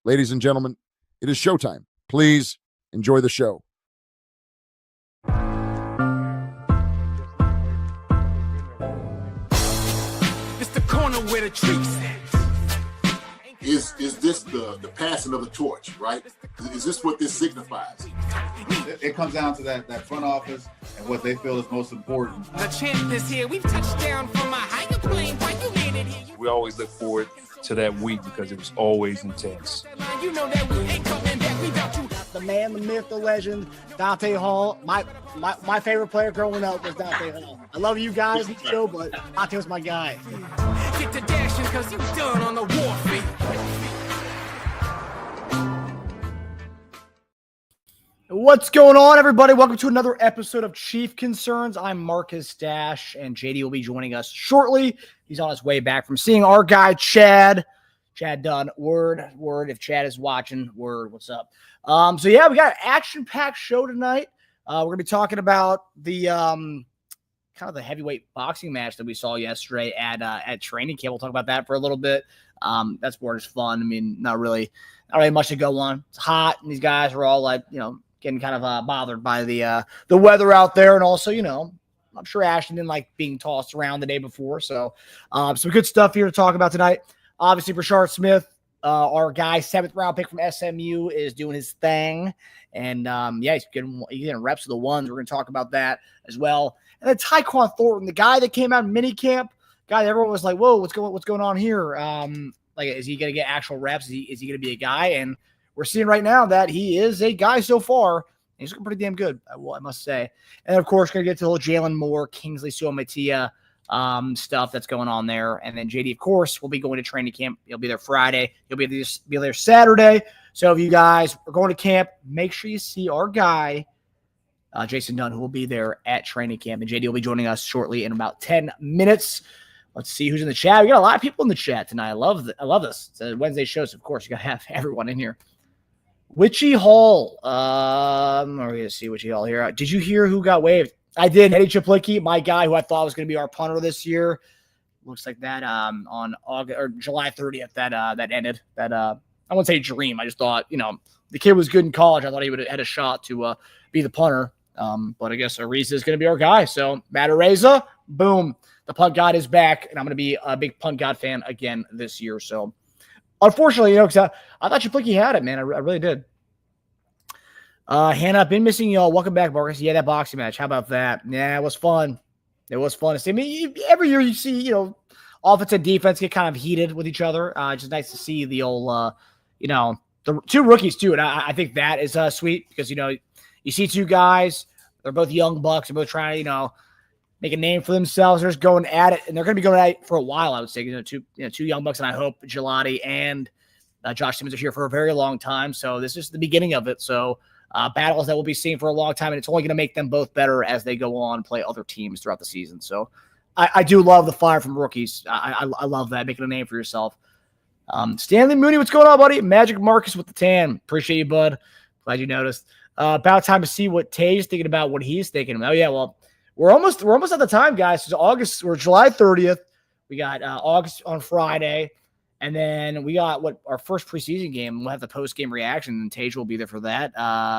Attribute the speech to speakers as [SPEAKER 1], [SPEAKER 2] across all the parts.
[SPEAKER 1] Ladies and gentlemen, it is showtime. Please enjoy the show.
[SPEAKER 2] It's the corner where the trees
[SPEAKER 3] Is this the passing of the torch, right? Is this what this signifies?
[SPEAKER 4] It comes down to that front office and what they feel is most important.
[SPEAKER 2] The champ is here. We've touched down from a higher plane. Why you made it here?
[SPEAKER 5] We always look forward to that week because it was always intense.
[SPEAKER 2] You know that we ain't coming back. We got you.
[SPEAKER 6] The man, the myth, the legend, Dante Hall. My favorite player growing up was Dante Hall. I love you guys in the show, but Dante was my guy.
[SPEAKER 2] Get to dashing because you done on the warfare.
[SPEAKER 6] What's going on, everybody? Welcome to another episode of Chief Concerns. I'm Marcus Dash, and JD will be joining us shortly. He's on his way back from seeing our guy, Chad Dunn. Word. If Chad is watching, word, what's up? So yeah, we got an action-packed show tonight. We're going to be talking about the kind of the heavyweight boxing match that we saw yesterday at training camp. We'll talk about that for a little bit. That's more just fun. I mean, not really much to go on. It's hot, and these guys are all like, getting kind of bothered by the weather out there. And also, I'm sure Ashton didn't like being tossed around the day before. So some good stuff here to talk about tonight. Obviously, Brashard Smith, our guy, 7th round pick from SMU, is doing his thing. And, he's getting reps of the ones. We're going to talk about that as well. And then Tyquan Thornton, the guy that came out in minicamp, guy that everyone was like, whoa, what's going on here? Is he going to get actual reps? Is he going to be a guy? And we're seeing right now that he is a guy so far. He's looking pretty damn good, I must say. And, of course, going to get to the whole Jaylon Moore, Kingsley Suamatia stuff that's going on there. And then JD, of course, will be going to training camp. He'll be there Friday. He'll be there Saturday. So if you guys are going to camp, make sure you see our guy, Jason Dunn, who will be there at training camp. And JD will be joining us shortly in about 10 minutes. Let's see who's in the chat. We got a lot of people in the chat tonight. I love this. It's a Wednesday show, so of course you got to have everyone in here. Witchy Hall. We're going to see Witchy Hall here. Did you hear who got waived? I did. Eddie Chaplicki, my guy who I thought was going to be our punter this year. Looks like that on August or July 30th that ended. That I wouldn't say dream. I just thought, the kid was good in college. I thought he would have had a shot to be the punter. But I guess Ariza is going to be our guy. So Matt Ariza, boom. The punt god is back, and I'm going to be a big punt god fan again this year. So, unfortunately, because I thought Chaplicki had it, man. I really did. Hannah, been missing y'all. Welcome back, Marcus. Yeah, that boxing match. How about that? Yeah, it was fun. It was fun to see. I mean, every year you see, offense and defense get kind of heated with each other. It's just nice to see the old, the two rookies too. And I think that is sweet because, you see two guys. They're both young bucks. They're both trying to, make a name for themselves. They're just going at it, and they're going to be going at it for a while, I would say. Two young bucks, and I hope Gelati and Josh Simmons are here for a very long time. So this is the beginning of it. So battles that we'll be seeing for a long time, and it's only going to make them both better as they go on and play other teams throughout the season. So I do love the fire from rookies. I love that, making a name for yourself. Stanley Mooney, what's going on, buddy? Magic Marcus with the tan. Appreciate you, bud. Glad you noticed. About time to see what Tay's thinking about, what he's thinking. Oh, yeah, well, We're almost at the time, guys. It's August. We're July 30th. We got August on Friday, and then we got our first preseason game. We'll have the post game reaction, and Tage will be there for that.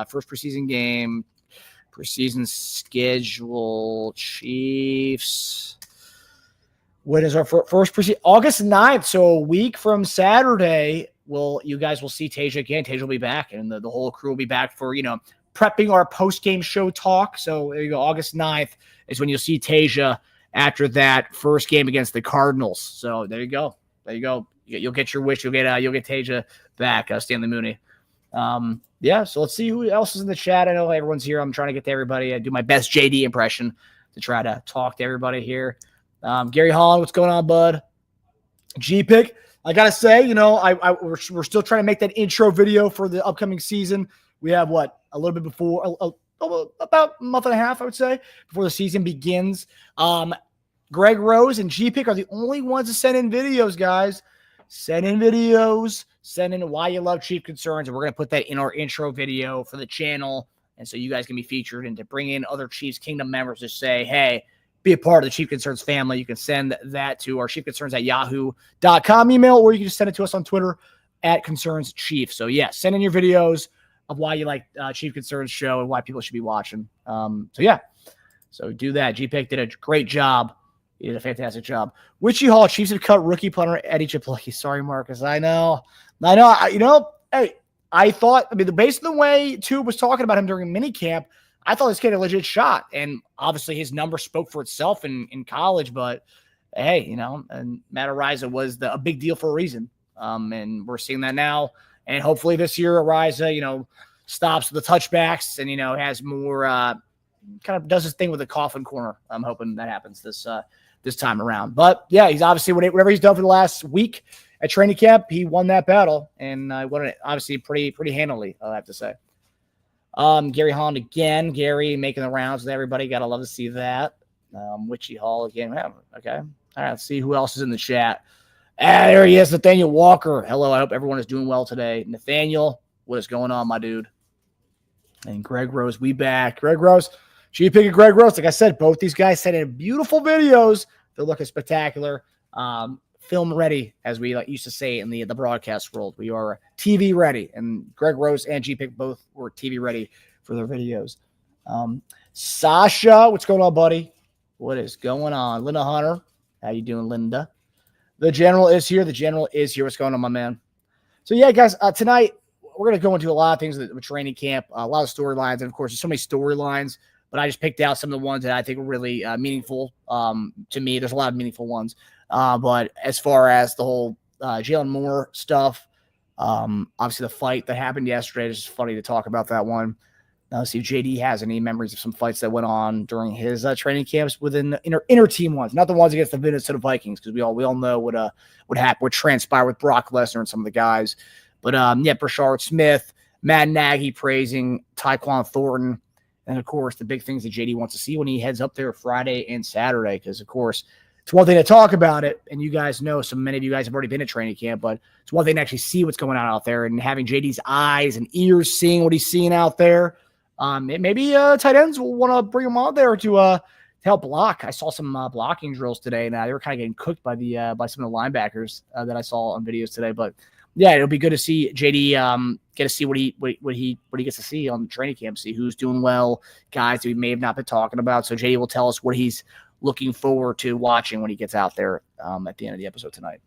[SPEAKER 6] First preseason game, preseason schedule. Chiefs. When is our first preseason? August 9th. So a week from Saturday, you guys will see Tage again. Tage will be back, and the whole crew will be back for prepping our post-game show talk. So there you go. August 9th is when you'll see Tasia after that first game against the Cardinals. So there you go. You'll get your wish. You'll get Tasia back, Stanley Mooney. So let's see who else is in the chat. I know everyone's here. I'm trying to get to everybody. I do my best JD impression to try to talk to everybody here. Gary Holland, what's going on, bud? G-Pick. I got to say, we're still trying to make that intro video for the upcoming season. We have a little bit before, about a month and a half, I would say, before the season begins. Greg Rose and G-Pick are the only ones to send in videos, guys. Send in videos. Send in why you love Chief Concerns, and we're going to put that in our intro video for the channel, and so you guys can be featured, and to bring in other Chiefs Kingdom members to say, hey, be a part of the Chief Concerns family. You can send that to our chiefconcerns@yahoo.com email, or you can just send it to us on Twitter at Concerns Chief. So yeah, send in your videos of why you like Chief Concerns show and why people should be watching. So do that. GPIC did a great job. He did a fantastic job. Witchy Hall, Chiefs have cut rookie punter Eddie Chaplicki. Sorry, Marcus. I know. Hey, I thought, based on the way Tube was talking about him during minicamp, I thought this kid had a legit shot. And obviously his number spoke for itself in college. But hey, and Matt Ariza was a big deal for a reason. And we're seeing that now. And hopefully this year Ariza, stops the touchbacks and, has more kind of does his thing with the coffin corner. I'm hoping that happens this time around. But yeah, he's obviously whatever he's done for the last week at training camp, he won that battle and won it obviously pretty handily, I'll have to say. Gary Holland again. Gary making the rounds with everybody. Gotta love to see that. Witchy Hall again. Okay. All right, let's see who else is in the chat. There he is, Nathaniel Walker. Hello, I hope everyone is doing well today. Nathaniel, what is going on, my dude? And Greg Rose, we back. Greg Rose, GPIC and Greg Rose. Like I said, both these guys sent in beautiful videos. They're looking spectacular. Film ready, as we used to say in the broadcast world. We are TV ready. And Greg Rose and GPIC both were TV ready for their videos. Sasha, what's going on, buddy? What is going on? Linda Hunter, how you doing, Linda? The General is here. What's going on, my man? So, yeah, guys, tonight we're going to go into a lot of things with training camp, a lot of storylines. And, of course, there's so many storylines, but I just picked out some of the ones that I think were really meaningful to me. There's a lot of meaningful ones. But as far as the whole Jaylon Moore stuff, obviously the fight that happened yesterday, it's just funny to talk about that one. See if JD has any memories of some fights that went on during his training camps within the inner team ones, not the ones against the Minnesota Vikings, because we all know what happened, what transpired with Brock Lesnar and some of the guys. But Brashard Smith, Matt Nagy praising Tyquan Thornton, and of course the big things that JD wants to see when he heads up there Friday and Saturday, because of course it's one thing to talk about it, and you guys know, so many of you guys have already been at training camp, but it's one thing to actually see what's going on out there and having JD's eyes and ears seeing what he's seeing out there. Maybe tight ends will want to bring him out there to help block. I saw some blocking drills today, and they were kind of getting cooked by some of the linebackers that I saw on videos today. But yeah, it'll be good to see JD get to see what he gets to see on training camp, see who's doing well, guys that we may have not been talking about. So JD will tell us what he's looking forward to watching when he gets out there at the end of the episode tonight.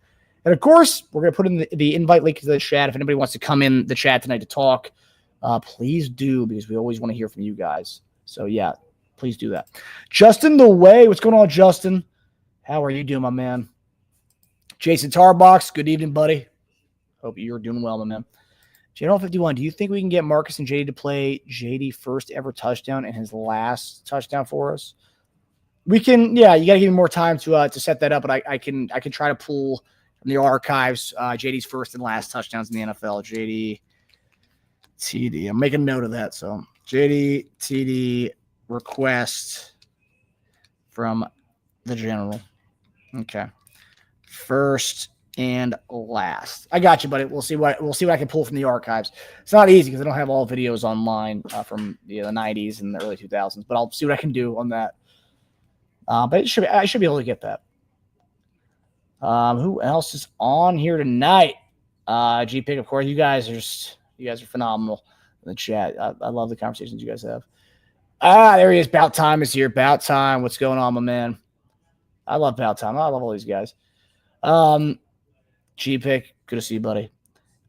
[SPEAKER 6] And of course, we're going to put in the invite link to the chat. If anybody wants to come in the chat tonight to talk, please do, because we always want to hear from you guys. So yeah, please do that. Justin the Way, what's going on, Justin? How are you doing, my man? Jason Tarbox, good evening, buddy. Hope you're doing well, my man. General 51, do you think we can get Marcus and JD to play JD first ever touchdown and his last touchdown for us? We can, yeah. You got to give me more time to set that up, but I can try to pull from the archives JD's first and last touchdowns in the NFL. JD TD. I'm making a note of that. So JD TD request from the General. Okay, first and last. I got you, buddy. We'll see what I can pull from the archives. It's not easy because I don't have all videos online from the 90s and the early 2000s, but I'll see what I can do on that. But I should be able to get that. Who else is on here tonight? GPIC, of course. You guys are phenomenal in the chat. I love the conversations you guys have. There he is. Bout Time is here. Bout Time. What's going on, my man? I love Bout Time. I love all these guys. GPIC, good to see you, buddy.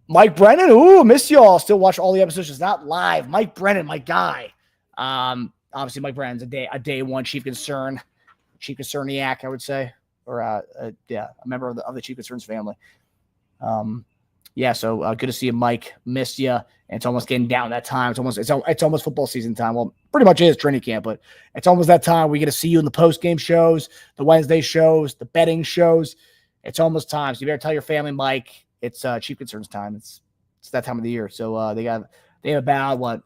[SPEAKER 6] Mike Brennan. Ooh, missed y'all. Still watch all the episodes, just not live. Mike Brennan, my guy. Obviously, Mike Brennan's a day one Chief Concerniac, I would say, or a member of the Chief Concerns family. So good to see you, Mike. Missed you, and it's almost getting down that time. It's almost football season time. Well, pretty much is training camp, but it's almost that time. We get to see you in the post game shows, the Wednesday shows, the betting shows. It's almost time. So you better tell your family, Mike. It's Chief Concerns time. It's that time of the year. So they have about what's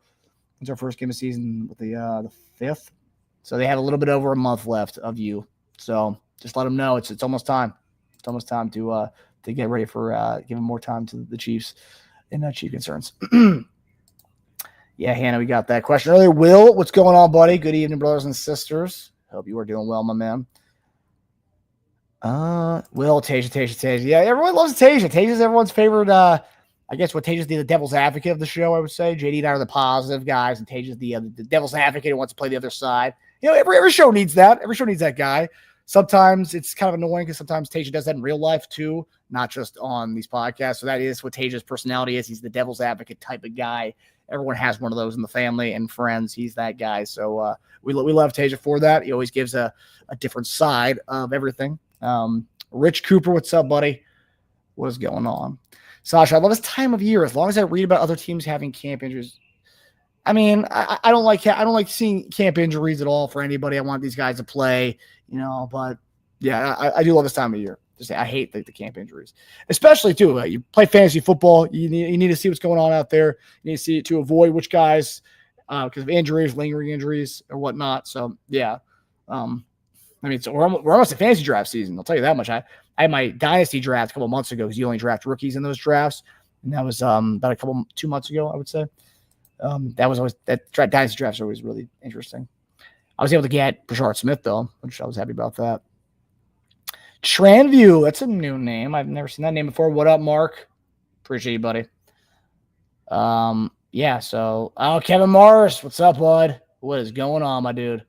[SPEAKER 6] our first game of season with the 5th. So they have a little bit over a month left of you. So just let them know it's almost time. It's almost time to get ready for giving more time to the Chiefs and Chief Concerns. Yeah, Hannah, we got that question earlier. Will, what's going on, buddy? Good evening, brothers and sisters. Hope you are doing well, my man. Will, Tasia. Yeah, everyone loves Tasia. Tasia's everyone's favorite I guess what Tage is the devil's advocate of the show, I would say. JD and I are the positive guys, and Tage is the devil's advocate who wants to play the other side. Every show needs that. Every show needs that guy. Sometimes it's kind of annoying because sometimes Tage does that in real life too, not just on these podcasts. So that is what Tage's personality is. He's the devil's advocate type of guy. Everyone has one of those in the family and friends. He's that guy. So we love Tage for that. He always gives a different side of everything. Rich Cooper, what's up, buddy? What is going on? Sasha, I love this time of year. As long as I read about other teams having camp injuries. I mean, I don't like seeing camp injuries at all for anybody. I want these guys to play, but yeah, I do love this time of year. Just I hate the camp injuries, especially too. You play fantasy football, you need to see what's going on out there. You need to see it to avoid which guys because of injuries, lingering injuries, or whatnot. So yeah, we're almost at fantasy draft season. I'll tell you that much. I had my dynasty draft a couple months ago because you only draft rookies in those drafts, and that was about 2 months ago, I would say. Dynasty drafts are always really interesting. I was able to get Brashard Smith though, which I was happy about that. Tranview, that's a new name. I've never seen that name before. What up, Mark? Appreciate you, buddy. Yeah. So, Kevin Morris, what's up, bud? What is going on, my dude?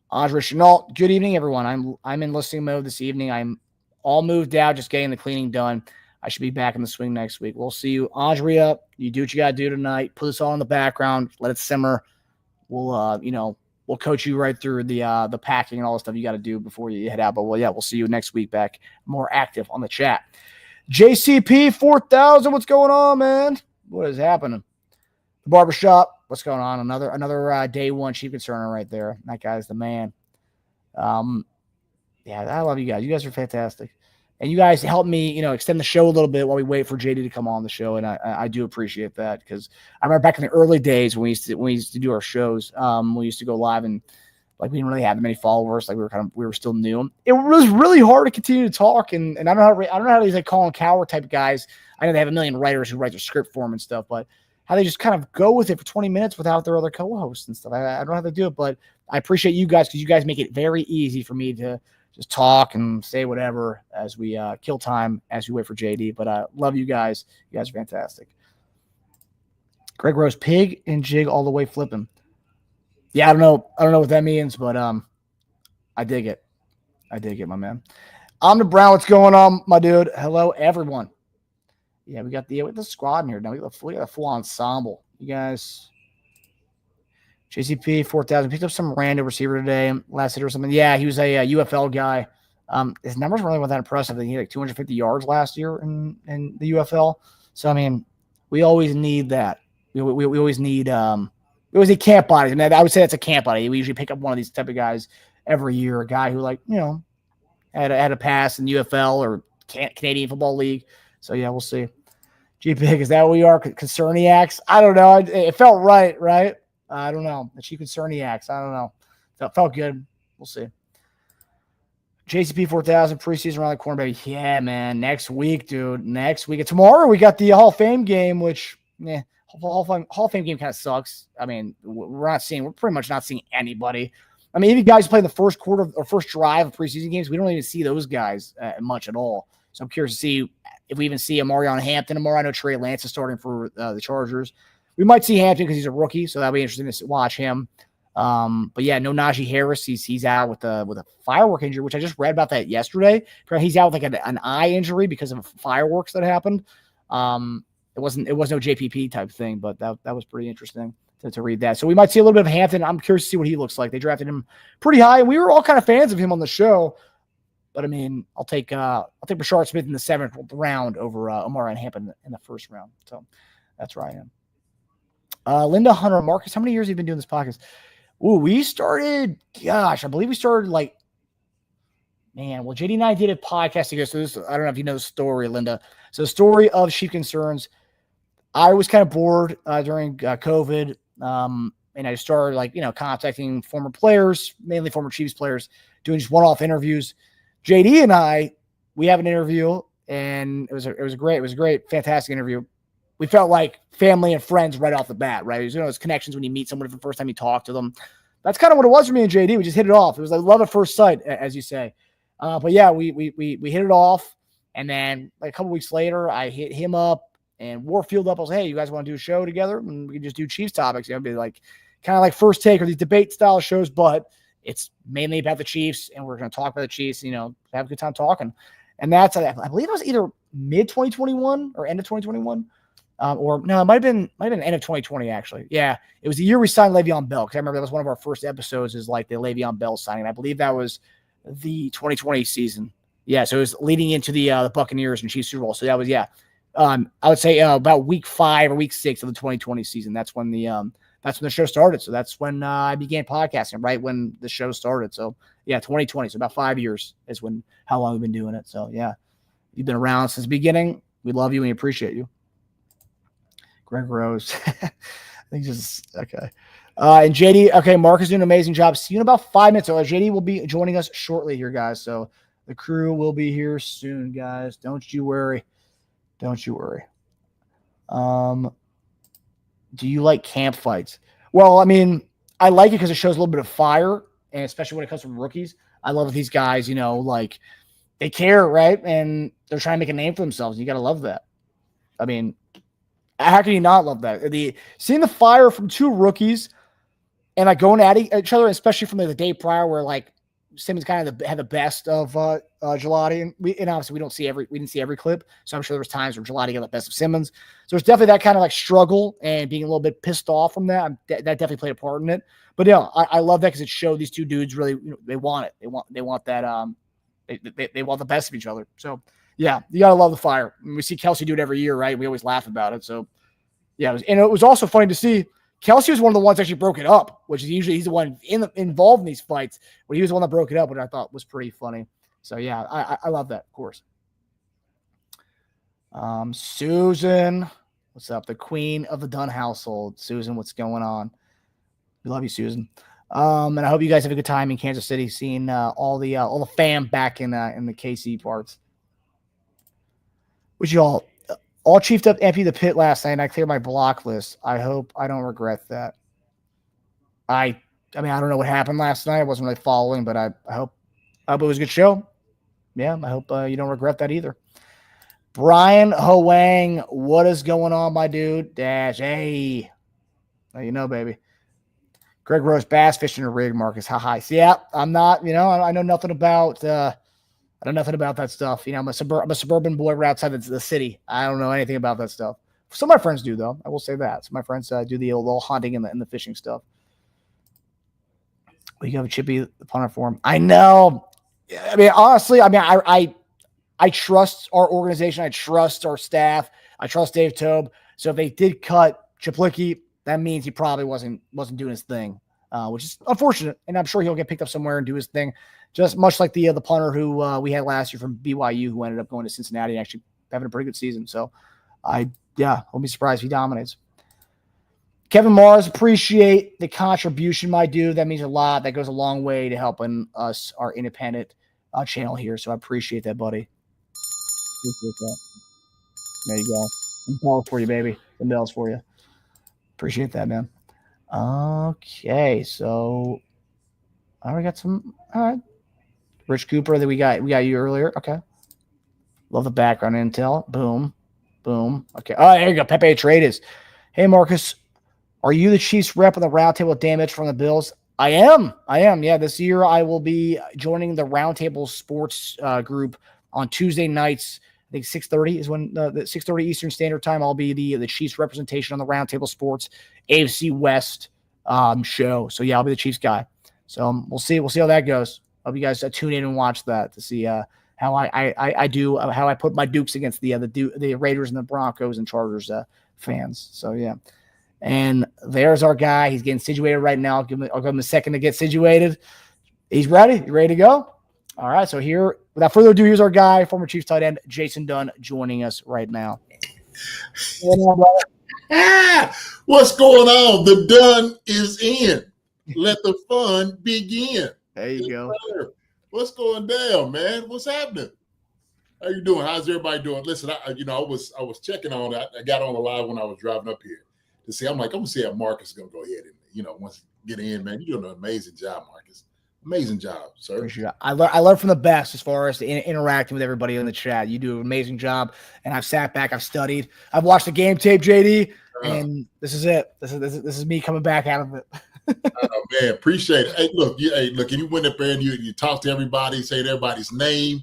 [SPEAKER 6] Andre Chenault, good evening, everyone. I'm in listening mode this evening. I'm all moved out, just getting the cleaning done. I should be back in the swing next week. We'll see you. Andrea, you do what you got to do tonight. Put this all in the background. Let it simmer. We'll coach you right through the packing and all the stuff you got to do before you head out. But, we'll see you next week back more active on the chat. JCP 4000, what's going on, man? What is happening? The barbershop, what's going on? Another day one chief concerner right there. That guy's the man. Yeah, I love you guys. You guys are fantastic. And you guys help me, extend the show a little bit while we wait for JD to come on the show. And I do appreciate that because I remember back in the early days when we used to do our shows, we used to go live and we didn't really have many followers. We were still new. It was really hard to continue to talk. And I don't know how these Colin Coward type of guys. I know they have a million writers who write their script for them and stuff, but how they just kind of go with it for 20 minutes without their other co-hosts and stuff. I don't know how they do it, but I appreciate you guys because you guys make it very easy for me to just talk and say whatever as we kill time as we wait for JD. But I love you guys. You guys are fantastic. Greg Rose, pig and jig all the way flipping. Yeah, I don't know what that means, but I dig it. I dig it, my man. I'm the Brown. What's going on, my dude? Hello, everyone. Yeah, we got the squad in here now. We got a full ensemble. You guys. JCP 4000 picked up some random receiver today, last hit or something. Yeah, he was a UFL guy. His numbers really weren't that impressive. He had 250 yards last year in the UFL. So I mean, we always need that. We always need camp bodies. I mean, I would say that's a camp body. We usually pick up one of these type of guys every year. A guy who had a pass in the UFL or Canadian Football League. So yeah, we'll see. G-Pig, is that what we are? Concerniacs? I don't know. It felt right? I don't know. The Chief Concerniacs. I don't know. That felt good. We'll see. JCP 4000 preseason around the corner, baby. Yeah, man. Next week, dude. Next week. And tomorrow we got the Hall of Fame game, which Hall of Fame game kind of sucks. I mean, we're pretty much not seeing anybody. I mean, if you guys play the first quarter or first drive of preseason games, we don't even see those guys much at all. So I'm curious to see if we even see Amarion Hampton tomorrow. I know Trey Lance is starting for the Chargers. We might see Hampton because he's a rookie, so that'll be interesting to watch him. But yeah, no Najee Harris. He's out with a firework injury, which I just read about that yesterday. He's out with an eye injury because of fireworks that happened. It was no JPP type thing, but that was pretty interesting to read that. So we might see a little bit of Hampton. I'm curious to see what he looks like. They drafted him pretty high, and we were all kind of fans of him on the show. But I mean, I'll take Brashard Smith in the 7th round over Amarion Hampton in the 1st round. So that's where I am. Linda Hunter, Marcus, how many years have you been doing this podcast? Ooh, we started, I believe we started JD and I did a podcast together. So this, I don't know if you know the story, Linda. So the story of Chief Concerns, I was kind of bored during COVID. And I started contacting former players, mainly former Chiefs players, doing just one-off interviews. JD and I, we have an interview and it was a great, fantastic interview. We felt like family and friends right off the bat, right? It was, those connections when you meet someone for the first time you talk to them. That's kind of what it was for me and JD. We just hit it off. It was like love at first sight, as you say. But yeah, we hit it off. And then a couple weeks later, I hit him up and Warfield up. I was like, hey, you guys want to do a show together? And we can just do Chiefs topics. It'd be like kind of like First Take or these debate style shows, but it's mainly about the Chiefs, and we're going to talk about the Chiefs, have a good time talking. And that's, I believe it was either mid 2021 or end of 2021. Or no, it might have been end of 2020, actually. Yeah, it was the year we signed Le'Veon Bell, because I remember that was one of our first episodes, is like the Le'Veon Bell signing. I believe that was the 2020 season. Yeah, so it was leading into the Buccaneers and Chiefs Super Bowl. So that was, I would say about week 5 or week 6 of the 2020 season. That's when the show started. So that's when I began podcasting, right when the show started. So yeah, 2020. So about 5 years is how long we've been doing it. So yeah, you've been around since the beginning. We love you and we appreciate you. Greg Rose. I think just okay. And JD, okay, Mark is doing an amazing job. See you in about 5 minutes. So JD will be joining us shortly here, guys. So the crew will be here soon, guys. Don't you worry. Don't you worry. Do you like camp fights? Well, I mean, I like it because it shows a little bit of fire, and especially when it comes from rookies. I love these guys, like they care, right? And they're trying to make a name for themselves. You got to love that. I mean, how can you not love that? Seeing the fire from 2 rookies and like going at each other, especially from the day prior, where like Simmons kind of had the best of Gelati, and obviously we didn't see every clip, so I'm sure there was times where Gelati got the best of Simmons. So there's definitely that kind of like struggle and being a little bit pissed off from that. That definitely played a part in it. But yeah, I love that because it showed these 2 dudes really, they want it. They want that. They want the best of each other. So yeah, you gotta love the fire. We see Kelsey do it every year, right? We always laugh about it. So yeah, it was also funny to see. Kelsey was one of the ones that actually broke it up, which is usually he's the one involved in these fights, but he was the one that broke it up, which I thought was pretty funny. So yeah, I love that, of course. Susan, what's up? The queen of the Dunn household. Susan, what's going on? We love you, Susan. And I hope you guys have a good time in Kansas City, seeing all the fam back in the KC parts. Which y'all all chiefed up, empty the pit last night, and I cleared my block list. I hope I don't regret that. I mean, I don't know what happened last night. I wasn't really following, but I hope it was a good show. Yeah, I hope you don't regret that either. Brian Hoang, what is going on, my dude? Dash, hey. Baby. Greg Rose, bass fishing a rig, Marcus. Ha. Yeah, I'm not, I know nothing about that stuff. I'm a suburban boy right outside the city. I don't know anything about that stuff. Some of my friends do, though. I will say that. Some of my friends do the little hunting and the fishing stuff. We have a Chippy punter for him. I know. I mean, honestly, I trust our organization. I trust our staff. I trust Dave Tobe. So if they did cut Chiplicki, that means he probably wasn't doing his thing, which is unfortunate. And I'm sure he'll get picked up somewhere and do his thing. Just much like the punter who we had last year from BYU, who ended up going to Cincinnati and actually having a pretty good season. So, I'll be surprised if he dominates. Kevin Mars, appreciate the contribution, my dude. That means a lot. That goes a long way to helping us, our independent channel here. So I appreciate that, buddy. Appreciate that. There you go. Some bells for you, baby. Some bells for you. Appreciate that, man. Okay, so we got some. All right. Rich Cooper, that we got you earlier. Okay. Love the background intel. Boom. Okay. Oh, there you go. Pepe Atreides. Hey, Marcus, are you the Chiefs rep on the roundtable damage from the Bills? I am. Yeah, this year I will be joining the Roundtable Sports group on Tuesday nights. I think 6:30 is when the 6:30 Eastern Standard Time. I'll be the Chiefs representation on the Roundtable Sports AFC West show. So yeah, I'll be the Chiefs guy. So we'll see how that goes. Hope you guys tune in and watch that to see how I do, how I put my Dukes against the Raiders and the Broncos and Chargers fans. So yeah, and there's our guy. He's getting situated right now. I'll give him a second to get situated. He's ready. You ready to go? All right. So here, without further ado, here's our guy, former Chiefs tight end Jason Dunn, joining us right now.
[SPEAKER 3] What's going on? The Dunn is in. Let the fun begin.
[SPEAKER 6] There you go.
[SPEAKER 3] What's going down, man? What's happening? How you doing? How's everybody doing? Listen, I was checking on that. I got on the live when I was driving up here to see. I'm gonna see how Marcus is gonna go ahead and once get in, man. You're doing an amazing job, Marcus. Amazing job, sir.
[SPEAKER 6] Appreciate it. I learned from the best as far as interacting with everybody in the chat. You do an amazing job, and I've sat back, I've studied, I've watched the game tape, JD, and this is it. This is me coming back out of it.
[SPEAKER 3] Oh man, appreciate it. Hey, look, and you went up there and you talked to everybody, say everybody's name.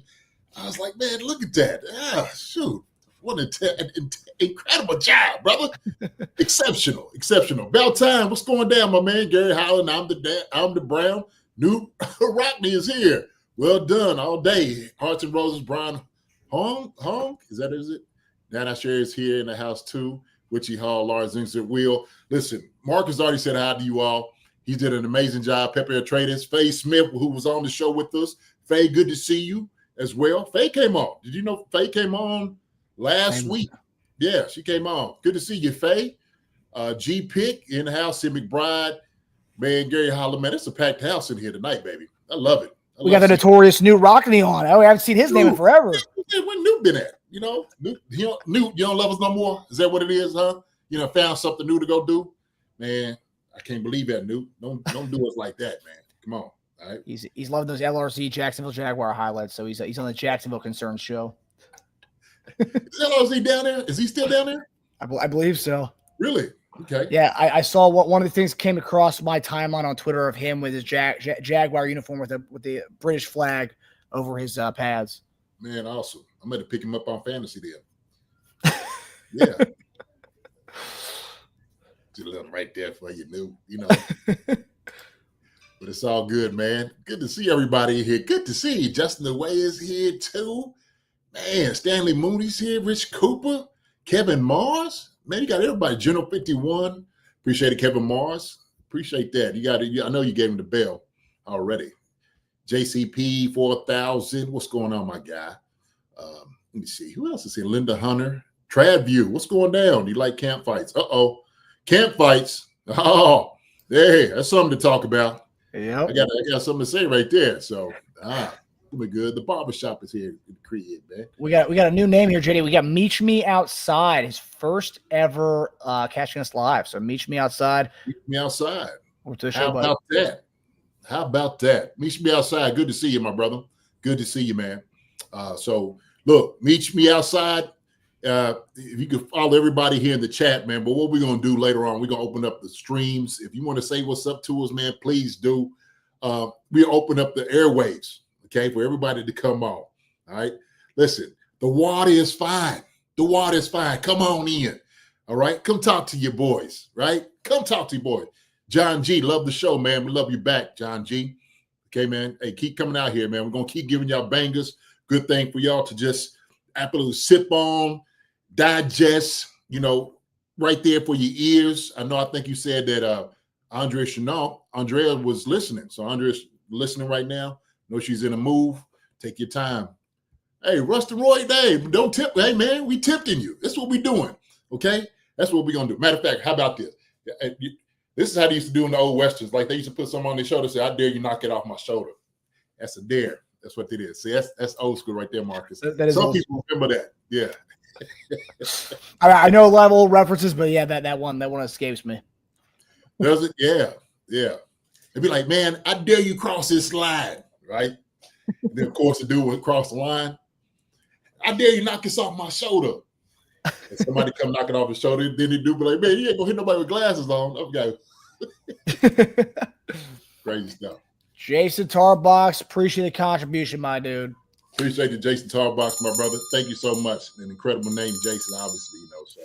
[SPEAKER 3] I was like, man, look at that. Ah, shoot. What an incredible job, brother. Exceptional. About time. What's going down, my man? Gary Holland. I'm the Brown. New Rockney is here. Well done all day. Hearts and Roses, Brian Hong. Is it? Nana Sherry is here in the house too. Witchy Hall, Lars Zinsert, Will. Listen, Marcus already said hi to you all. He did an amazing job. Pepe Atreides, Faye Smith, who was on the show with us. Faye, good to see you as well. Faye came on. Did you know Faye came on last week? Yeah, she came on. Good to see you, Faye. G Pick in the house, Sid McBride. Man, Gary Holler, man, it's a packed house in here tonight, baby. I love it.
[SPEAKER 6] We got the notorious Newt Rockney on. Oh, we haven't seen his name in forever.
[SPEAKER 3] Where Newt been at? You know, Newt, you don't love us no more? Is that what it is, huh? You know, found something new to go do? Man, I can't believe that, Newt. Don't do us like that, man. Come on. All right.
[SPEAKER 6] He's loving those LRC Jacksonville Jaguar highlights, so he's on the Jacksonville Concerns show.
[SPEAKER 3] Is LRC down there? Is he still down there?
[SPEAKER 6] I believe so.
[SPEAKER 3] Really? Okay.
[SPEAKER 6] Yeah, I saw one of the things came across my timeline on Twitter of him with his Jaguar uniform with the British flag over his pads. Man,
[SPEAKER 3] awesome. I'm going to pick him up on fantasy then. Yeah. Just a little right there for you, you know. But it's all good, man. Good to see everybody here. Good to see you. Justin DeWay is here too. Man, Stanley Mooney's here. Rich Cooper. Kevin Mars. Man, you got everybody. General 51. Appreciate it, Kevin Mars. Appreciate that. You got it. I know you gave him the bell already. JCP 4000. What's going on, my guy? Let me see. Who else is here? Linda Hunter. Tradview. What's going down? Do you like camp fights? Camp fights. Oh, hey, that's something to talk about.
[SPEAKER 6] Yeah.
[SPEAKER 3] I got something to say right there. So, be good. The barbershop is here in Creed, man.
[SPEAKER 6] We got a new name here, JD. We got Meet Me Outside, his first ever catching us live. So Meet Me Outside.
[SPEAKER 3] Meet Me Outside.
[SPEAKER 6] How
[SPEAKER 3] about that? How about that? Meet Me Outside. Good to see you, my brother. Good to see you, man. So look, Meet Me Outside. If you could follow everybody here in the chat, man. But what we're gonna do later on, we're gonna open up the streams. If you want to say what's up to us, man, please do. We open up the airwaves. Okay, for everybody to come on. All right. Listen, the water is fine. The water is fine. Come on in. All right. Come talk to your boys. Right. Come talk to your boys. John G, love the show, man. We love you back, John G. Okay, man. Hey, keep coming out here, man. We're gonna keep giving y'all bangers. Good thing for y'all to just absolutely sip on, digest, you know, right there for your ears. I think you said that Andrea was listening. So Andrea's listening right now. Know she's in a move. Take your time. Hey, Rustin Roy, Dave, don't tip. Hey, man, we tipping you. That's what we doing. Okay? That's what we're going to do. Matter of fact, how about this? This is how they used to do in the old Westerns. Like they used to put something on their shoulder and say, I dare you knock it off my shoulder. That's a dare. That's what it is. See, that's old school right there, Marcus. Some people remember that. Yeah.
[SPEAKER 6] I know a lot of old references, but yeah, that one escapes me.
[SPEAKER 3] Does it? Yeah. Yeah. It'd be like, man, I dare you cross this line. Right? And then, of course, the dude would cross the line. I dare you knock this off my shoulder. And somebody come knock it off his shoulder. Then the dude be like, man, you ain't gonna hit nobody with glasses on. Okay. Crazy stuff.
[SPEAKER 6] Jason Tarbox, appreciate the contribution, my dude.
[SPEAKER 3] Appreciate the Jason Tarbox, my brother. Thank you so much. An incredible name, Jason, obviously, you know. So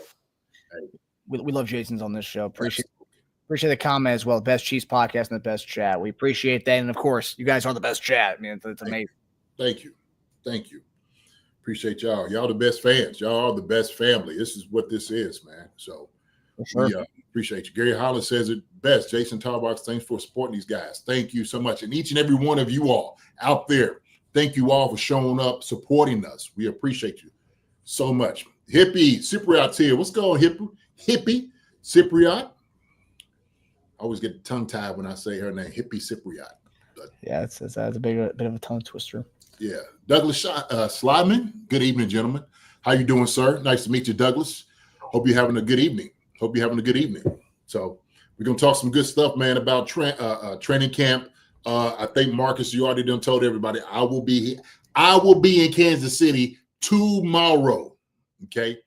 [SPEAKER 3] hey.
[SPEAKER 6] We love Jason's on this show. Appreciate the comment as well. The best Chiefs podcast and the best chat. We appreciate that. And of course, you guys are the best chat. I mean, it's amazing.
[SPEAKER 3] Thank you. Appreciate y'all. Y'all the best fans. Y'all are the best family. This is what this is, man. So we appreciate you. Gary Holland says it best. Jason Tarbox, thanks for supporting these guys. Thank you so much. And each and every one of you all out there, thank you all for showing up, supporting us. We appreciate you so much. Hippie Cypriot's here. What's going on, Hippie Cypriot? I always get tongue-tied when I say her name, Hippie Cypriot. But,
[SPEAKER 6] yeah, it's a bit of a tongue twister.
[SPEAKER 3] Yeah. Douglas Slyman, good evening, gentlemen. How you doing, sir? Nice to meet you, Douglas. Hope you're having a good evening. So we're going to talk some good stuff, man, about training camp, I think Marcus, you already done told everybody I will be in Kansas City tomorrow. Okay.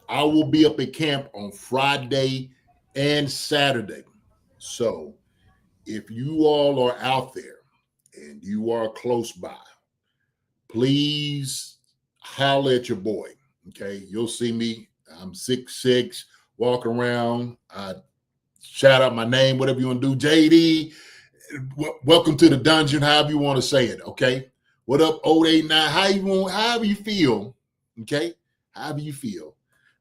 [SPEAKER 3] I will be up at camp on Friday and Saturday. So if you all are out there and you are close by, please holler at your boy. Okay. You'll see me. I'm 6'6", walk around. I shout out my name, whatever you want to do. JD, welcome to the dungeon, however you want to say it. Okay. What up, 089? However you feel. Okay. However you feel.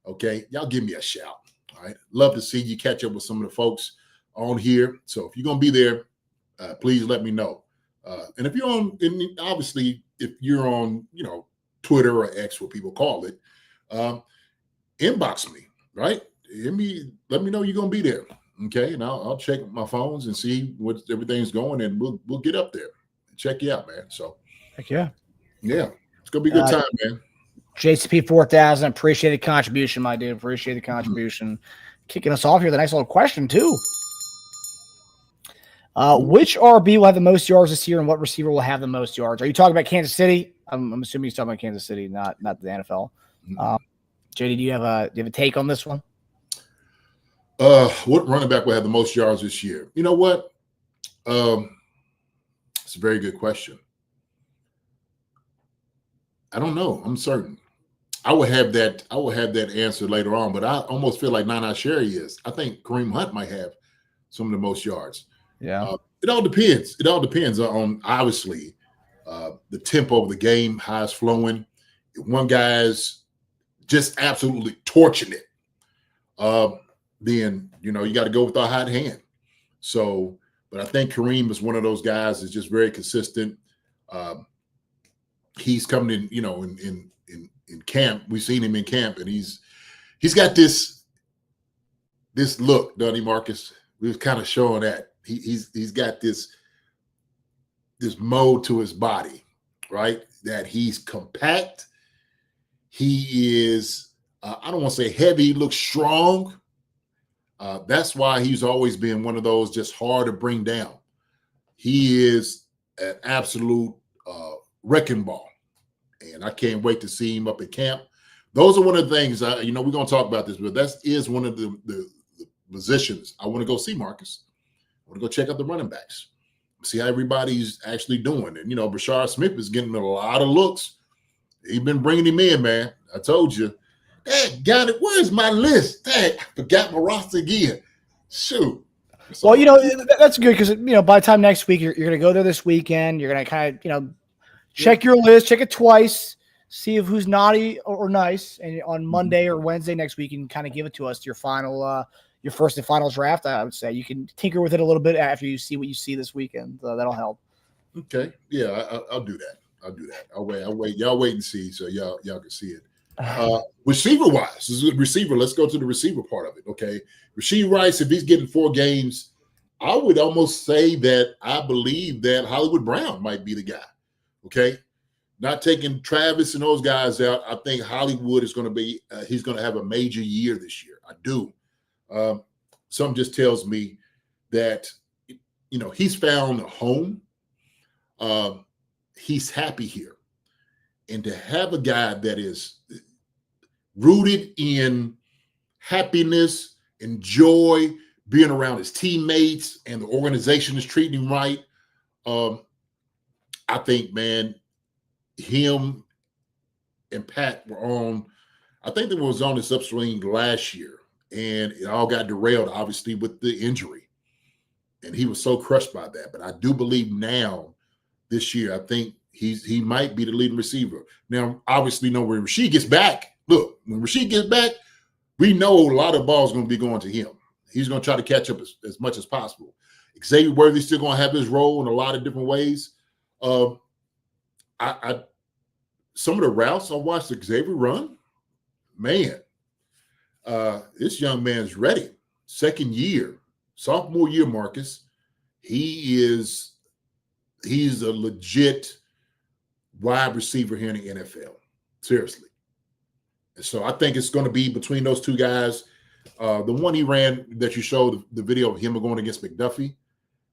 [SPEAKER 3] Okay. Y'all give me a shout. All right. Love to see you catch up with some of the folks on here. So if you're going to be there, please let me know. And if you're on, and obviously, if you're on, Twitter or X, what people call it, inbox me, right? Let me know you're going to be there. Okay. And I'll check my phones and see what everything's going, and we'll get up there and check you out, man. So,
[SPEAKER 6] heck yeah.
[SPEAKER 3] Yeah. It's going to be a good time, man.
[SPEAKER 6] JCP 4000, appreciate the contribution, my dude. Appreciate the contribution. Kicking us off here, the nice little question, too. Which RB will have the most yards this year, and what receiver will have the most yards? Are you talking about Kansas City? I'm assuming he's talking about Kansas City, not the NFL. JD, do you have a take on this one?
[SPEAKER 3] What running back will have the most yards this year? You know what? It's a very good question. I don't know. I'm certain. I will have that answer later on, but I almost feel like Nana Sherry is. I think Kareem Hunt might have some of the most yards.
[SPEAKER 6] Yeah.
[SPEAKER 3] It all depends. It all depends on, obviously, the tempo of the game, how it's flowing. If one guy's just absolutely torching it, then, you got to go with the hot hand. So, but I think Kareem is one of those guys that's just very consistent. He's coming in, in camp. We've seen him in camp, and he's got this look, doesn't he, Marcus? We was kind of showing that. He's got this mode to his body, right? That he's compact. He is, I don't want to say heavy, he looks strong. That's why he's always been one of those just hard to bring down. He is an absolute wrecking ball. And I can't wait to see him up at camp. Those are one of the things, we're going to talk about this, but that is one of the positions I want to go see, Marcus. I want to go check out the running backs, see how everybody's actually doing. And, Brashard Smith is getting a lot of looks. He's been bringing him in, man. I told you. Dad, got it. Where's my list? Dad, I forgot my roster again. Shoot.
[SPEAKER 6] Well, that's good because, by the time next week, you're going to go there this weekend. You're going to kind of, check your list, check it twice, see if who's naughty or nice. And on Monday or Wednesday next week, you can kind of give it to us, your final, your first and final draft. I would say you can tinker with it a little bit after you see what you see this weekend. That'll help.
[SPEAKER 3] Okay. Yeah, I'll do that. I'll wait. Y'all wait and see so y'all can see it. Receiver-wise, this is a receiver. Let's go to the receiver part of it, okay? Rashee Rice, if he's getting 4 games, I would almost say that I believe that Hollywood Brown might be the guy, okay? Not taking Travis and those guys out, I think Hollywood is going to be he's going to have a major year this year. I do. Something just tells me that, he's found a home. He's happy here. And to have a guy that is rooted in happiness and joy, being around his teammates and the organization is treating him right, I think, man, him and Pat were on, I think they was on this upswing last year, and it all got derailed, obviously, with the injury. And he was so crushed by that. But I do believe now, this year, I think he might be the leading receiver. Now, obviously, when Rashee gets back, when Rashee gets back, we know a lot of balls going to be going to him. He's going to try to catch up as much as possible. Xavier Worthy's still going to have his role in a lot of different ways. Some of the routes I watched Xavier run, man, this young man's ready. Second year, sophomore year, Marcus. He's a legit wide receiver here in the NFL. Seriously. And so I think it's going to be between those two guys. The one he ran that you showed the video of him going against McDuffie,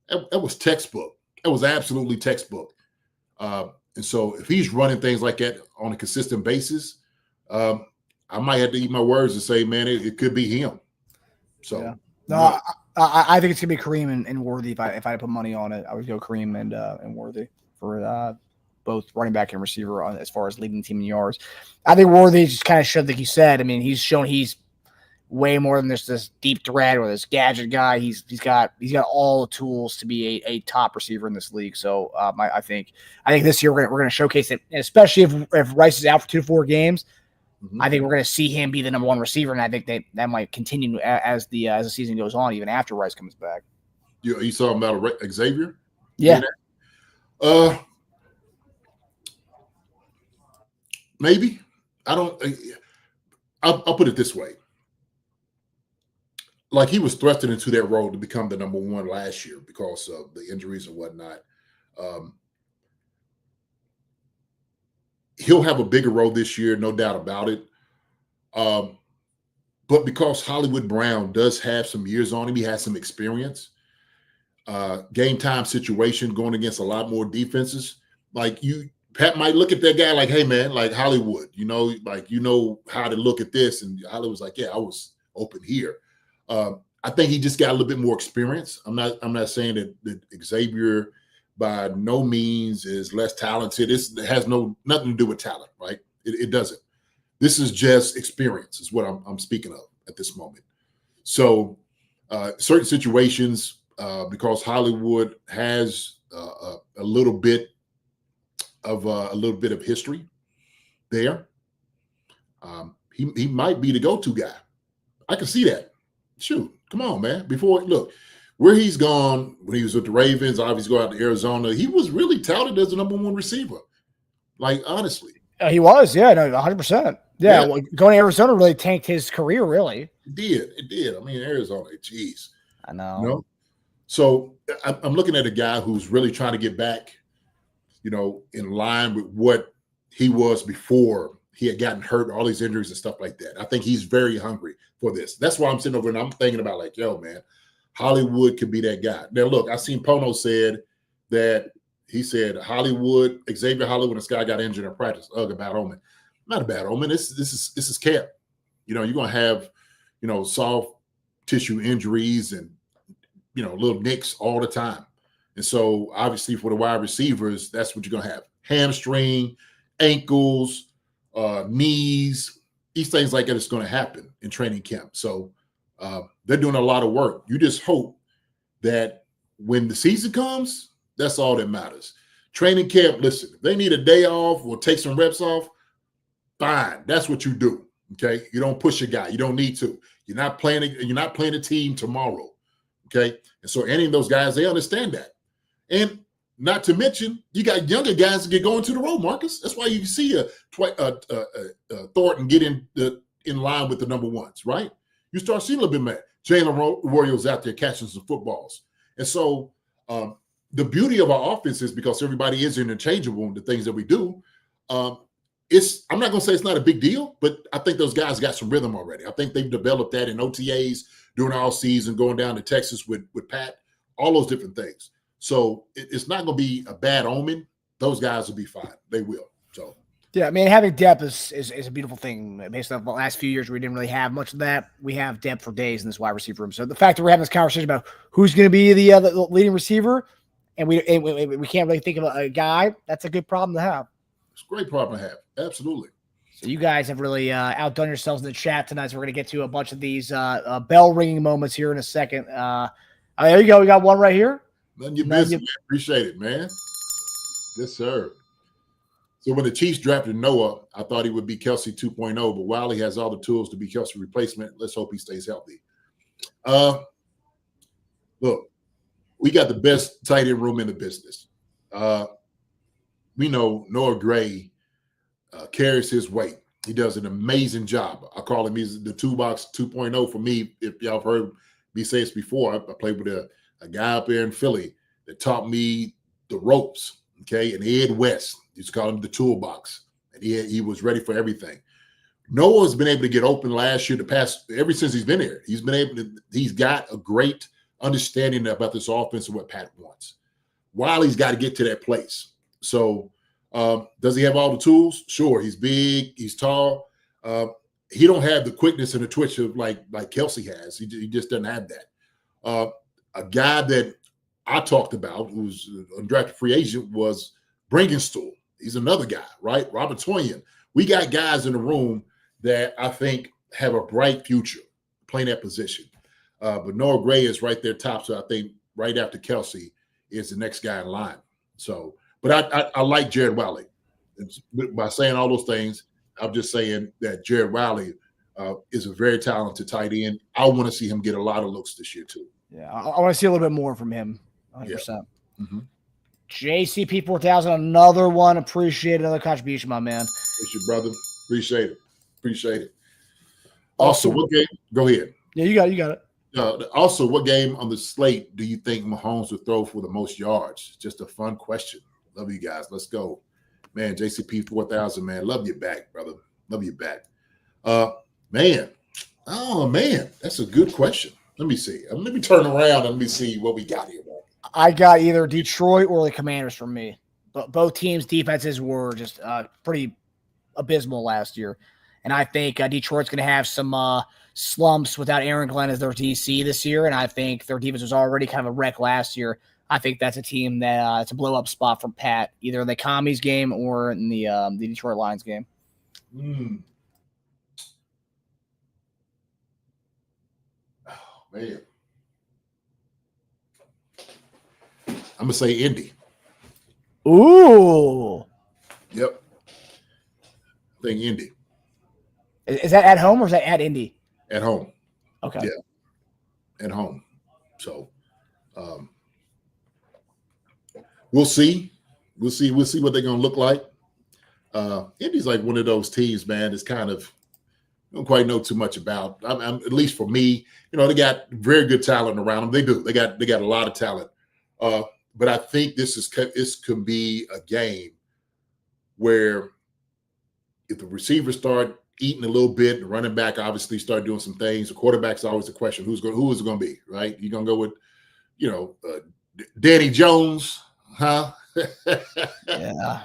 [SPEAKER 3] that was textbook. That was absolutely textbook. And so if he's running things like that on a consistent basis, I might have to eat my words and say, man, it could be him. So
[SPEAKER 6] yeah. No, I think it's gonna be Kareem and Worthy. If I had to put money on it, I would go Kareem and Worthy for both running back and receiver as far as leading the team in yards. I think Worthy just kind of showed, like you said. I mean, he's shown he's way more than this deep threat or this gadget guy. He's got all the tools to be a top receiver in this league. So I think this year we're gonna showcase it, and especially if Rice is out for 2 to 4 games. Mm-hmm. I think we're going to see him be the number 1 receiver, and I think that might continue as the season goes on, even after Rice comes back.
[SPEAKER 3] You saw about Xavier?
[SPEAKER 6] Yeah.
[SPEAKER 3] Maybe. I'll put it this way. Like, he was thrusted into that role to become the number 1 last year because of the injuries and whatnot. He'll have a bigger role this year, no doubt about it. But because Hollywood Brown does have some years on him, he has some experience, game time situation going against a lot more defenses. Like, Pat might look at that guy like, hey, man, like Hollywood, how to look at this. And Hollywood's like, yeah, I was open here. I think he just got a little bit more experience. I'm not saying that Xavier by no means is less talented. It has nothing to do with talent, right? It doesn't. This is just experience is what I'm speaking of at this moment. So certain situations, because Hollywood has a little bit of history there, he might be the go-to guy. I can see that. Shoot, come on, man. Look, where he's gone when he was with the Ravens, obviously go out to Arizona, he was really touted as the number 1 receiver. Like, honestly.
[SPEAKER 6] He was, yeah, no, 100%. Yeah, well, going to Arizona really tanked his career, really.
[SPEAKER 3] It did. I mean, Arizona, geez.
[SPEAKER 6] I know.
[SPEAKER 3] You know? So I'm looking at a guy who's really trying to get back, in line with what he was before he had gotten hurt, all these injuries and stuff like that. I think he's very hungry for this. That's why I'm sitting over and I'm thinking about, like, yo, man, Hollywood could be that guy. Now, look, I seen Pono said that he said Xavier Hollywood, and this guy got injured in practice. Ugh, a bad omen. Not a bad omen. This is camp. You're going to have, soft tissue injuries and, little nicks all the time. And so, obviously, for the wide receivers, that's what you're going to have. Hamstring, ankles, knees, these things like that is going to happen in training camp. So, they're doing a lot of work. You just hope that when the season comes, that's all that matters. Training camp, listen, if they need a day off or take some reps off, fine. That's what you do. Okay. You don't push a guy. You don't need to. You're not playing a team tomorrow. Okay. And so any of those guys, they understand that. And not to mention, you got younger guys that get going to the road, Marcus. That's why you see Thornton get in line with the number 1s, right? You start seeing a little bit more Jaylon Warriors out there catching some footballs. And so the beauty of our offense is because everybody is interchangeable in the things that we do. I'm not going to say it's not a big deal, but I think those guys got some rhythm already. I think they've developed that in OTAs during all season, going down to Texas with Pat, all those different things. So it's not going to be a bad omen. Those guys will be fine. They will. So. Yeah,
[SPEAKER 6] I mean, having depth is a beautiful thing. Based on the last few years, we didn't really have much of that. We have depth for days in this wide receiver room. So the fact that we're having this conversation about who's going to be the leading receiver, and we can't really think of a guy, that's a good problem to have.
[SPEAKER 3] It's a great problem to have. Absolutely.
[SPEAKER 6] So you guys have really outdone yourselves in the chat tonight. So we're going to get to a bunch of these bell ringing moments here in a second. There you go. We got one right here.
[SPEAKER 3] None of your business, man. Appreciate it, man. Yes, sir. So when the Chiefs drafted Noah, I thought he would be Kelsey 2.0, but while he has all the tools to be Kelsey replacement, let's hope he stays healthy. Look, we got the best tight end room in the business. We know Noah Gray carries his weight. He does an amazing job. I call him he's the toolbox 2.0 for me. If y'all have heard me say this before, I played with a guy up there in Philly that taught me the ropes. Okay, and Ed West, you used to call him the toolbox, and he was ready for everything. Noah's been able to get open last year. Ever since he's been here, he's got a great understanding about this offense and what Pat wants. Wiley's got to get to that place. So does he have all the tools? Sure. He's big. He's tall. He don't have the quickness and the twitch of like Kelsey has. He just doesn't have that. A guy that I talked about who's an undrafted free agent was Bringenstool. He's another guy, right? Robert Tonyan. We got guys in the room that I think have a bright future playing that position. But Noah Gray is right there top. So I think right after Kelsey is the next guy in line. So, but I like Jared Wiley. By saying all those things, I'm just saying that Jared Wiley is a very talented tight end. I want to see him get a lot of looks this year too.
[SPEAKER 6] Yeah, I want to see a little bit more from him. 100%.
[SPEAKER 3] Yeah. Mm-hmm.
[SPEAKER 6] JCP 4000, another one. Appreciate another contribution, my man.
[SPEAKER 3] Thank you, brother. Appreciate it. Also, what game? Go ahead.
[SPEAKER 6] Yeah, you got it.
[SPEAKER 3] Also, what game on the slate do you think Mahomes would throw for the most yards? Just a fun question. Love you guys. Let's go. Man, JCP 4000, man. Love you back, brother. Love you back. Man. Oh, man. That's a good question. Let me see. Let me turn around and let me see what we got here, man.
[SPEAKER 6] I got either Detroit or the Commanders for me. But both teams' defenses were just pretty abysmal last year. And I think Detroit's going to have some slumps without Aaron Glenn as their DC this year. And I think their defense was already kind of a wreck last year. I think that's a team that it's a blow-up spot for Pat, either in the Commies game or in the Detroit Lions game.
[SPEAKER 3] Oh, man. I'm going to say Indy.
[SPEAKER 6] Ooh.
[SPEAKER 3] Yep. I think Indy.
[SPEAKER 6] Is that at home or is that at Indy?
[SPEAKER 3] At home.
[SPEAKER 6] Okay.
[SPEAKER 3] Yeah. At home. So we'll see. We'll see what they're going to look like. Indy's like one of those teams, man, that's kind of don't quite know too much about. At least for me, they got very good talent around them. They do. They got a lot of talent. But I think this could be a game where if the receivers start eating a little bit, the running back obviously start doing some things. The quarterback's always the question: who is it going to be? Right? You're going to go with, Danny Jones, huh?
[SPEAKER 6] Yeah,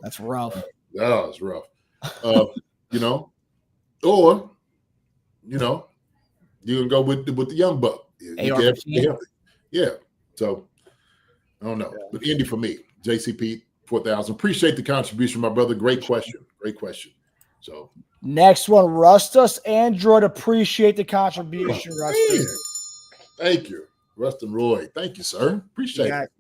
[SPEAKER 6] that's rough.
[SPEAKER 3] Oh, it's rough. Or you can go with the young buck. Yeah. So I don't know, but Indy for me, JCP 4000. Appreciate the contribution, my brother. Great question. So
[SPEAKER 6] next one, Rustus Android. Appreciate the contribution, Rustus.
[SPEAKER 3] Thank you, Rustin Roy. Thank you, sir. Appreciate it.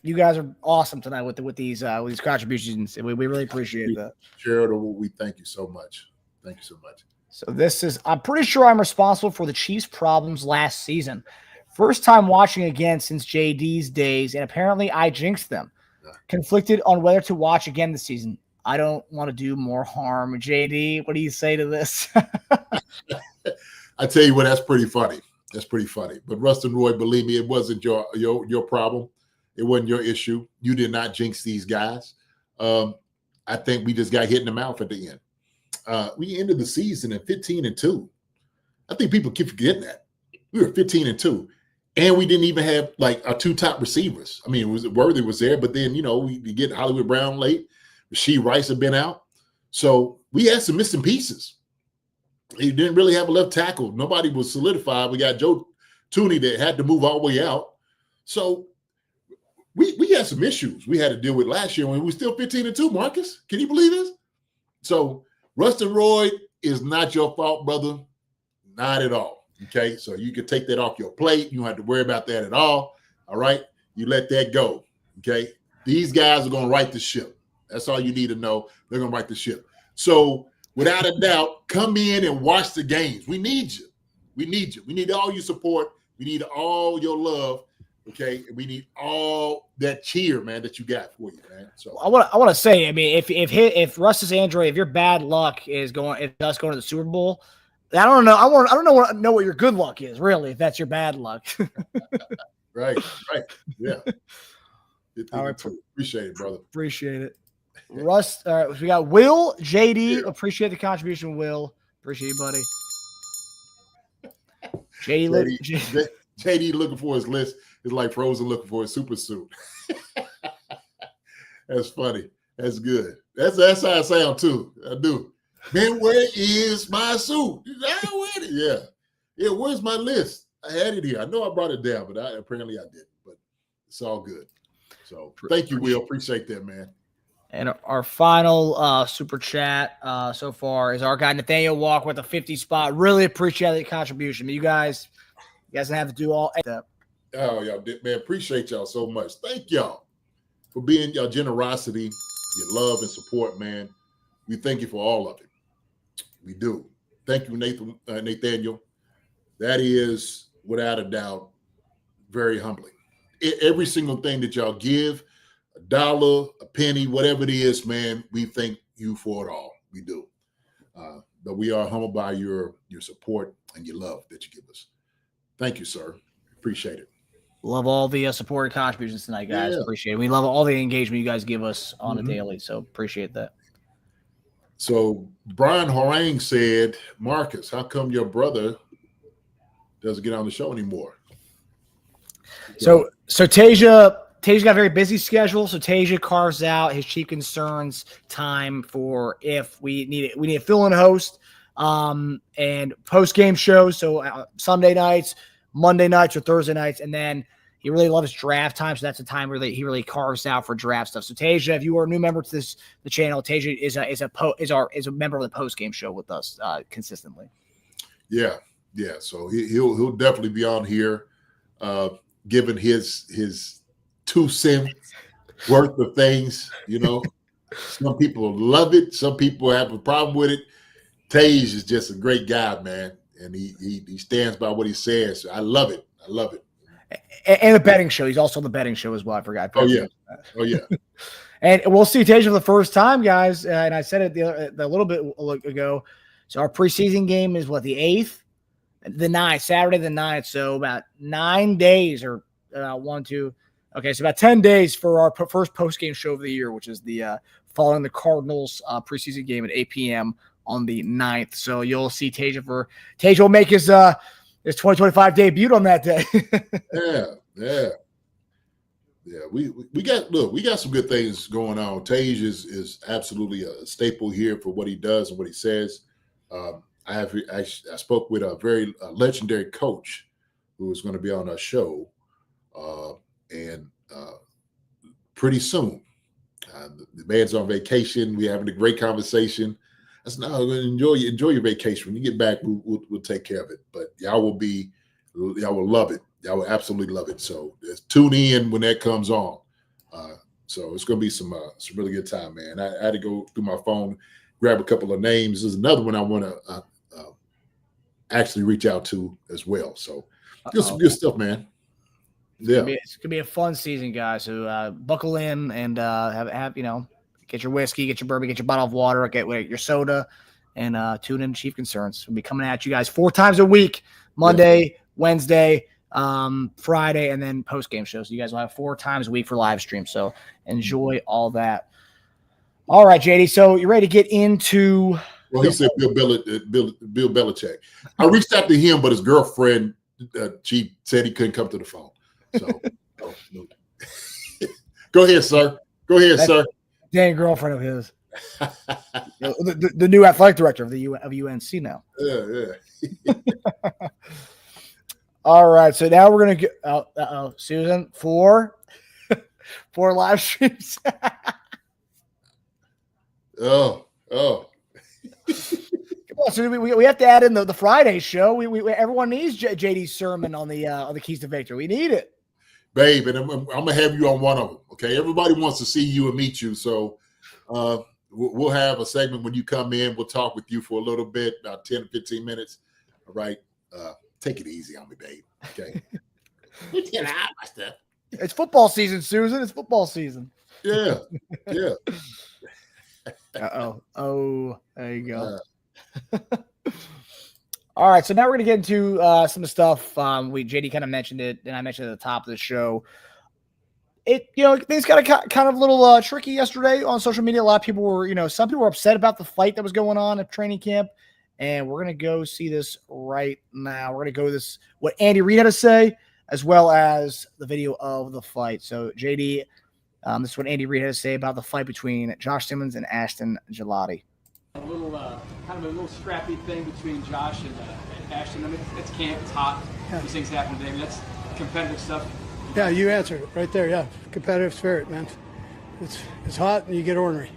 [SPEAKER 6] You guys are awesome tonight with these contributions. We really appreciate that.
[SPEAKER 3] Gerald, we thank you so much. Thank you so much.
[SPEAKER 6] So I'm pretty sure I'm responsible for the Chiefs' problems last season. First time watching again since JD's days, and apparently I jinxed them. Conflicted on whether to watch again this season. I don't want to do more harm. JD, what do you say to this?
[SPEAKER 3] I tell you what, that's pretty funny. But Rustin Roy, believe me, it wasn't your problem. It wasn't your issue. You did not jinx these guys. I think we just got hit in the mouth at the end. We ended the season at 15-2. I think people keep forgetting that. We were 15-2. And we didn't even have like our two top receivers. I mean, Worthy was there, but then, we get Hollywood Brown late. Rasheed Rice had been out. So we had some missing pieces. He didn't really have a left tackle. Nobody was solidified. We got Joe Tooney that had to move all the way out. So we had some issues we had to deal with last year when we were still 15-2, Marcus. Can you believe this? So Rustin Roy is not your fault, brother. Not at all. Okay, so you can take that off your plate. You don't have to worry about that at all. All right, you let that go. Okay, these guys are going to right the ship. That's all you need to know. They're going to right the ship. So without a doubt, come in and watch the games. We need you. We need all your support. We need all your love. Okay, and we need all that cheer, man, that you got for you, man. So
[SPEAKER 6] I want to say, I mean, if Russ's Android, if your bad luck is going to the Super Bowl. I don't know. I don't know what your good luck is, really, if that's your bad luck.
[SPEAKER 3] Right. Yeah.
[SPEAKER 6] All right.
[SPEAKER 3] Appreciate it, brother.
[SPEAKER 6] Appreciate it. Russ, we got Will, JD. Yeah. Appreciate the contribution, Will. Appreciate you, buddy.
[SPEAKER 3] JD looking for his list is like Frozen looking for his super suit. That's funny. That's good. That's how I sound too. I do. Man, where is my suit? Yeah. Yeah, where's my list? I had it here. I know I brought it down, but apparently I didn't. But it's all good. So thank you, Will. Appreciate that, man.
[SPEAKER 6] And our final super chat so far is our guy Nathaniel Walk with a 50 spot. Really appreciate the contribution. You guys don't have to do all that.
[SPEAKER 3] Oh, y'all did, man. Appreciate y'all so much. Thank y'all for being y'all generosity, your love and support, man. We thank you for all of it. We do. Thank you, Nathaniel. That is, without a doubt, very humbling. Every single thing that y'all give, $1, a penny, whatever it is, man, we thank you for it all. We do. But we are humbled by your support and your love that you give us. Thank you, sir. Appreciate it.
[SPEAKER 6] Love all the support and contributions tonight, guys.
[SPEAKER 3] Yeah.
[SPEAKER 6] Appreciate it. We love all the engagement you guys give us on a daily, so appreciate that.
[SPEAKER 3] So Brian Harang said, Marcus, how come your brother doesn't get on the show anymore?
[SPEAKER 6] So Tasia got a very busy schedule. So Tasia carves out his Chief Concerns time for if we need a fill-in host and post-game shows. So Sunday nights, Monday nights, or Thursday nights, and then he really loves draft time. So that's the time where he really carves out for draft stuff. So Tasia, if you are a new member to the channel, Tasia is a member of the post-game show with us consistently.
[SPEAKER 3] Yeah. So he'll definitely be on here, giving his 2 cents worth of things. You know, some people love it, some people have a problem with it. Tage is just a great guy, man, and he stands by what he says. I love it.
[SPEAKER 6] And the betting show. He's also on the betting show as well. I forgot.
[SPEAKER 3] Oh yeah.
[SPEAKER 6] And we'll see Tasia for the first time, guys. And I said it a little bit ago. So our preseason game is the 8th, the 9th, Saturday the 9th. So about 9 days or 1, 2. Okay, so about 10 days for our first post-game show of the year, which is the following the Cardinals preseason game at 8 p.m. on the 9th. So you'll see Tasia will make his 2025 debut on that day.
[SPEAKER 3] Yeah. We got some good things going on. Tage is absolutely a staple here for what he does and what he says. I spoke with a very legendary coach who is going to be on our show, and pretty soon. The man's on vacation. We're having a great conversation. I said, "No, enjoy your vacation. When you get back, we'll take care of it. But y'all will love it. Y'all will absolutely love it. So tune in when that comes on. So it's going to be some really good time, man. I had to go through my phone, grab a couple of names. There's another one I want to actually reach out to as well. So some good stuff, man. Yeah,
[SPEAKER 6] it's gonna be a fun season, guys. So buckle in and have get your whiskey, get your bourbon, get your bottle of water, get your soda, and tune in to Chief Concerns. We'll be coming at you guys 4 times a week: Monday, Wednesday, Friday, and then post game shows. So you guys will have 4 times a week for live stream. So enjoy all that. All right, JD. So you ready to get into?
[SPEAKER 3] Well, he said Bill Belichick. I reached out to him, but his girlfriend, she said he couldn't come to the phone. So, no. Go ahead, sir. Sir.
[SPEAKER 6] Dang girlfriend of his. the new athletic director of UNC now.
[SPEAKER 3] Yeah.
[SPEAKER 6] All right, so now we're gonna get Susan for live streams.
[SPEAKER 3] Oh.
[SPEAKER 6] Come on, so we have to add in the Friday show. We everyone needs JD's sermon on the keys to victory. We need it,
[SPEAKER 3] babe, and I'm gonna have you on one of them. Okay, everybody wants to see you and meet you, so we'll have a segment when you come in. We'll talk with you for a little bit, about 10 to 15 minutes. All right, take it easy on me, babe. Okay, get out my stuff.
[SPEAKER 6] It's football season, Susan. It's football season.
[SPEAKER 3] Yeah.
[SPEAKER 6] Oh, there you go. All right, so now we're gonna get into some stuff. JD kind of mentioned it, and I mentioned it at the top of the show. Things got kind of a little tricky yesterday on social media. A lot of people were, some people were upset about the fight that was going on at training camp, and we're gonna go see this right now. We're gonna go with what Andy Reid had to say as well as the video of the fight. So, JD, this is what Andy Reid had to say about the fight between Josh Simmons and Ashton Gelati.
[SPEAKER 7] A little, kind of a little scrappy thing between Josh and Ashton. I mean, it's camp, it's hot. Yeah. These things happen today. I mean, that's competitive stuff.
[SPEAKER 8] Yeah, you answered it right there. Yeah, competitive spirit, man. It's hot and you get ornery.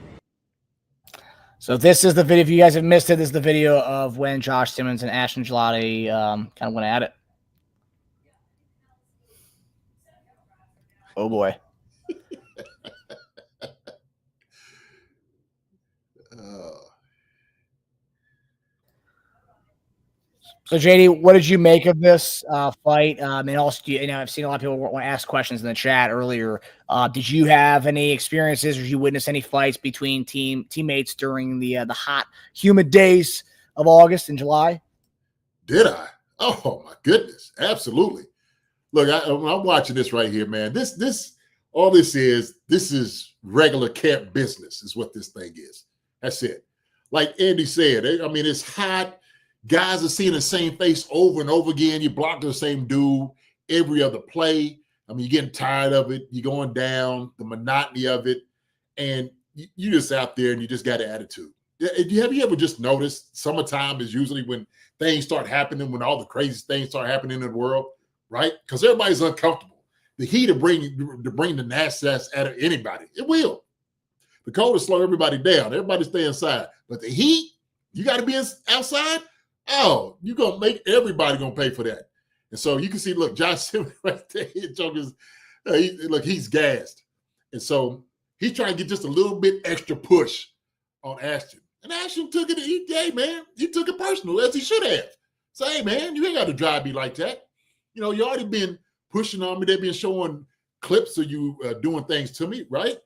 [SPEAKER 6] So this is the video. If you guys have missed it, this is the video of when Josh Simmons and Ashton Gelati kind of went at it. Oh boy. So, JD, what did you make of this fight? And also, I've seen a lot of people want to ask questions in the chat earlier. Did you have any experiences, or did you witness any fights between teammates during the hot, humid days of August and July?
[SPEAKER 3] Did I? Oh my goodness, absolutely. Look, I'm watching this right here, man. This is regular camp business, is what this thing is. That's it. Like Andy said, I mean, it's hot. Guys are seeing the same face over and over again. You block the same dude every other play. I mean, you're getting tired of it. You're going down, the monotony of it. And you just out there and you just got an attitude. Have you ever just noticed summertime is usually when things start happening, when all the crazy things start happening in the world, right? Because everybody's uncomfortable. The heat will bring the nastiness out of anybody. It will. The cold will slow everybody down. Everybody stay inside. But the heat, you got to be outside. Oh, you're going to make everybody going to pay for that. And so you can see, look, Josh Simmons right there. He's gassed. And so he's trying to get just a little bit extra push on Ashton. And Ashton took it, he took it personal, as he should have. Say, hey, man, you ain't got to drive me like that. You already been pushing on me. They've been showing clips of you doing things to me, right?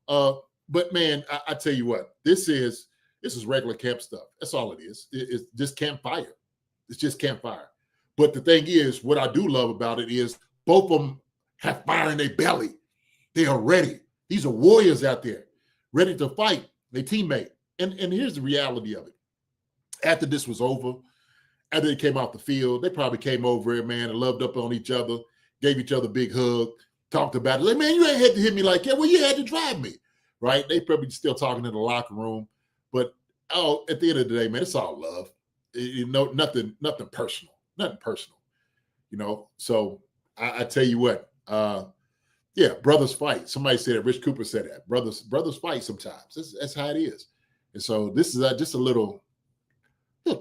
[SPEAKER 3] But, man, I tell you what, this is regular camp stuff. That's all it is. It's just campfire. It's just campfire. But the thing is, what I do love about it is both of them have fire in their belly. They are ready. These are warriors out there, ready to fight their teammate. And here's the reality of it. After this was over, after they came off the field, they probably came over it, man, and loved up on each other, gave each other a big hug, talked about it. Like, man, you ain't had to hit me like that. Well, you had to drive me, right? They probably still talking in the locker room. But at the end of the day, man, it's all love. Nothing personal. Nothing personal. So I tell you what, brothers fight. Somebody said it. Rich Cooper said that. Brothers fight sometimes. That's how it is. And so this is just a little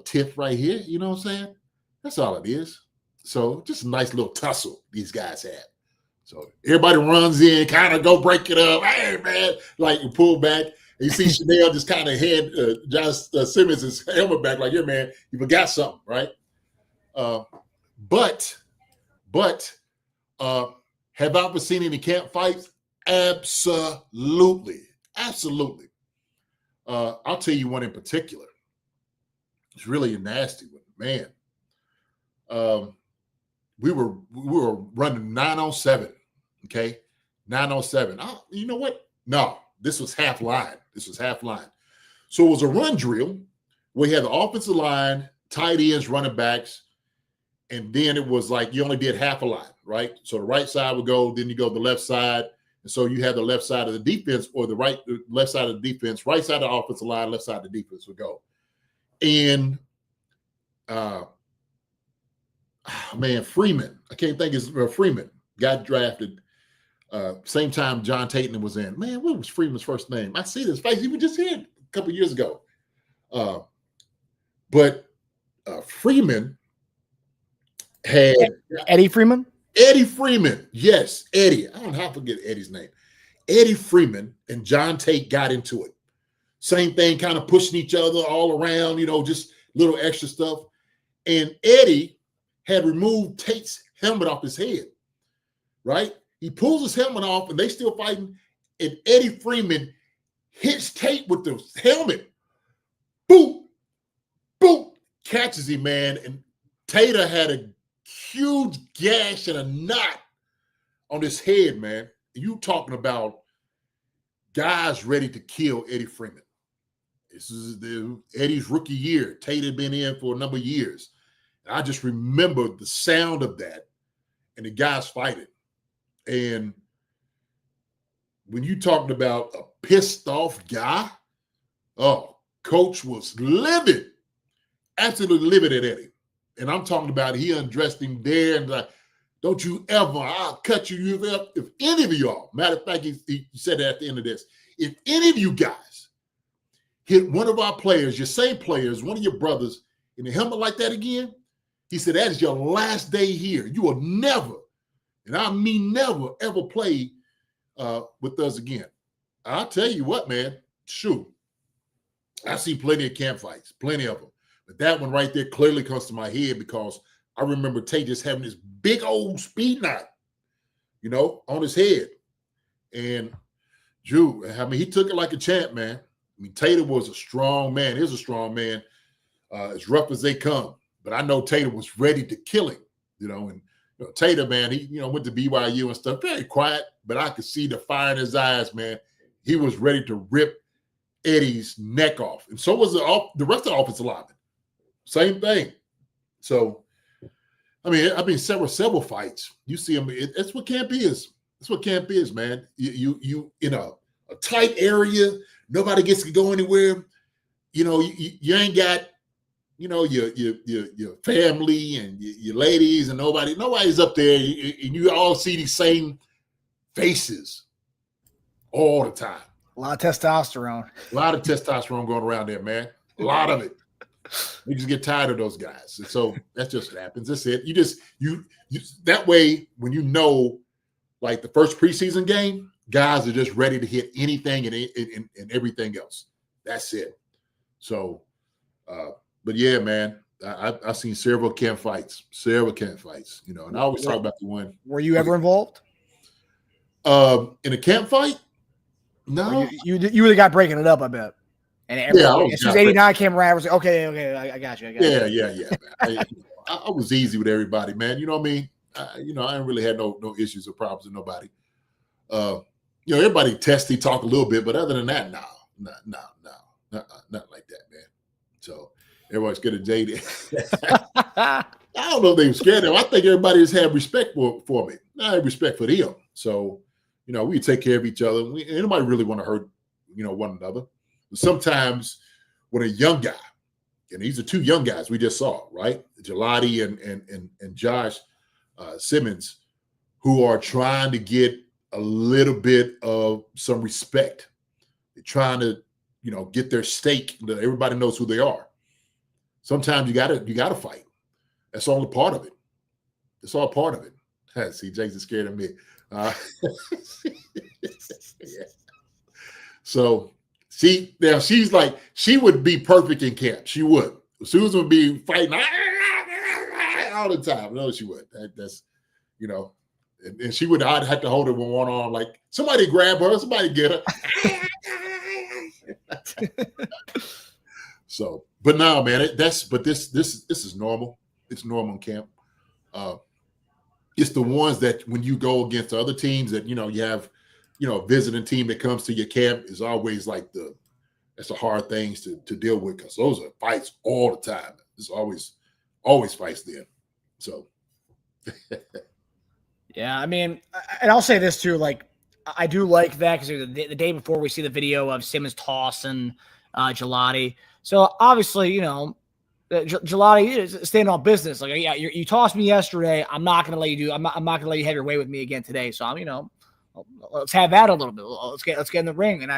[SPEAKER 3] tiff right here. You know what I'm saying? That's all it is. So just a nice little tussle these guys had. So everybody runs in, kind of go break it up. Hey, man, like you pull back. And you see Chanel just kind of hand Josh Simmons' helmet back like, yeah, man, you forgot something, right? But have I ever seen any camp fights? Absolutely. Absolutely. I'll tell you one in particular. It's really a nasty one, man. We were running 9-on-7, okay? 9-on-7. Oh, you know what? No. This was half line. So it was a run drill where you had the offensive line, tight ends, running backs, and then it was like you only did half a line, right? So the right side would go, then you go the left side. And so you had the left side of the defense or the left side of the defense, right side of the offensive line, left side of the defense would go. And, Freeman, I can't think of Freeman, got drafted. Same time John Tatum was in. Man, what was Freeman's first name? I see this face. He was just here a couple years ago. But Freeman had
[SPEAKER 6] Eddie Freeman?
[SPEAKER 3] Eddie Freeman. Yes, Eddie. I don't know how to forget Eddie's name. Eddie Freeman and John Tate got into it. Same thing, kind of pushing each other all around, just little extra stuff. And Eddie had removed Tate's helmet off his head, right? He pulls his helmet off, and they still fighting. And Eddie Freeman hits Tate with the helmet. Boom, boom, catches him, man. And Tater had a huge gash and a knot on his head, man. You talking about guys ready to kill Eddie Freeman. This is Eddie's rookie year. Tate had been in for a number of years. And I just remember the sound of that and the guys fighting. And when you talked about a pissed off guy, oh, coach was livid, absolutely livid at Eddie. And I'm talking about he undressed him there and like, don't you ever, I'll cut you. If any of y'all, matter of fact, he said that at the end of this, if any of you guys hit one of our players, your same players, one of your brothers in the helmet like that again, he said, that is your last day here. You will never, and I mean never, ever play with us again. I'll tell you what, man, shoot. I see plenty of camp fights, plenty of them. But that one right there clearly comes to my head because I remember Tay just having this big old speed knot, on his head. And Drew, I mean, he took it like a champ, man. I mean, Tater was a strong man. He's a strong man, as rough as they come. But I know Tater was ready to kill him, and Tater, man, he, went to BYU and stuff, very quiet, but I could see the fire in his eyes, man. He was ready to rip Eddie's neck off. And so was the rest of the offensive linemen. Same thing. So, I mean, several fights. You see them. That's what camp is. That's what camp is, man. You in a tight area. Nobody gets to go anywhere. You ain't got, your family and your ladies and nobody's up there. And you all see these same faces all the time.
[SPEAKER 6] A lot of testosterone.
[SPEAKER 3] A lot of testosterone going around there, man. A lot of it. You just get tired of those guys. And so that's just what happens. That's it. You that way, when like the first preseason game, guys are just ready to hit anything and everything else. That's it. So, but yeah, man, I've seen several camp fights, and I always talk about the one.
[SPEAKER 6] Were you ever involved?
[SPEAKER 3] In a camp fight? No.
[SPEAKER 6] You were the guy breaking it up, I bet. And as soon as 89 came around, I was like, okay, I got you.
[SPEAKER 3] Yeah. I was easy with everybody, man. You know what I mean? I didn't really have no issues or problems with nobody. Everybody testy talk a little bit, but other than that, no, not like that, man. So everybody's scared of JD. I don't know if they were scared of him. I think everybody just had respect for me. I had respect for them. So, we take care of each other. Anybody really want to hurt, one another. Sometimes when a young guy, and these are two young guys we just saw, right? Jelani and Josh Simmons, who are trying to get a little bit of some respect. They're trying to, get their stake. Everybody knows who they are. Sometimes you gotta fight. That's all a part of it. It's all part of it. See, Jason's scared of me. Yeah. So now she's like, she would be perfect in camp. She would. Susan would be fighting all the time. No, she would. That's, and she would, I'd have to hold her with one arm, like somebody grab her, somebody get her. So, but no, man, this is normal. It's normal in camp. It's the ones that when you go against the other teams that, you have, a visiting team that comes to your camp is always like that's the hard things to deal with because those are fights all the time. There's always fights there. So,
[SPEAKER 6] yeah, I mean, and I'll say this too, like, I do like that because the day before we see the video of Simmons tossing Jelani. So obviously, Jelani is staying on business. Like, yeah, you tossed me yesterday. I'm not going to let you do. I'm not going to let you have your way with me again today. So I'm, let's have that a little bit. Let's get in the ring. And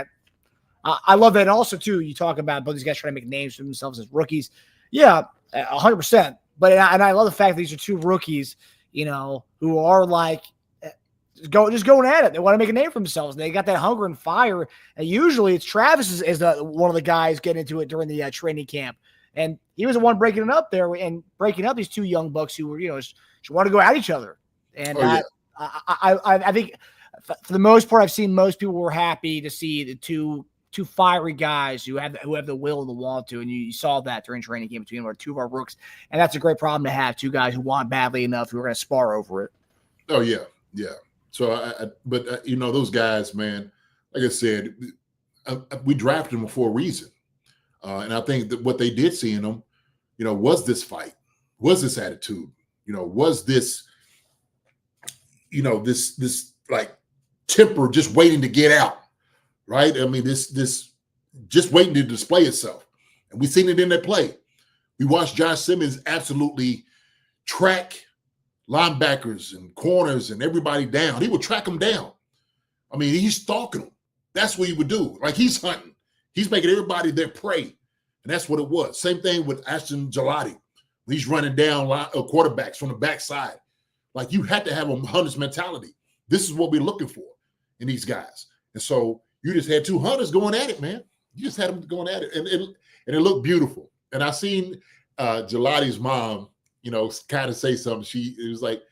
[SPEAKER 6] I love that. And also too, you talk about both these guys trying to make names for themselves as rookies. Yeah, 100%. But I love the fact that these are two rookies, who are like just going at it. They want to make a name for themselves. They got that hunger and fire. And usually it's Travis is one of the guys getting into it during the training camp. And he was the one breaking it up there and breaking up these two young bucks who were, just want to go at each other. And I think for the most part, I've seen most people were happy to see the two fiery guys who have the will and the want to. And you saw that during training camp between two of our rooks. And that's a great problem to have, two guys who want badly enough who are going to spar over it.
[SPEAKER 3] Oh, yeah. Yeah. So, those guys, man, like I said, we drafted them for a reason. And I think that what they did see in them, was this fight, was this attitude, was this this like temper just waiting to get out, right? I mean, this just waiting to display itself. And we've seen it in that play. We watched Josh Simmons absolutely track linebackers and corners and everybody down. He would track them down. I mean, he's stalking them. That's what he would do. Like he's hunting. He's making everybody their prey. And that's what it was. Same thing with Ashton Gelati. He's running down quarterbacks from the backside. Like you had to have a hunter's mentality. This is what we're looking for in these guys. And so you just had two hunters going at it, man. You just had them going at it. And it looked beautiful. And I seen Gelati's mom, kind of say something. It was like,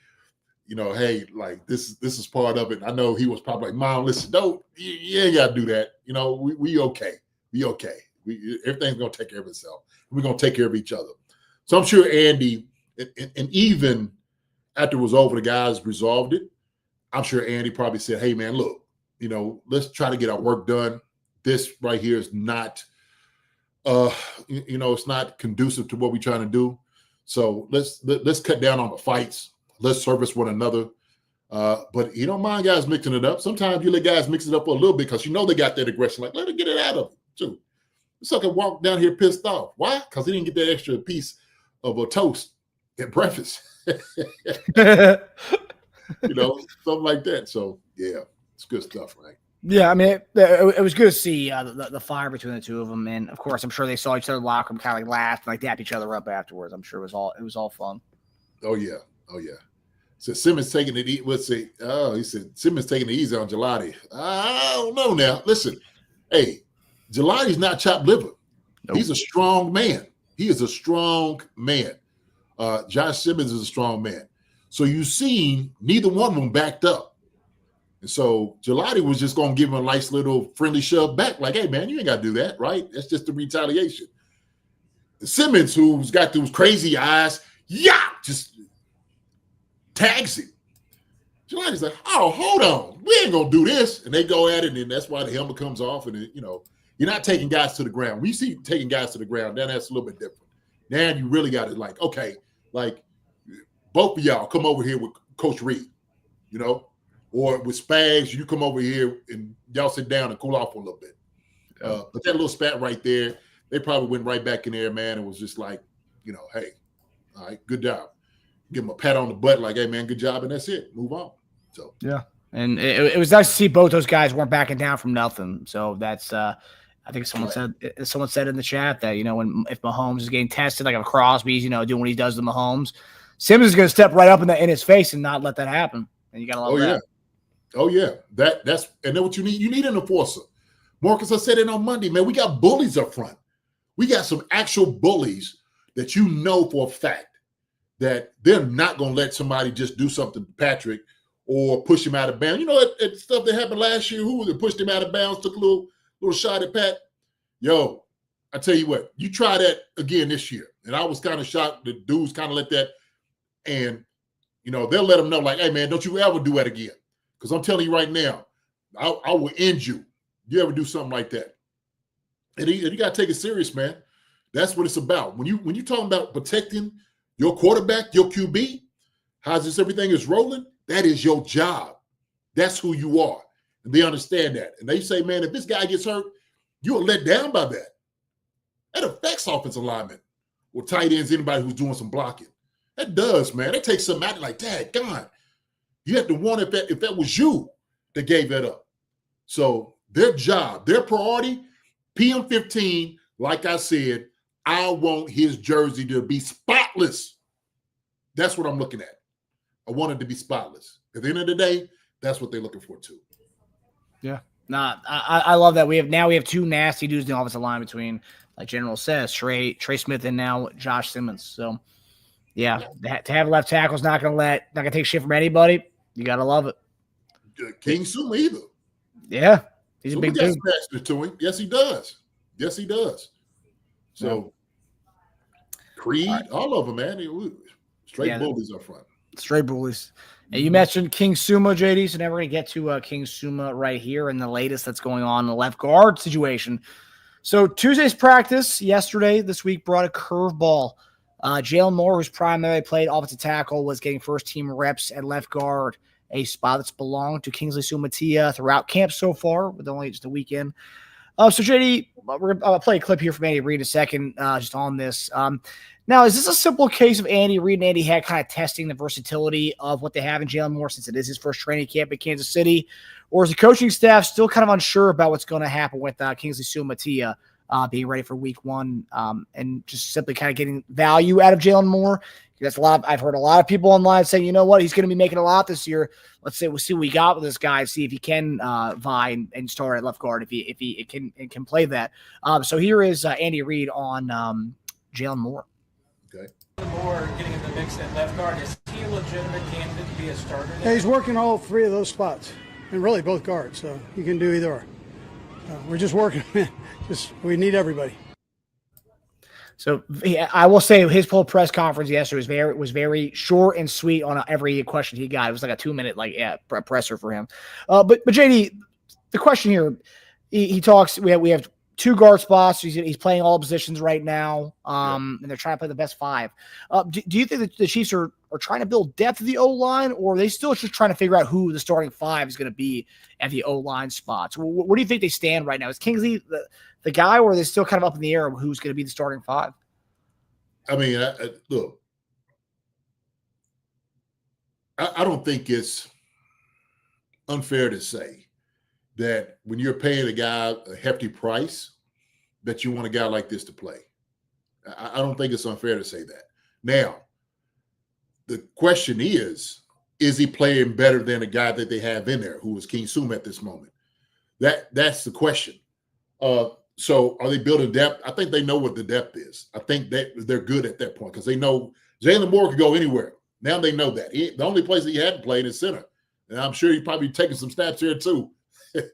[SPEAKER 3] hey, like this is part of it. I know he was probably like, Mom, listen, you ain't got to do that. We okay. We okay. Everything's going to take care of itself. We're going to take care of each other. So I'm sure Andy, and even after it was over, the guys resolved it. I'm sure Andy probably said, hey, man, look, let's try to get our work done. This right here is not, it's not conducive to what we're trying to do. So let's cut down on the fights. Let's service one another. But you don't mind guys mixing it up. Sometimes you let guys mix it up a little bit because they got that aggression. Like, let them get it out of them, too. This sucker walked down here pissed off. Why? Because he didn't get that extra piece of a toast at breakfast. Something like that. So, yeah, it's good stuff, right?
[SPEAKER 6] Yeah, I mean, it was good to see the fire between the two of them, and of course, I'm sure they saw each other in the locker room, kind of like laugh, and like dap each other up afterwards. I'm sure it was all fun.
[SPEAKER 3] Oh yeah. So Simmons taking it. He said Simmons taking it easy on Gelati. I don't know now. Listen, hey, Gelati's not chopped liver. Nope. He's a strong man. He is a strong man. Josh Simmons is a strong man. So you seen neither one of them backed up. And so Gelati was just going to give him a nice little friendly shove back. Like, hey, man, you ain't got to do that, right? That's just the retaliation. Simmons, who's got those crazy eyes, just tags him. Gelati's like, oh, hold on. We ain't going to do this. And they go at it, and that's why the helmet comes off. And, you're not taking guys to the ground. We see taking guys to the ground, then that's a little bit different. Now you really got to okay, both of y'all come over here with Coach Reid, or with Spags, you come over here and y'all sit down and cool off a little bit. But that little spat right there, they probably went right back in there, man. It was just like, hey, all right, good job. Give them a pat on the butt like, hey, man, good job, and that's it. Move on. So
[SPEAKER 6] yeah, and it was nice to see both those guys weren't backing down from nothing. So that's I think someone said in the chat that if Mahomes is getting tested, like if Crosby's doing what he does to Mahomes, Simmons is going to step right up in his face and not let that happen. And you got to love that.
[SPEAKER 3] Oh yeah, that's what you need. You need an enforcer. Marcus, I said it on Monday, man. We got bullies up front. We got some actual bullies that for a fact that they're not going to let somebody just do something to Patrick or push him out of bounds. That stuff that happened last year, who was it pushed him out of bounds, took a little shot at Pat? Yo, I tell you what, you try that again this year. And I was kind of shocked the dudes kind of let that. And, they'll let them know like, hey, man, don't you ever do that again. Because I'm telling you right now, I will end you. You ever do something like that. And you got to take it serious, man. That's what it's about. When you're talking about protecting your quarterback, your QB, everything is rolling, that is your job. That's who you are. And they understand that. And they say, man, if this guy gets hurt, you're let down by that. That affects offensive linemen or tight ends, anybody who's doing some blocking. That does, man. That takes something out like, dad, God. You have to wonder if that was you that gave that up. So their job, their priority, PM15, like I said, I want his jersey to be spotless. That's what I'm looking at. I want it to be spotless. At the end of the day, that's what they're looking for too.
[SPEAKER 6] Yeah. Nah, I love that. We have two nasty dudes in the offensive line between, like General says, Trey Smith and now Josh Simmons. So yeah, to have left tackle's not gonna take shit from anybody. You gotta love it.
[SPEAKER 3] King Suma either.
[SPEAKER 6] Yeah, he's
[SPEAKER 3] Suma
[SPEAKER 6] a big dude.
[SPEAKER 3] To him. Yes, he does. So Creed, all of them, man. Straight bullies up front.
[SPEAKER 6] Straight bullies. And you mentioned King Suma, JD, so now we're going to get to King Suma right here and the latest that's going on in the left guard situation. So Tuesday's practice yesterday, this week, brought a curveball. Jaylon Moore, who's primarily played offensive tackle, was getting first-team reps at left guard. a spot that's belonged to Kingsley Sumatia throughout camp so far, with only just a weekend. So, JD, we're going to play a clip here from Andy Reid in a second, just on this. Now, is this a simple case of Andy Reid and Andy Heck kind of testing the versatility of what they have in Jaylon Moore, since it is his first training camp in Kansas City? Or is the coaching staff still kind of unsure about what's going to happen with Kingsley Sumatia being ready for week 1 and just simply kind of getting value out of Jaylon Moore? That's I've heard a lot of people online saying, you know what, he's going to be making a lot this year. Let's say we'll see what we got with this guy, see if he can vie and start at left guard if he can play that. So here is Andy Reid on Jaylon Moore.
[SPEAKER 3] Okay.
[SPEAKER 9] Moore getting in the mix at left guard, is he a legitimate candidate to be a starter?
[SPEAKER 8] Yeah, he's working all 3 of those spots, and really both guards, so you can do either or. We're just working. We need everybody.
[SPEAKER 6] So I will say his whole press conference yesterday was very short and sweet on every question he got. It was like a 2-minute presser for him. But JD, the question here, he talks. We have 2 guard spots. He's playing all positions right now, and they're trying to play the best 5. Do you think that the Chiefs are trying to build depth of the O-line, or are they still just trying to figure out who the starting 5 is going to be at the O-line spots? Where do you think they stand right now? Is Kingsley the guy, or are they still kind of up in the air of who's going to be the starting 5?
[SPEAKER 3] I mean, look, I don't think it's unfair to say that when you're paying a guy a hefty price, that you want a guy like this to play. I don't think it's unfair to say that. Now, the question is he playing better than a guy that they have in there, who is King Suma at this moment? That's the question. So are they building depth? I think they know what the depth is. I think that they're good at that point because they know Jaylon Moore could go anywhere. Now they know that. The only place that he hadn't played is center. And I'm sure he's probably taking some snaps here too.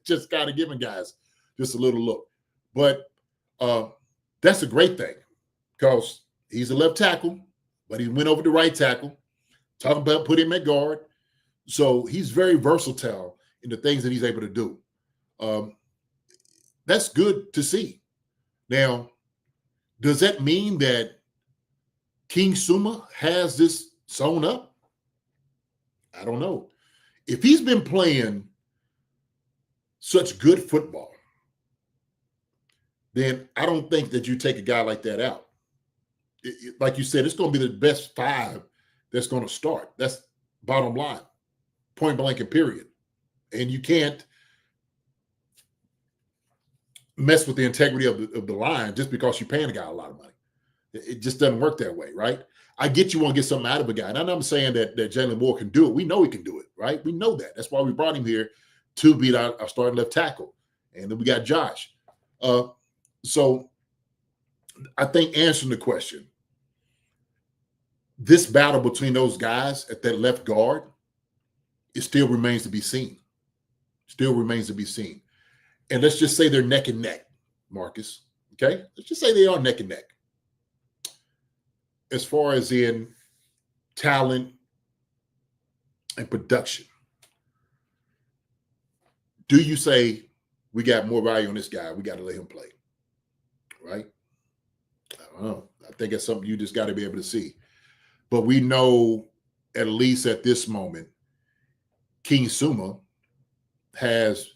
[SPEAKER 3] Just kind of giving guys just a little look. But that's a great thing because he's a left tackle, but he went over to right tackle. Talking about putting him at guard. So he's very versatile in the things that he's able to do. That's good to see. Now, does that mean that King Suma has this sewn up? I don't know. If he's been playing such good football, then I don't think that you take a guy like that out. Like you said, it's going to be the best 5 that's going to start. That's bottom line, point blank and period. And you can't mess with the integrity of the line just because you're paying a guy a lot of money. It just doesn't work that way, right? I get you want to get something out of a guy. And I'm saying that Jaylon Moore can do it. We know he can do it, right? We know that. That's why we brought him here to be our starting left tackle. And then we got Josh. So I think answering the question, this battle between those guys at that left guard, it still remains to be seen. Still remains to be seen. And let's just say they're neck and neck, Marcus. Okay? Let's just say they are neck and neck. As far as in talent and production, do you say we got more value on this guy? We got to let him play, right? I don't know. I think it's something you just got to be able to see. But we know, at least at this moment, King Suma has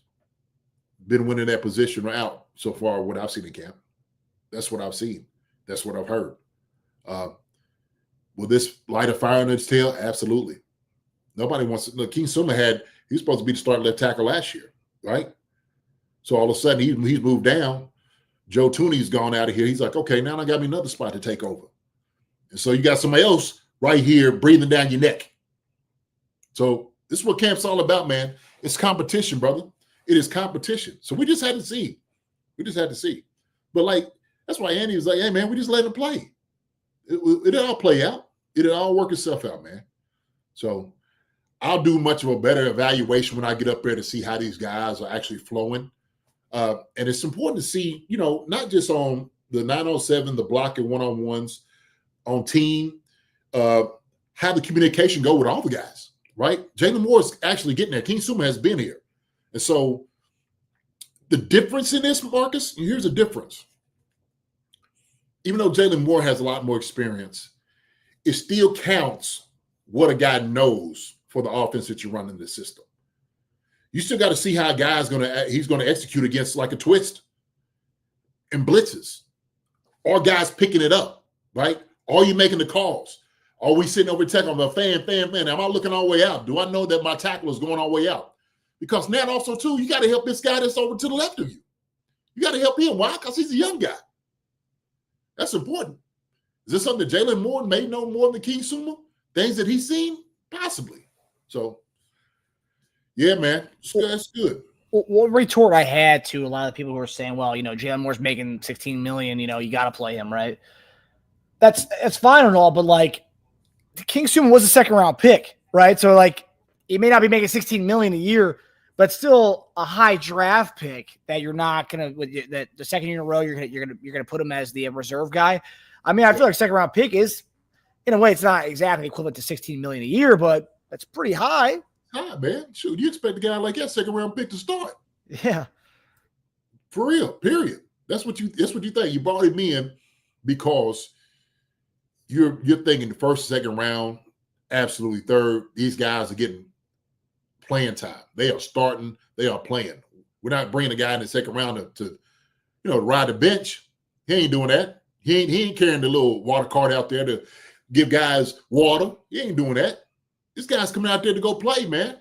[SPEAKER 3] been winning that position out so far, what I've seen in camp. That's what I've seen. That's what I've heard. Will this light a fire in its tail? Absolutely. Nobody wants to. Look, King Suma he's supposed to be the starting left tackle last year, right? So all of a sudden he's moved down. Joe Tooney's gone out of here. He's like, okay, now I got me another spot to take over. And so you got somebody else right here breathing down your neck. So this is what camp's all about, man. It's competition, brother. It is competition. So we just had to see. We just had to see. But that's why Andy was like, hey, man, we just let him play. It'll all play out. It'll all work itself out, man. So I'll do much of a better evaluation when I get up there to see how these guys are actually flowing. And it's important to see, not just on the 907, the block and one-on-ones on team, how the communication go with all the guys, right? Jaylon Moore is actually getting there. King Suma has been here. And so the difference in this, Marcus, here's the difference. Even though Jaylon Moore has a lot more experience, it still counts what a guy knows for the offense that you run in the system. You still got to see how a guy's he's going to execute against like a twist and blitzes, or guys picking it up, right? Are you making the calls? Are we sitting over tackling the fan? Am I looking all the way out? Do I know that my tackle is going all the way out? Because now also, too, you got to help this guy that's over to the left of you. You got to help him. Why? Because he's a young guy. That's important. Is this something that Jaylon Moore may know more than King Suma? Things that he's seen? Possibly. So, yeah, man, that's good.
[SPEAKER 6] What retort I had to a lot of people who were saying, well, Jaylon Moore's making $16 million, you got to play him, right? That's fine and all, but like King Suma was a second-round pick, right? So like he may not be making $16 million a year, but still a high draft pick that you're not gonna that the second year in a row you're gonna put him as the reserve guy. I mean, I feel like second-round pick is, in a way, it's not exactly equivalent to $16 million a year, but that's pretty high.
[SPEAKER 3] High, man. Shoot, you expect a guy like that second-round pick to start?
[SPEAKER 6] Yeah,
[SPEAKER 3] for real. Period. That's what you think. You brought him in because you're thinking the first, second round, absolutely third. These guys are getting playing time. They are starting. They are playing. We're not bringing a guy in the second round to ride the bench. He ain't doing that. He ain't carrying the little water cart out there to give guys water. He ain't doing that. This guy's coming out there to go play, man.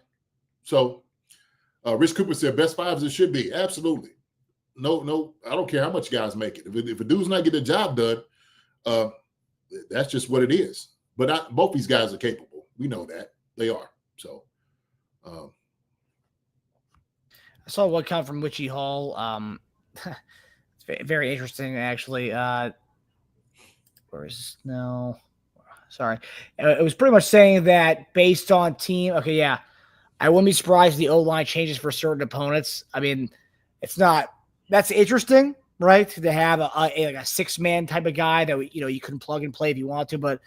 [SPEAKER 3] So Rich Cooper said best five as it should be. Absolutely. No, I don't care how much guys make it. If a dude's not getting the job done, that's just what it is. But both these guys are capable. We know that. They are. So
[SPEAKER 6] I saw one comment from Witchy Hall. It's very interesting, actually. Sorry. It was pretty much saying that based on team. Okay, yeah. I wouldn't be surprised if the O-line changes for certain opponents. I mean, it's not. That's interesting, right? To have a six-man type of guy that you can plug and play if you want to. But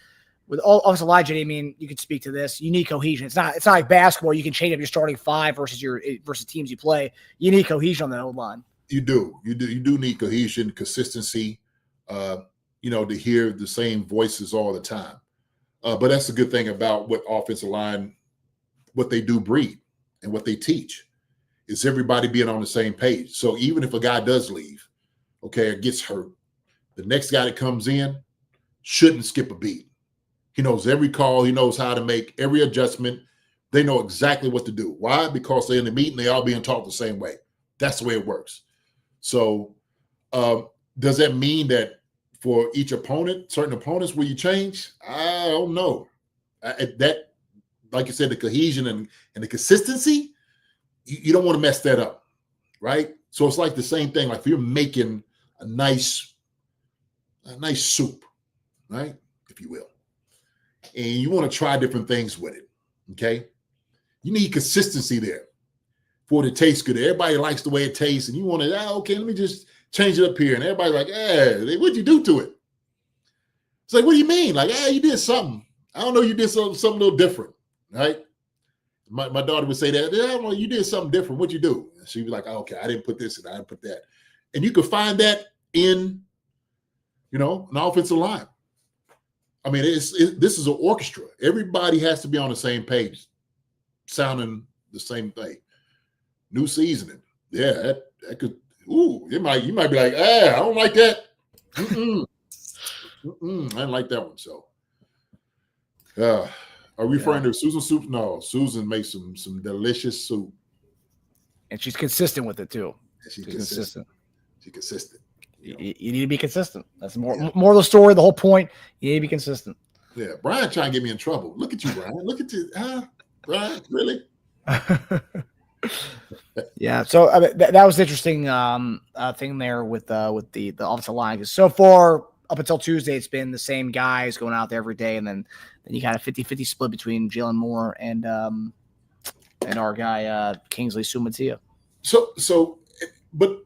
[SPEAKER 6] with all offensive line, I mean, you could speak to this. You need cohesion. It's not like basketball. You can change up your starting five versus teams you play. You need cohesion on the O-line.
[SPEAKER 3] You do need cohesion, consistency. To hear the same voices all the time. But that's the good thing about what offensive line, what they do breed and what they teach, is everybody being on the same page. So even if a guy does leave, or gets hurt, the next guy that comes in shouldn't skip a beat. He knows every call. He knows how to make every adjustment. They know exactly what to do. Why? Because they're in the meeting. They all being taught the same way. That's the way it works. So does that mean that for each opponent, certain opponents, will you change? I don't know. That, like you said, the cohesion and the consistency, you don't want to mess that up, right? So it's like the same thing. Like if you're making a nice soup, right, if you will, and you want to try different things with it, okay? You need consistency there for it to taste good. Everybody likes the way it tastes, and you want to, let me just change it up here. And everybody's like, what'd you do to it? It's like, what do you mean? Like, you did something. I don't know, you did something a little different, right? My daughter would say that, I don't know, you did something different. What'd you do? And she'd be like, okay, I didn't put this and I didn't put that. And you could find that in, an offensive line. I mean, this is an orchestra. Everybody has to be on the same page, sounding the same thing. New seasoning. Yeah, that could, you might be like, I don't like that. I didn't like that one. So, are we referring to Susan soup? No, Susan makes some delicious soup,
[SPEAKER 6] and she's consistent with it too.
[SPEAKER 3] She's consistent. She's consistent.
[SPEAKER 6] You need to be consistent. That's more of the story. The whole point. You need to be consistent.
[SPEAKER 3] Yeah, Brian trying to get me in trouble. Look at you, Brian. Look at you, Brian. Really?
[SPEAKER 6] Yeah, so I mean, that was interesting thing there with the offensive line. Because so far, up until Tuesday, it's been the same guys going out there every day, and then you got a 50-50 split between Jaylon Moore and our guy Kingsley Sumatia.
[SPEAKER 3] So, but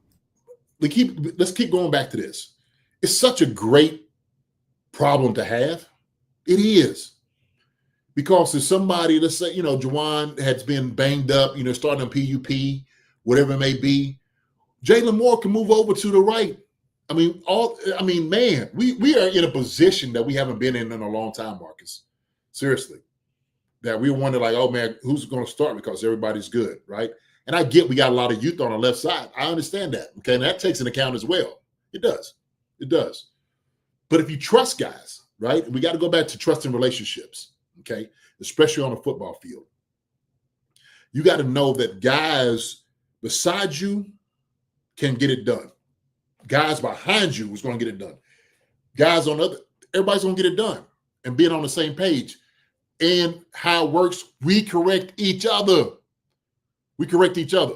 [SPEAKER 3] let's keep going back to this. It's such a great problem to have. It is. Because if somebody, let's say, Juwan has been banged up, starting on PUP, whatever it may be, Jaylon Moore can move over to the right. Man, we are in a position that we haven't been in a long time, Marcus. Seriously. that we wonder like, oh man, who's going to start because everybody's good, right? And I get we got a lot of youth on the left side. I understand that. Okay, and that takes into account as well. It does. It does. But if you trust guys, right? We got to go back to trusting relationships, okay? Especially on a football field. You got to know that guys beside you can get it done. Guys behind you is going to get it done. Guys on the other, everybody's going to get it done. And being on the same page. And how it works, we correct each other. We correct each other.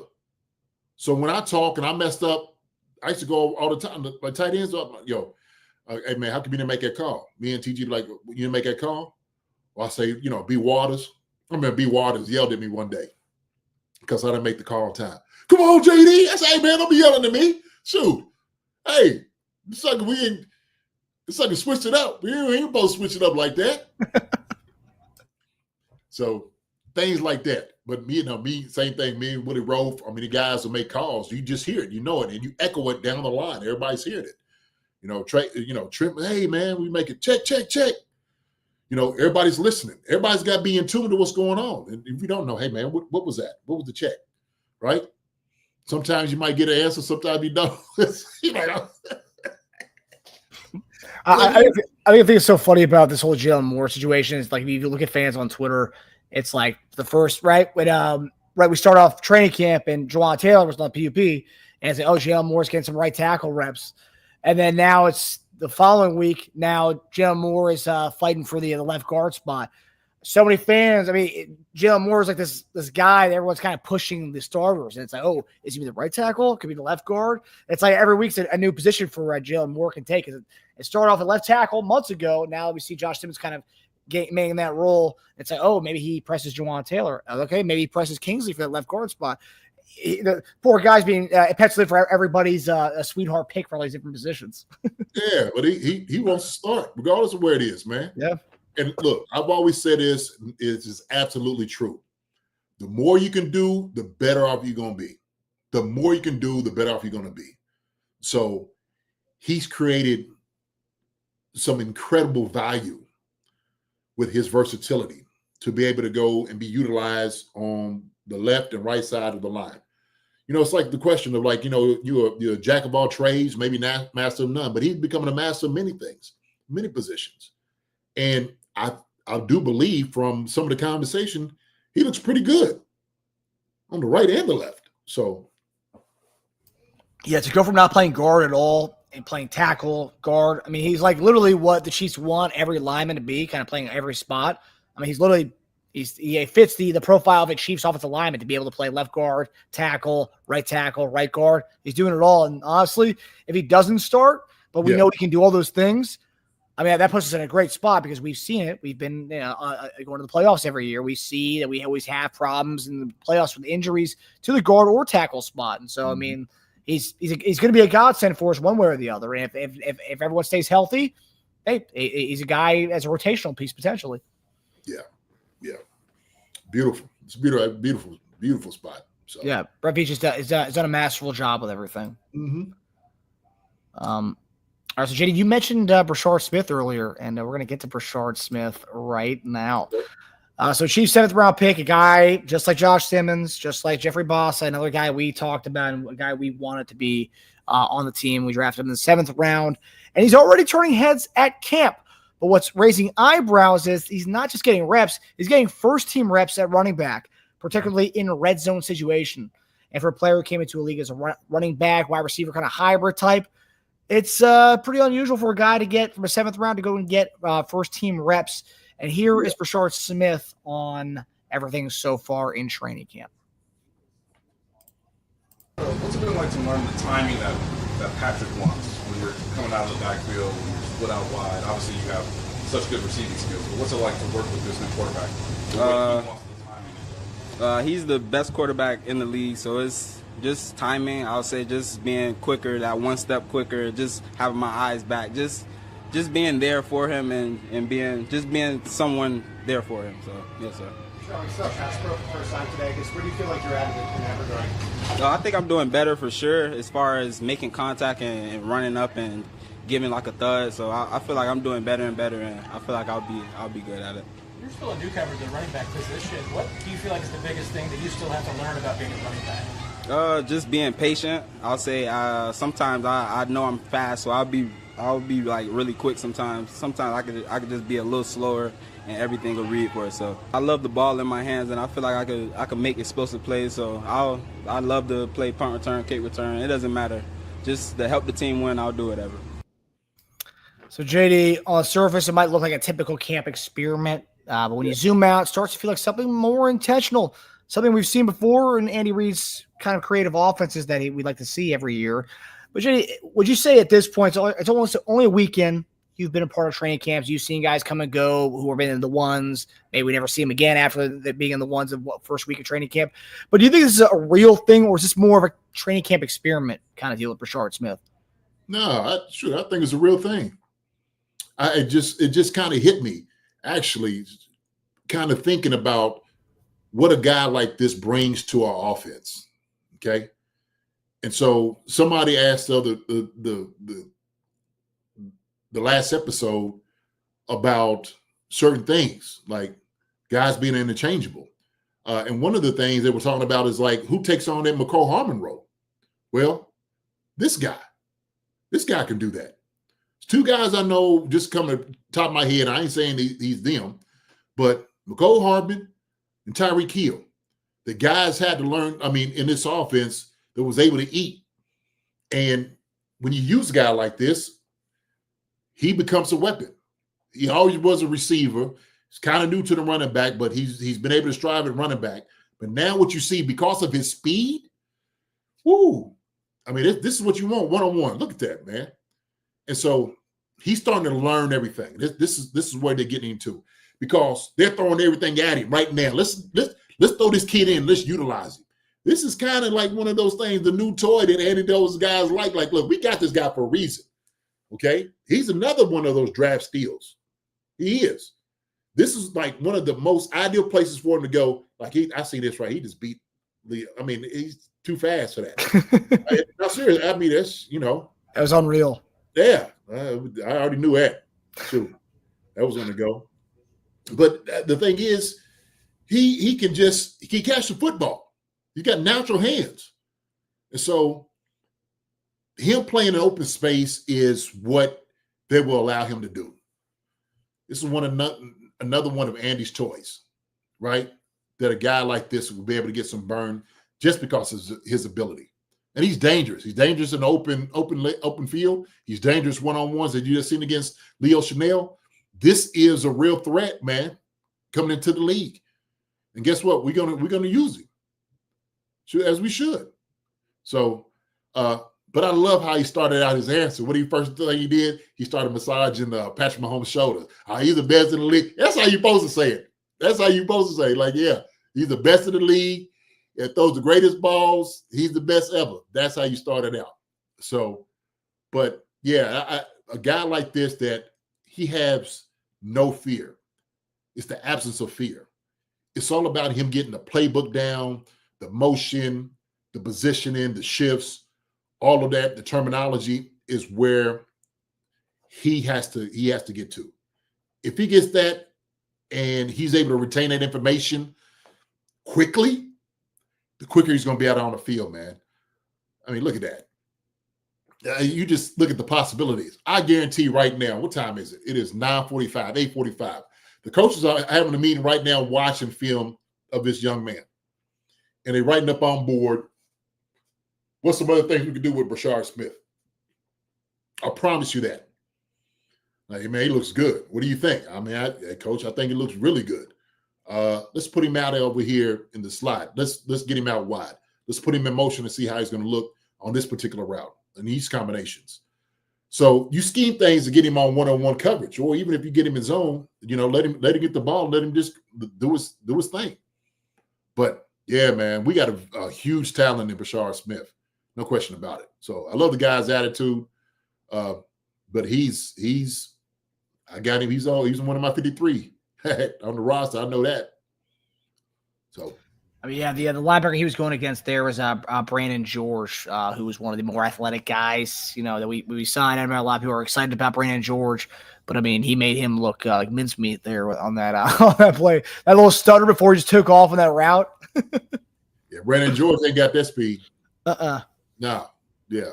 [SPEAKER 3] So when I talk and I messed up, I used to go all the time. My tight ends up, yo, hey man, how come you didn't make that call? Me and TG be like, you didn't make that call? Or I say, B. Waters. I remember B. Waters yelled at me one day because I didn't make the call on time. Come on, JD. I say, hey man, don't be yelling at me. Shoot. Hey, it's like we switched it up. We ain't supposed to switch it up like that. So things like that. But me, same thing. Me and Willie Rowe, the guys will make calls. You just hear it, you know it, and you echo it down the line. Everybody's hearing it. Trent, hey man, we make it check. Everybody's listening. Everybody's got to be in tune to what's going on. And if you don't know, hey man, what was that? What was the check? Right? Sometimes you might get an answer, sometimes you don't.
[SPEAKER 6] I think it's so funny about this whole Jaylon Moore situation. It's like if you look at fans on Twitter, it's like the first when we start off training camp and Jawan Taylor was on PUP and it's like, oh, Jaylon Moore's getting some right tackle reps, and then now it's the following week. Now Jaylon Moore is fighting for the left guard spot. So many fans. Jaylon Moore is like this guy that everyone's kind of pushing the starters, and it's like, oh, is he the right tackle? Could be the left guard. It's like every week's a new position for Jaylon Moore can take. It started off at left tackle months ago. Now we see Josh Simmons kind of making that role. It's like, oh, maybe he presses Jawan Taylor. Okay, maybe he presses Kingsley for that left guard spot. The poor guy's being penciled for everybody's a sweetheart pick for all these different positions.
[SPEAKER 3] Yeah, but he wants to start regardless of where it is, man.
[SPEAKER 6] Yeah.
[SPEAKER 3] And look, I've always said this is absolutely true. The more you can do, the better off you're going to be. The more you can do, the better off you're going to be. So he's created some incredible value with his versatility to be able to go and be utilized on the left and right side of the line. It's like the question of you're a jack of all trades, maybe not master of none, but he's becoming a master of many things, many positions. And I do believe from some of the conversation, he looks pretty good on the right and the left. So,
[SPEAKER 6] yeah, to go from not playing guard at all and playing tackle, guard. He's like literally what the Chiefs want every lineman to be, kind of playing every spot. He's literally he fits the profile of a Chiefs offensive lineman to be able to play left guard, tackle, right guard. He's doing it all. And honestly, if he doesn't start, but we know he can do all those things, that puts us in a great spot because we've seen it. We've been going to the playoffs every year. We see that we always have problems in the playoffs with injuries to the guard or tackle spot. And so, he's going to be a godsend for us one way or the other. And if everyone stays healthy, hey, he's a guy as a rotational piece potentially.
[SPEAKER 3] Yeah. Beautiful. It's a beautiful spot. So
[SPEAKER 6] yeah, Brett Veach has done a masterful job with everything.
[SPEAKER 3] Mm-hmm.
[SPEAKER 6] All right, so JD, you mentioned Brashard Smith earlier, and we're going to get to Brashard Smith right now. So Chiefs 7th round pick, a guy just like Josh Simmons, just like Jeffrey Bossa, another guy we talked about, and a guy we wanted to be on the team. We drafted him in the 7th round, and he's already turning heads at camp. But what's raising eyebrows is he's not just getting reps, he's getting first-team reps at running back, particularly in a red zone situation. And for a player who came into a league as a running back, wide receiver kind of hybrid type, it's pretty unusual for a guy to get from a 7th round to go and get first-team reps. And here is Brashard Smith on everything so far in training camp.
[SPEAKER 10] What's it been like to learn the timing that Patrick wants when you're coming out of the backfield, when you're split out wide? Obviously, you have such good receiving skills, but what's it like to work with this new quarterback?
[SPEAKER 11] He's the best quarterback in the league, so it's just timing. I would say just being quicker, that one step quicker, just having my eyes back, just being there for him and being someone there for him. So yes, sir.
[SPEAKER 12] Pass pro for the first time today. Where do you feel like you're at in that regard?
[SPEAKER 11] I think I'm doing better for sure as far as making contact and running up and giving like a thud. So I feel like I'm doing better and better, and I feel like I'll be good at it.
[SPEAKER 9] You're still a newcomer to the running back position. What do you feel like is the biggest thing that you still have to learn about being a running back?
[SPEAKER 11] Just being patient. I'll say sometimes I know I'm fast, so I'll be like really quick sometimes. Sometimes I could just be a little slower and everything will read for itself. I love the ball in my hands, and I feel like I could make explosive plays. So I love to play punt return, kick return. It doesn't matter. Just to help the team win, I'll do whatever.
[SPEAKER 6] So JD, on the surface, it might look like a typical camp experiment, but when you zoom out, it starts to feel like something more intentional, something we've seen before in Andy Reid's kind of creative offenses that we'd like to see every year. But JD, would you say at this point, it's almost only a weekend, you've been a part of training camps, you've seen guys come and go who have been in the ones, maybe we never see them again after being in the ones of first week of training camp. But do you think this is a real thing, or is this more of a training camp experiment kind of deal with Brashard Smith?
[SPEAKER 3] No, I think it's a real thing. It just kind of hit me, actually, kind of thinking about what a guy like this brings to our offense. Okay. And so somebody asked the last episode about certain things, like guys being interchangeable. And one of the things they were talking about is like, who takes on that McCole Harmon role? Well, this guy can do that. Two guys I know just come to the top of my head. I ain't saying he's them, but McCole Hardman and Tyreek Hill. The guys had to learn, in this offense that was able to eat. And when you use a guy like this, he becomes a weapon. He always was a receiver. He's kind of new to the running back, but he's been able to strive at running back. But now what you see, because of his speed, this is what you want one-on-one. Look at that, man. And so he's starting to learn everything. This is where they're getting into, because they're throwing everything at him right now. Let's throw this kid in. Let's utilize him. This is kind of like one of those things, the new toy that Andy those guys like. Like, look, we got this guy for a reason. Okay, he's another one of those draft steals. He is. This is like one of the most ideal places for him to go. Like I see this right. He just beat the. He's too fast for that. No, seriously. That's
[SPEAKER 6] that was unreal.
[SPEAKER 3] Yeah, I already knew that. Too. That was going to go. But the thing is, he can catch the football. He's got natural hands. And so him playing in open space is what they will allow him to do. This is another one of Andy's toys, right? That a guy like this will be able to get some burn just because of his ability. And he's dangerous. He's dangerous in open field. He's dangerous one-on-ones that you just seen against Leo Chanel. This is a real threat, man, coming into the league. And guess what? We're gonna use him, as we should. So, but I love how he started out his answer. What first thing he did, he started massaging Patrick Mahomes' shoulder. He's the best in the league. That's how you're supposed to say it. That's how you're supposed to say it. Like, yeah, he's the best in the league. It throws the greatest balls. He's the best ever. That's how you started out. So, but yeah, a guy like this that he has no fear. It's the absence of fear. It's all about him getting the playbook down, the motion, the positioning, the shifts, all of that. The terminology is where he has to get to. If he gets that and he's able to retain that information quickly, the quicker he's going to be out on the field, man. Look at that. You just look at the possibilities. I guarantee right now, what time is it? It is 9:45, 8:45. The coaches are having a meeting right now watching film of this young man. And they're writing up on board what's some other things we can do with Brashard Smith. I promise you that. Like, man, he looks good. What do you think? Coach, I think it looks really good. Let's put him out over here in the slot. Let's get him out wide. Let's put him in motion and see how he's going to look on this particular route and these combinations. So you scheme things to get him on one-on-one coverage, or even if you get him in zone, let him get the ball, let him just do his thing. But yeah, man, we got a huge talent in Brashard Smith, no question about it. So I love the guy's attitude, but he's I got him. He's one of my 53 on the roster. I know that. So
[SPEAKER 6] I mean, yeah, the linebacker he was going against there was Brandon George, who was one of the more athletic guys, that we signed. I remember a lot of people were excited about Brandon George, but I mean, he made him look like mincemeat there on that on that play. That little stutter before he just took off on that route.
[SPEAKER 3] Yeah, Brandon George ain't got that speed.
[SPEAKER 6] No.
[SPEAKER 3] Yeah.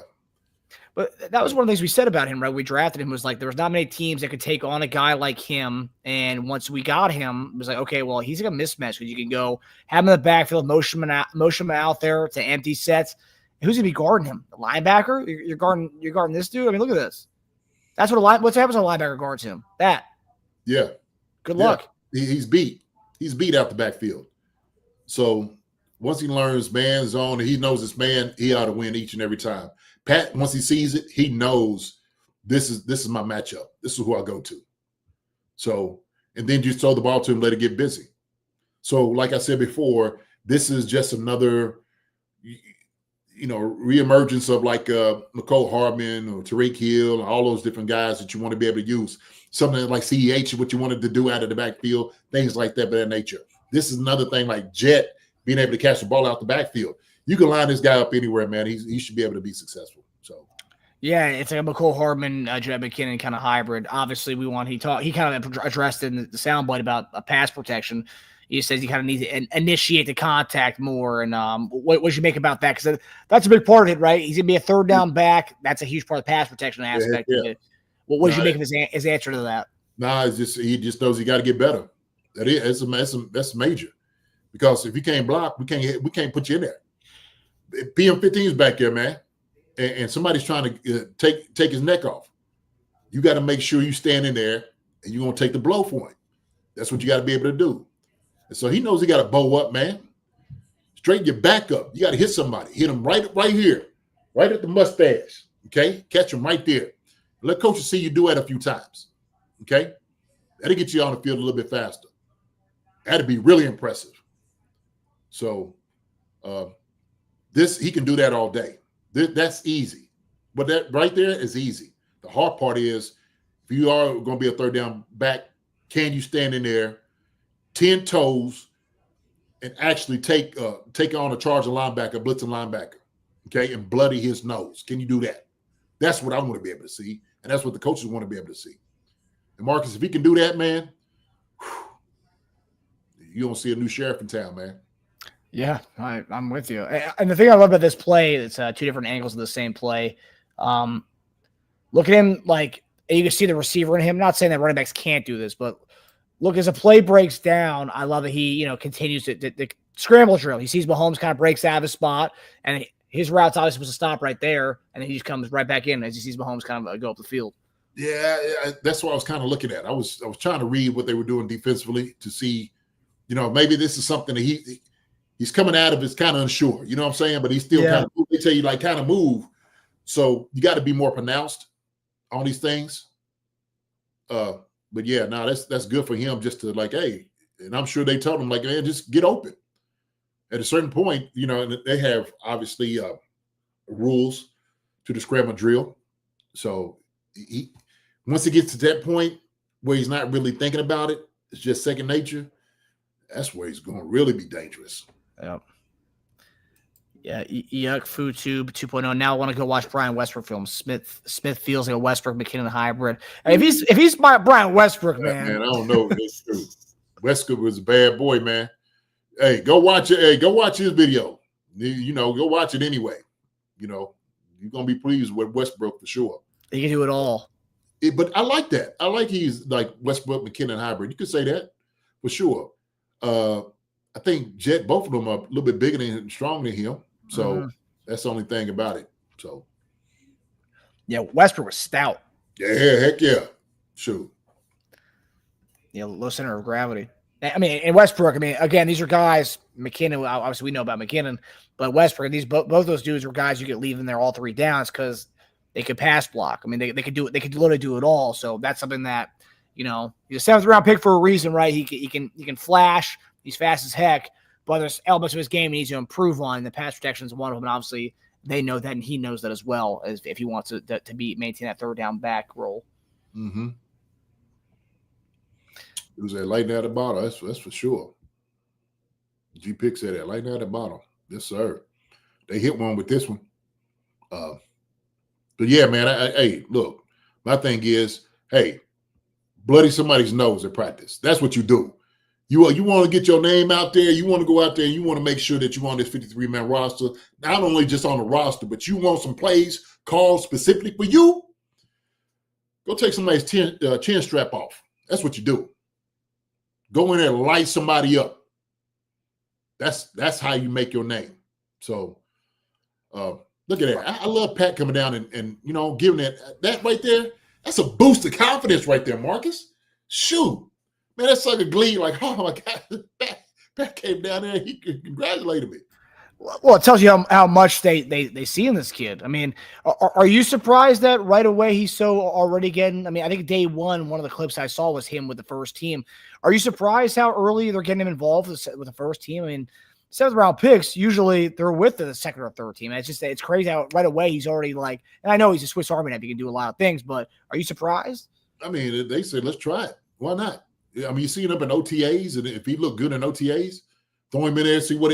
[SPEAKER 6] But that was one of the things we said about him, right? We drafted him, was like there was not many teams that could take on a guy like him. And once we got him, it was like, okay, well, he's like a mismatch because you can go have him in the backfield, motion him out there to empty sets. Who's gonna be guarding him? The linebacker? You're guarding this dude? I mean, look at this. That's what happens when a linebacker guards him. That.
[SPEAKER 3] Yeah.
[SPEAKER 6] Good luck.
[SPEAKER 3] He's beat. He's beat out the backfield. So once he learns man zone and he knows this man, he ought to win each and every time. Pat, once he sees it, he knows this is my matchup. This is who I go to. So, and then just throw the ball to him, let it get busy. So, like I said before, this is just another, reemergence of like McCole Hardman or Tariq Hill, and all those different guys that you want to be able to use. Something like CEH, what you wanted to do out of the backfield, things like that, of that nature. This is another thing like Jet being able to catch the ball out the backfield. You can line this guy up anywhere, man. He should be able to be successful. So,
[SPEAKER 6] yeah, it's like a McCole Hardman, Jet McKinnon kind of hybrid. Obviously, he kind of addressed in the soundbite about a pass protection. He says he kind of needs to initiate the contact more. And what should you make about that? Because that's a big part of it, right? He's gonna be a third down back. That's a huge part of the pass protection aspect of it. What should you make of his answer to that?
[SPEAKER 3] He just knows he got to get better. That's major. Because if you can't block, we can't put you in there. PM15 is back there, man, and somebody's trying to take his neck off. You got to make sure you stand in there, and you're gonna take the blow for him. That's what you got to be able to do. And so he knows he got to bow up, man. Straighten your back up. You got to hit somebody. Hit him right here, right at the mustache. Okay, catch him right there. Let coaches see you do it a few times. Okay, that'll get you on the field a little bit faster. That'd be really impressive. So. He can do that all day. That's easy. But that right there is easy. The hard part is if you are going to be a third down back, can you stand in there 10 toes and actually take on a charging linebacker, blitzing linebacker, okay, and bloody his nose? Can you do that? That's what I want to be able to see, and that's what the coaches want to be able to see. And Marcus, if he can do that, man, you don't see a new sheriff in town, man.
[SPEAKER 6] Yeah, I'm with you. And the thing I love about this play, it's two different angles of the same play. Look at him, like, you can see the receiver in him. Not saying that running backs can't do this, but look, as a play breaks down, I love that he, continues the scramble drill. He sees Mahomes kind of breaks out of his spot, and his route's obviously supposed to stop right there, and then he just comes right back in as he sees Mahomes kind of go up the field.
[SPEAKER 3] Yeah, that's what I was kind of looking at. I was trying to read what they were doing defensively to see, maybe this is something that he's coming out of, is kind of unsure, you know what I'm saying? But he's still kind of, they tell you like kind of move. So you got to be more pronounced on these things. But yeah, that's good for him just to like, hey, and I'm sure they told him like, man, just get open. At a certain point, and they have obviously rules to the scramble drill. So once he gets to that point where he's not really thinking about it, it's just second nature. That's where he's going to really be dangerous.
[SPEAKER 6] Yep. Yeah, Yuck Food Tube 2.0. Now I want to go watch Brian Westbrook films. Smith feels like a Westbrook McKinnon hybrid. If he's my Brian Westbrook, man.
[SPEAKER 3] Man, I don't know. That's true. Westbrook was a bad boy, man. Hey, go watch it. Hey, go watch his video. Go watch it anyway. You're gonna be pleased with Westbrook for sure.
[SPEAKER 6] He can do it all.
[SPEAKER 3] But I like that. I like he's like Westbrook McKinnon hybrid. You could say that for sure. I think Jet, both of them are a little bit bigger and stronger than him. So that's the only thing about it. So
[SPEAKER 6] yeah, Westbrook was stout.
[SPEAKER 3] Yeah, heck yeah. Sure.
[SPEAKER 6] Yeah, low center of gravity. I mean, and Westbrook, again, these are guys, McKinnon, obviously we know about McKinnon, but Westbrook, both those dudes were guys you could leave in there all three downs because they could pass block. I mean, they could do it. They could literally do it all. So that's something that, he's a seventh round pick for a reason, right? He can flash. He's fast as heck, but there's elements of his game he needs to improve on. And the pass protection is one of them. And obviously, they know that, and he knows that as well, as if he wants to maintain that third down back role.
[SPEAKER 3] Mm-hmm. It was a lightning at the bottom. That's for sure. G Pick said that right now at the bottom. Yes, sir. They hit one with this one. But yeah, man. Hey, look. My thing is, hey, bloody somebody's nose at practice. That's what you do. You want to get your name out there. You want to go out there and you want to make sure that you're on this 53-man roster. Not only just on the roster, but you want some plays called specifically for you. Go take somebody's chin strap off. That's what you do. Go in there and light somebody up. That's how you make your name. So look at that. I love Pat coming down and giving that right there. That's a boost of confidence right there, Marcus. Shoot. Man, that sucker glee like, oh my God, Pat came down there and he congratulated me.
[SPEAKER 6] Well, it tells you how much they see in this kid. I mean, are you surprised that right away he's so already getting? I mean, I think day one of the clips I saw was him with the first team. Are you surprised how early they're getting him involved with the first team? I mean, 7th round picks, usually they're with the second or third team. It's crazy how right away he's already like, and I know he's a Swiss Army knife, he can do a lot of things, but are you surprised?
[SPEAKER 3] I mean, they said, let's try it. Why not? I mean, you see him up in OTAs, and if he look good in OTAs, throw him in there, see what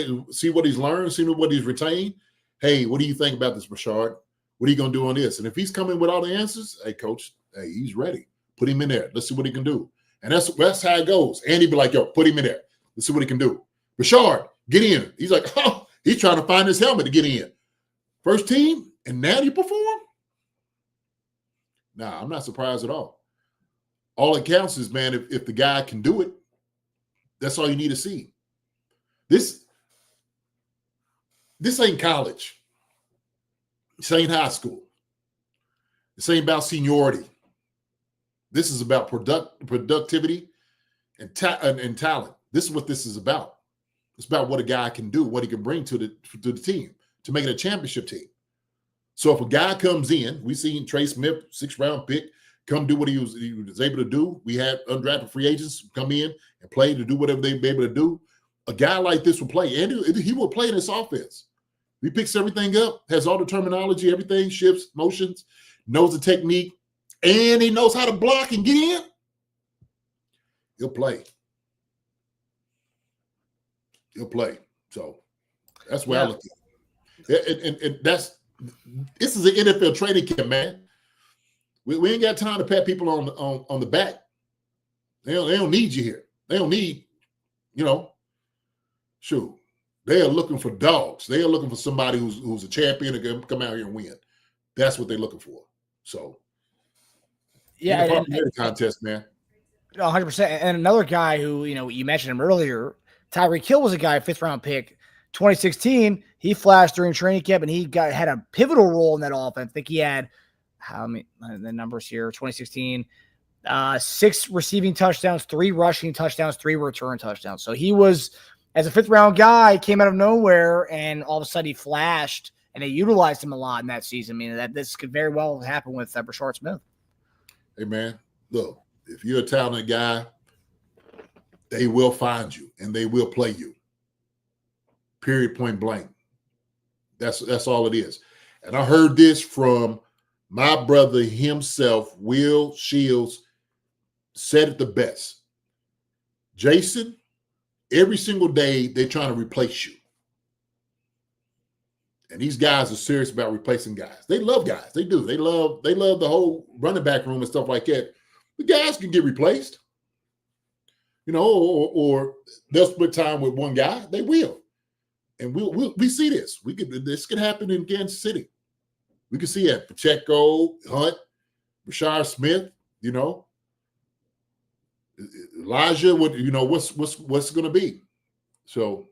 [SPEAKER 3] he's learned, see what he's retained. Hey, what do you think about this, Brashard? What are you going to do on this? And if he's coming with all the answers, hey, coach, hey, he's ready. Put him in there. Let's see what he can do. And that's how it goes. Andy be like, yo, put him in there. Let's see what he can do. Brashard, get in. He's like, oh, he's trying to find his helmet to get in. First team, and now you perform? Nah, I'm not surprised at all. All it counts is, man, if the guy can do it, that's all you need to see. This ain't college. This ain't high school. This ain't about seniority. This is about productivity and talent. This is what this is about. It's about what a guy can do, what he can bring to the team, to make it a championship team. So if a guy comes in, we seen Trey Smith, 6th round pick, come do what he was able to do. We had undrafted free agents come in and play to do whatever they'd be able to do. A guy like this will play, and he will play in this offense. He picks everything up, has all the terminology, everything, shifts, motions, knows the technique, and he knows how to block and get in. He'll play. He'll play. So that's where I look at it. And this is an NFL training camp, man. We ain't got time to pat people on the back. They don't need you here. They don't need, shoot. They are looking for dogs. They are looking for somebody who's a champion and can come out here and win. That's what they're looking for. So,
[SPEAKER 6] yeah,
[SPEAKER 3] the contest, man.
[SPEAKER 6] 100%. And another guy who, you mentioned him earlier, Tyreek Hill was a guy, 5th round pick, 2016. He flashed during training camp, and he had a pivotal role in that offense. I think he had the numbers here, 2016, 6 receiving touchdowns, 3 rushing touchdowns, 3 return touchdowns. So he was, as a 5th round guy, came out of nowhere, and all of a sudden he flashed, and they utilized him a lot in that season. I mean, this could very well happen with Brashard Smith.
[SPEAKER 3] Hey, man, look, if you're a talented guy, they will find you, and they will play you. Period, point blank. That's all it is. And I heard this from my brother himself, Will Shields, said it the best. Jason, every single day they're trying to replace you. And these guys are serious about replacing guys. They love guys. They do. They love the whole running back room and stuff like that. The guys can get replaced. Or they'll split time with one guy. They will. And we see this. This could happen in Kansas City. We can see it. Pacheco, Hunt, Brashard Smith, Elijah, what's going to be. So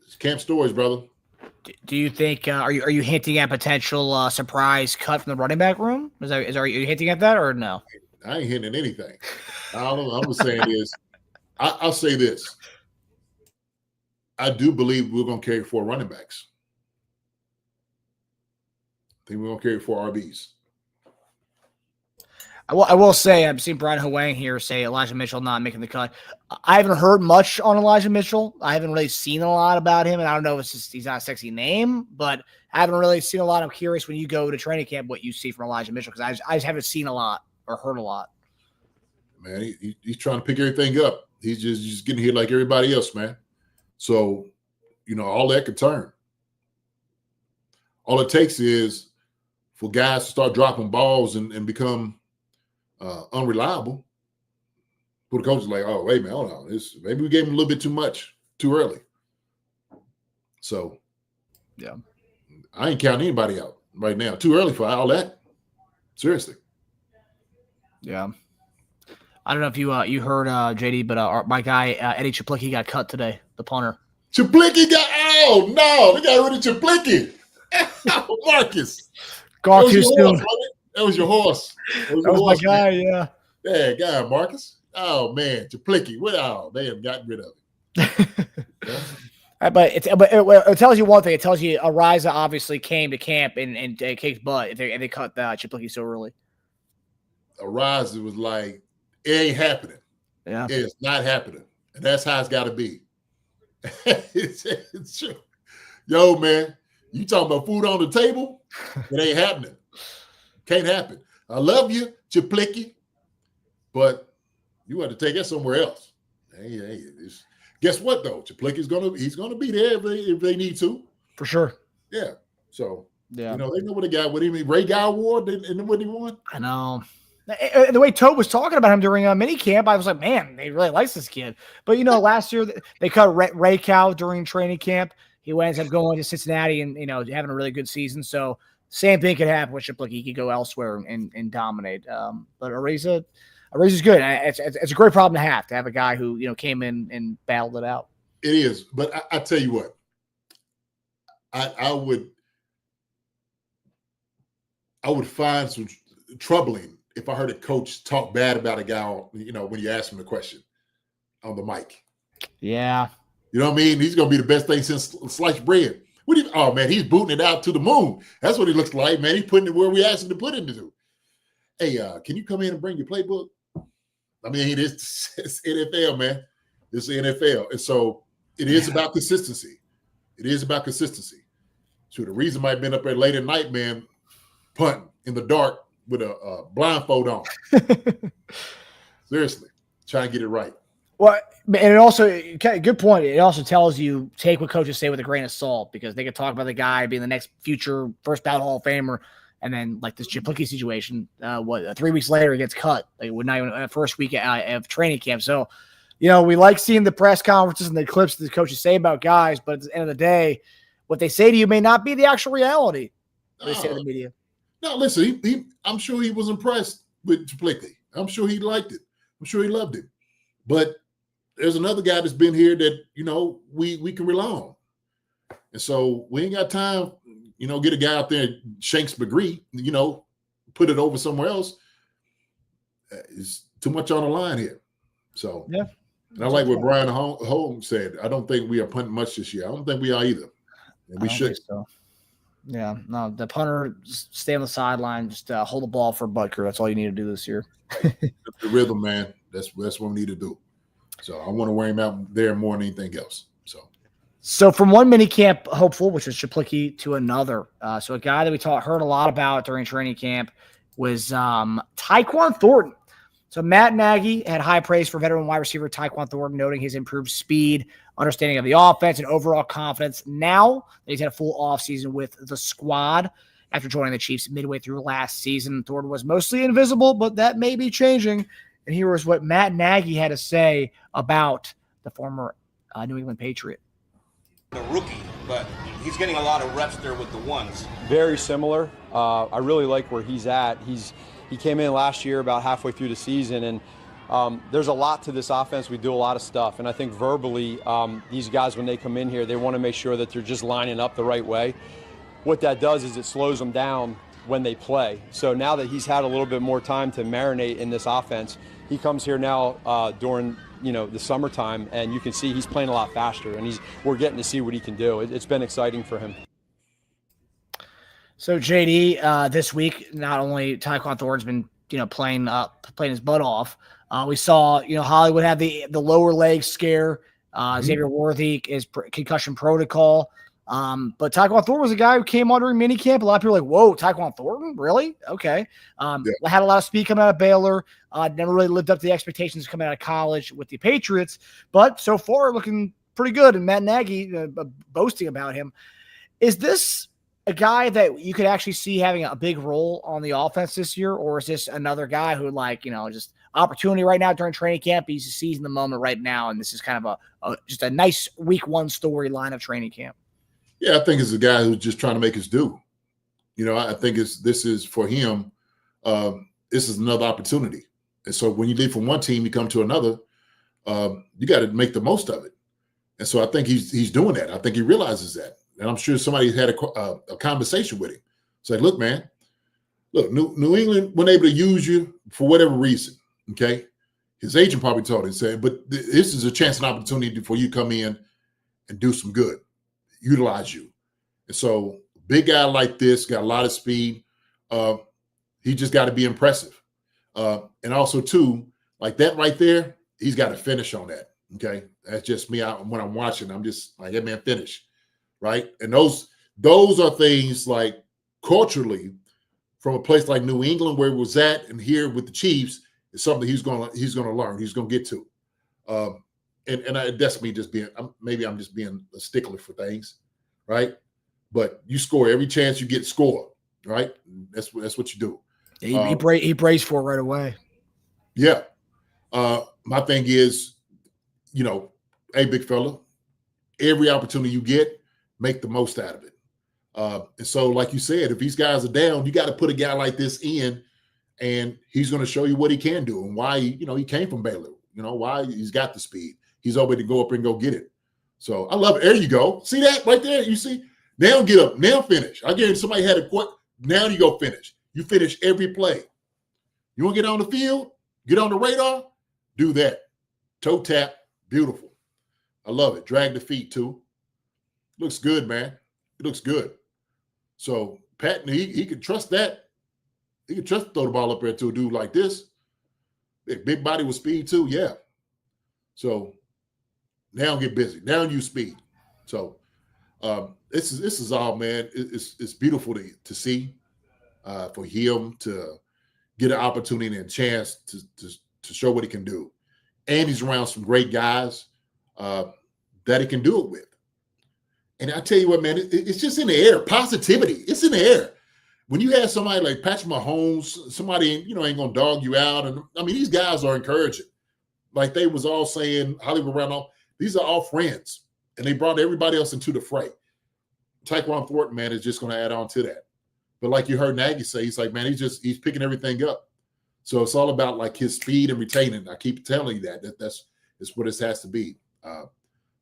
[SPEAKER 3] it's camp stories, brother.
[SPEAKER 6] Do you think are you hinting at potential surprise cut from the running back room? Are you hinting at that or no?
[SPEAKER 3] I ain't hinting at anything. I'm just saying is, I'll say this. I do believe we're going to carry 4 running backs. I think we're going to carry 4 RBs.
[SPEAKER 6] I will say, I've seen Brian Hwang here say Elijah Mitchell not making the cut. I haven't heard much on Elijah Mitchell. I haven't really seen a lot about him, and I don't know if it's just he's not a sexy name, but I haven't really seen a lot. I'm curious when you go to training camp what you see from Elijah Mitchell, because I just haven't seen a lot or heard a lot.
[SPEAKER 3] Man, he's trying to pick everything up. He's just getting here like everybody else, man. So, all that could turn. All it takes is for guys to start dropping balls and become unreliable. For the coaches like, oh, wait a minute, hold on. Maybe we gave him a little bit too much too early. So,
[SPEAKER 6] yeah,
[SPEAKER 3] I ain't counting anybody out right now. Too early for all that. Seriously.
[SPEAKER 6] Yeah. I don't know if you heard JD, but my guy Eddie Chaplicki got cut today, the punter.
[SPEAKER 3] Chaplicki oh no, they got rid of Chaplicki. Marcus.
[SPEAKER 6] Gone too soon.
[SPEAKER 3] That was your horse.
[SPEAKER 6] That was my guy, yeah.
[SPEAKER 3] Yeah, guy, Marcus. Oh man, Chaplicki. They have gotten rid of it. Yeah.
[SPEAKER 6] But it tells you one thing. It tells you Ariza obviously came to camp and kicked butt if they cut Chaplicki so early.
[SPEAKER 3] Ariza was like, it ain't happening.
[SPEAKER 6] Yeah,
[SPEAKER 3] it's not happening, and that's how it's got to be. It's true. Yo, man, you talking about food on the table? It ain't happening. Can't happen. I love you, Chaplicki, but you want to take that somewhere else. Hey, guess what though? Chaplicki's gonna be there if they need to.
[SPEAKER 6] For sure.
[SPEAKER 3] Yeah. So
[SPEAKER 6] yeah,
[SPEAKER 3] they know what they got. What do you mean? Ray Guy Award and what he won?
[SPEAKER 6] I know. The way Tote was talking about him during mini camp, I was like, man, they really like this kid. But last year they cut Ray Cow during training camp. He ends up going to Cincinnati and having a really good season. So same thing could happen with Chaplicki. He could go elsewhere and dominate. But Ariza's good. It's a great problem to have a guy who came in and battled it out.
[SPEAKER 3] It is, but I tell you what, I would find some troubling if I heard a coach talk bad about a guy, when you ask him a question on the mic.
[SPEAKER 6] Yeah.
[SPEAKER 3] You know what I mean? He's going to be the best thing since sliced bread. Oh, man, he's booting it out to the moon. That's what he looks like, man. He's putting it where we asked him to put it into. Hey, can you come in and bring your playbook? I mean, it's NFL, man. It's the NFL. And so it is about consistency. It is about consistency. So the reason might have been up there late at night, man, punting in the dark with a blindfold on. Seriously, trying to get it right.
[SPEAKER 6] Well, and it also, good point. It also tells you take what coaches say with a grain of salt because they could talk about the guy being the next future first ballot Hall of Famer, and then like this Chaplicki situation, 3 weeks later he gets cut. Like not even first week of training camp. So, we like seeing the press conferences and the clips that the coaches say about guys, but at the end of the day, what they say to you may not be the actual reality. They say to the media.
[SPEAKER 3] No, listen, I'm sure he was impressed with Chaplicki. I'm sure he liked it. I'm sure he loved it. But there's another guy that's been here that, we can rely on. And so we ain't got time, get a guy out there, Shanks McGree, put it over somewhere else. It's too much on the line here. So,
[SPEAKER 6] yeah.
[SPEAKER 3] And I like what Brian Holmes said. I don't think we are punting much this year. I don't think we are either. And we should.
[SPEAKER 6] So. Yeah, no, the punter, stay on the sideline, just hold the ball for Butker. That's all you need to do this year.
[SPEAKER 3] The rhythm, man. That's what we need to do. So I want to wear him out there more than anything else.
[SPEAKER 6] So from one mini camp hopeful, which was Chaplicki, to another. So a guy that we heard a lot about during training camp was Tyquan Thornton. So Matt Nagy had high praise for veteran wide receiver Tyquan Thornton, noting his improved speed, understanding of the offense, and overall confidence. Now that he's had a full offseason with the squad after joining the Chiefs midway through last season, Thornton was mostly invisible, but that may be changing. And here was what Matt Nagy had to say about the former New England Patriot.
[SPEAKER 13] The rookie, but he's getting a lot of reps there with the ones.
[SPEAKER 14] Very similar. I really like where he's at. He came in last year about halfway through the season, and there's a lot to this offense. We do a lot of stuff, and I think verbally, these guys, when they come in here, they want to make sure that they're just lining up the right way. What that does is it slows them down when they play. So now that he's had a little bit more time to marinate in this offense, he comes here now during the summertime, and you can see he's playing a lot faster, and we're getting to see what he can do. It's been exciting for him.
[SPEAKER 6] So JD, this week, not only Tyquan Thornton's been playing his butt off. We saw Hollywood had the lower leg scare. Xavier Worthy is concussion protocol. But Tyquan Thornton was a guy who came on during minicamp. A lot of people were like, whoa, Tyquan Thornton? Really? Okay. Had a lot of speed coming out of Baylor. Never really lived up to the expectations coming out of college with the Patriots. But so far looking pretty good, and Matt Nagy boasting about him. Is this a guy that you could actually see having a big role on the offense this year, or is this another guy who, just opportunity right now during training camp? He's seizing the moment right now, and this is kind of just a nice week one storyline of training camp.
[SPEAKER 3] Yeah, I think it's a guy who's just trying to make his due. I think this is for him. This is another opportunity, and so when you leave from one team, you come to another. You got to make the most of it, and so I think he's doing that. I think he realizes that, and I'm sure somebody had a conversation with him. It's like, look, man, New England wasn't able to use you for whatever reason. Okay, his agent probably told him, said, but this is a chance and opportunity for you to come in and do some good, utilize you. And so, big guy like this, got a lot of speed. He just got to be impressive. And also, too, like that right there, he's got to finish on that. Okay, that's just me. When I'm watching, I'm just like, hey, man, finish, right? And those are things like culturally, from a place like New England where he was at, and here with the Chiefs, is something he's gonna learn. He's gonna get to. That's me just being. Maybe I'm just being a stickler for things, right? But you score every chance you get, score, right? That's what you do.
[SPEAKER 6] He braced for it right away.
[SPEAKER 3] Yeah. My thing is, hey, big fella, every opportunity you get, make the most out of it. And so, like you said, if these guys are down, you got to put a guy like this in, and he's going to show you what he can do and why, he came from Baylor, why he's got the speed. He's able to go up and go get it. So I love it. There you go. See that right there? You see? Now get up. Now finish. I guarantee somebody had a quote. Now you go finish. You finish every play. You want to get on the field? Get on the radar? Do that. Toe tap. Beautiful. I love it. Drag the feet too. Looks good, man. It looks good. So Patton, he could trust that. He could trust to throw the ball up there to a dude like this. Big body with speed too. Yeah. So now get busy. Now use speed. So this is all, man. It's beautiful to see for him to get an opportunity and a chance to show what he can do. And he's around some great guys that he can do it with. And I tell you what, man, it's just in the air. Positivity. It's in the air. When you have somebody like Patrick Mahomes, somebody, ain't going to dog you out. And I mean, these guys are encouraging. Like they was all saying, Hollywood Randolph, these are all friends. And they brought everybody else into the fray. Tyquan Thornton, man, is just going to add on to that. But like you heard Nagy say, he's like, man, he's picking everything up. So it's all about like his speed and retaining. I keep telling you that's what it has to be.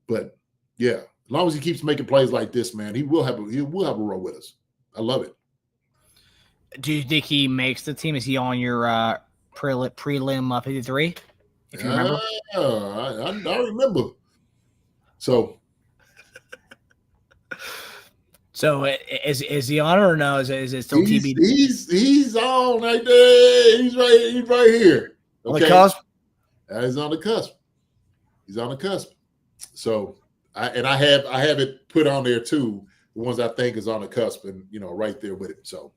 [SPEAKER 3] But yeah, as long as he keeps making plays like this, man, he will have a role with us. I love it.
[SPEAKER 6] Do you think he makes the team? Is he on your prelim 53? If you remember,
[SPEAKER 3] I remember. So
[SPEAKER 6] is he on it or no? Is it still TBD?
[SPEAKER 3] He's on right there. He's right here.
[SPEAKER 6] Okay. On the cusp.
[SPEAKER 3] He's on the cusp. He's on the cusp. So I have it put on there too. The ones I think is on the cusp and right there with it. So.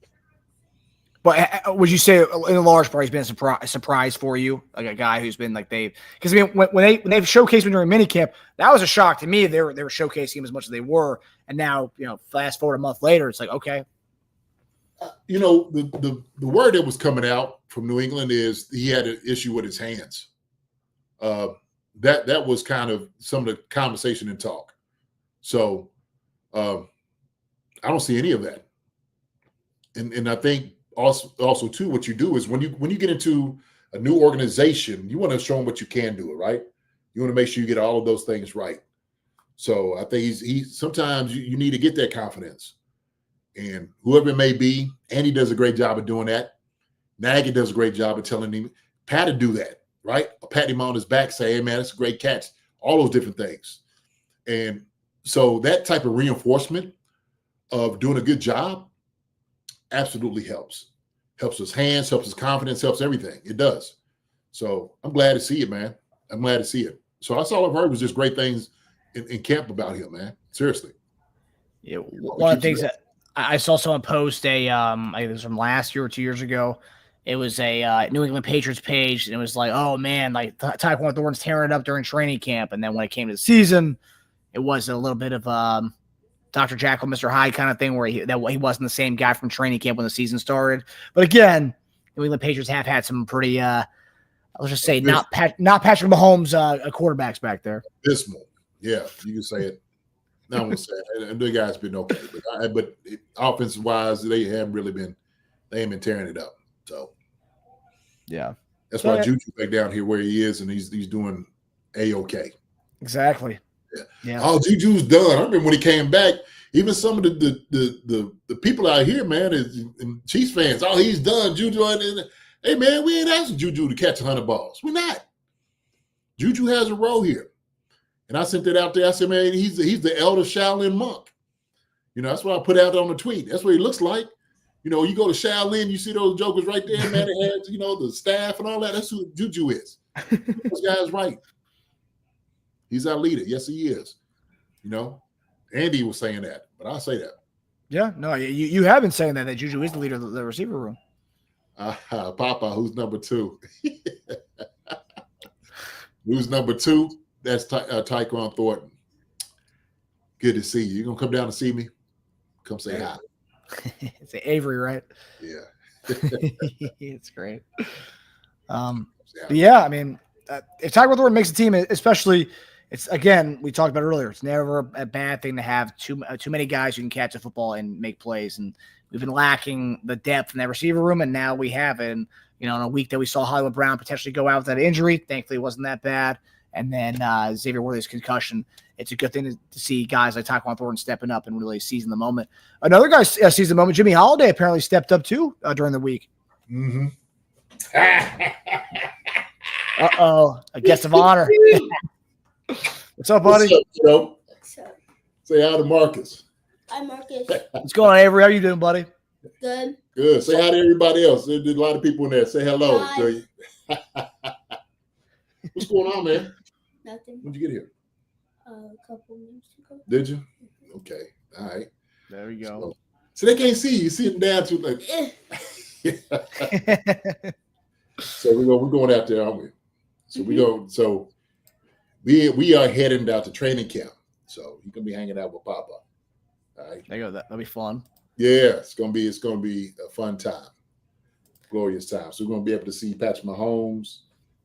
[SPEAKER 6] But would you say, in a large part, he's been a surprise for you, like a guy who's been like because I mean, when they've showcased him during minicamp, that was a shock to me. They were showcasing him as much as they were, and now fast forward a month later, it's like okay.
[SPEAKER 3] The word that was coming out from New England is he had an issue with his hands. That was kind of some of the conversation and talk. So I don't see any of that, and I think. Also, too, what you do is when you get into a new organization, you want to show them what you can do, it right? You want to make sure you get all of those things right. So I think he's sometimes you need to get that confidence, and whoever it may be, Andy does a great job of doing that. Nagy does a great job of telling him, Pat to do that, right? Or pat him on his back, say, hey man, that's a great catch. All those different things, and so that type of reinforcement of doing a good job. Absolutely helps his hands, helps his confidence, helps everything. It does. So I'm glad to see it, man. I'm glad to see it. So that's all I've heard was just great things in camp about him, man. Seriously.
[SPEAKER 6] Yeah. One of the things that I saw someone post I think it was from last year or 2 years ago. It was a New England Patriots page, and it was like, oh man, like Tyquan Thornton's tearing it up during training camp. And then when it came to the season, it was a little bit of Dr. Jekyll, Mr. Hyde kind of thing where he wasn't the same guy from training camp when the season started. But again, New England Patriots have had some pretty, let's just say, not Patrick Mahomes quarterbacks back there.
[SPEAKER 3] Abysmal. Yeah, you can say it. No, I'm gonna say it. And the guys been okay, but offensive wise, they ain't been tearing it up. So
[SPEAKER 6] yeah,
[SPEAKER 3] that's why Juju back down here where he is, and he's doing a-okay.
[SPEAKER 6] Exactly.
[SPEAKER 3] Yeah. Oh, Juju's done. I remember when he came back. Even some of the people out here, man, and Chiefs fans. Oh, he's done. Juju. Hey, man, we ain't asking Juju to catch 100 balls. We're not. Juju has a role here. And I sent it out there. I said, man, he's the elder Shaolin monk. You know, that's what I put out on the tweet. That's what he looks like. You know, you go to Shaolin, you see those jokers right there, man. They had, you know, the staff and all that. That's who Juju is. This guy's right. He's our leader. Yes, he is. You know, Andy was saying that, but I'll say that.
[SPEAKER 6] Yeah, no, you have been saying that Juju is the leader of the receiver room.
[SPEAKER 3] Papa, who's number 2? Who's number 2? That's Tyquan Thornton. Good to see you. You gonna come down and see me? Come say hi.
[SPEAKER 6] It's Avery, right?
[SPEAKER 3] Yeah.
[SPEAKER 6] It's great. But yeah, I mean, if Tyquan Thornton makes a team, especially, it's again, we talked about it earlier. It's never a bad thing to have too many guys who can catch a football and make plays. And we've been lacking the depth in that receiver room, and now we have it. And you know, in a week that we saw Hollywood Brown potentially go out with that injury, thankfully it wasn't that bad. And then Xavier Worthy's concussion. It's a good thing to see guys like Tyquan Thornton stepping up and really seizing the moment. Another guy seizing the moment, Jimmy Holiday apparently stepped up too during the week.
[SPEAKER 3] Mm-hmm.
[SPEAKER 6] Uh-oh, a guest of honor. What's up, buddy?
[SPEAKER 3] What's up? Say hi to Marcus.
[SPEAKER 15] Hi, Marcus.
[SPEAKER 6] What's going on, Avery? How you doing, buddy?
[SPEAKER 15] Good.
[SPEAKER 3] Good. Say hi to everybody else. There's a lot of people in there. Say hello. What's going on, man?
[SPEAKER 15] Nothing.
[SPEAKER 3] When'd you get here?
[SPEAKER 15] A couple minutes ago.
[SPEAKER 3] Did you? Okay. All right.
[SPEAKER 6] There we go.
[SPEAKER 3] So they can't see you. Sitting down too like. So we're going out there, aren't we? So we go. So we are heading down to training camp. So you're gonna be hanging out with Papa. All right.
[SPEAKER 6] There you go. That'll be fun.
[SPEAKER 3] Yeah, it's gonna be a fun time, glorious time. So we're gonna be able to see Patrick Mahomes,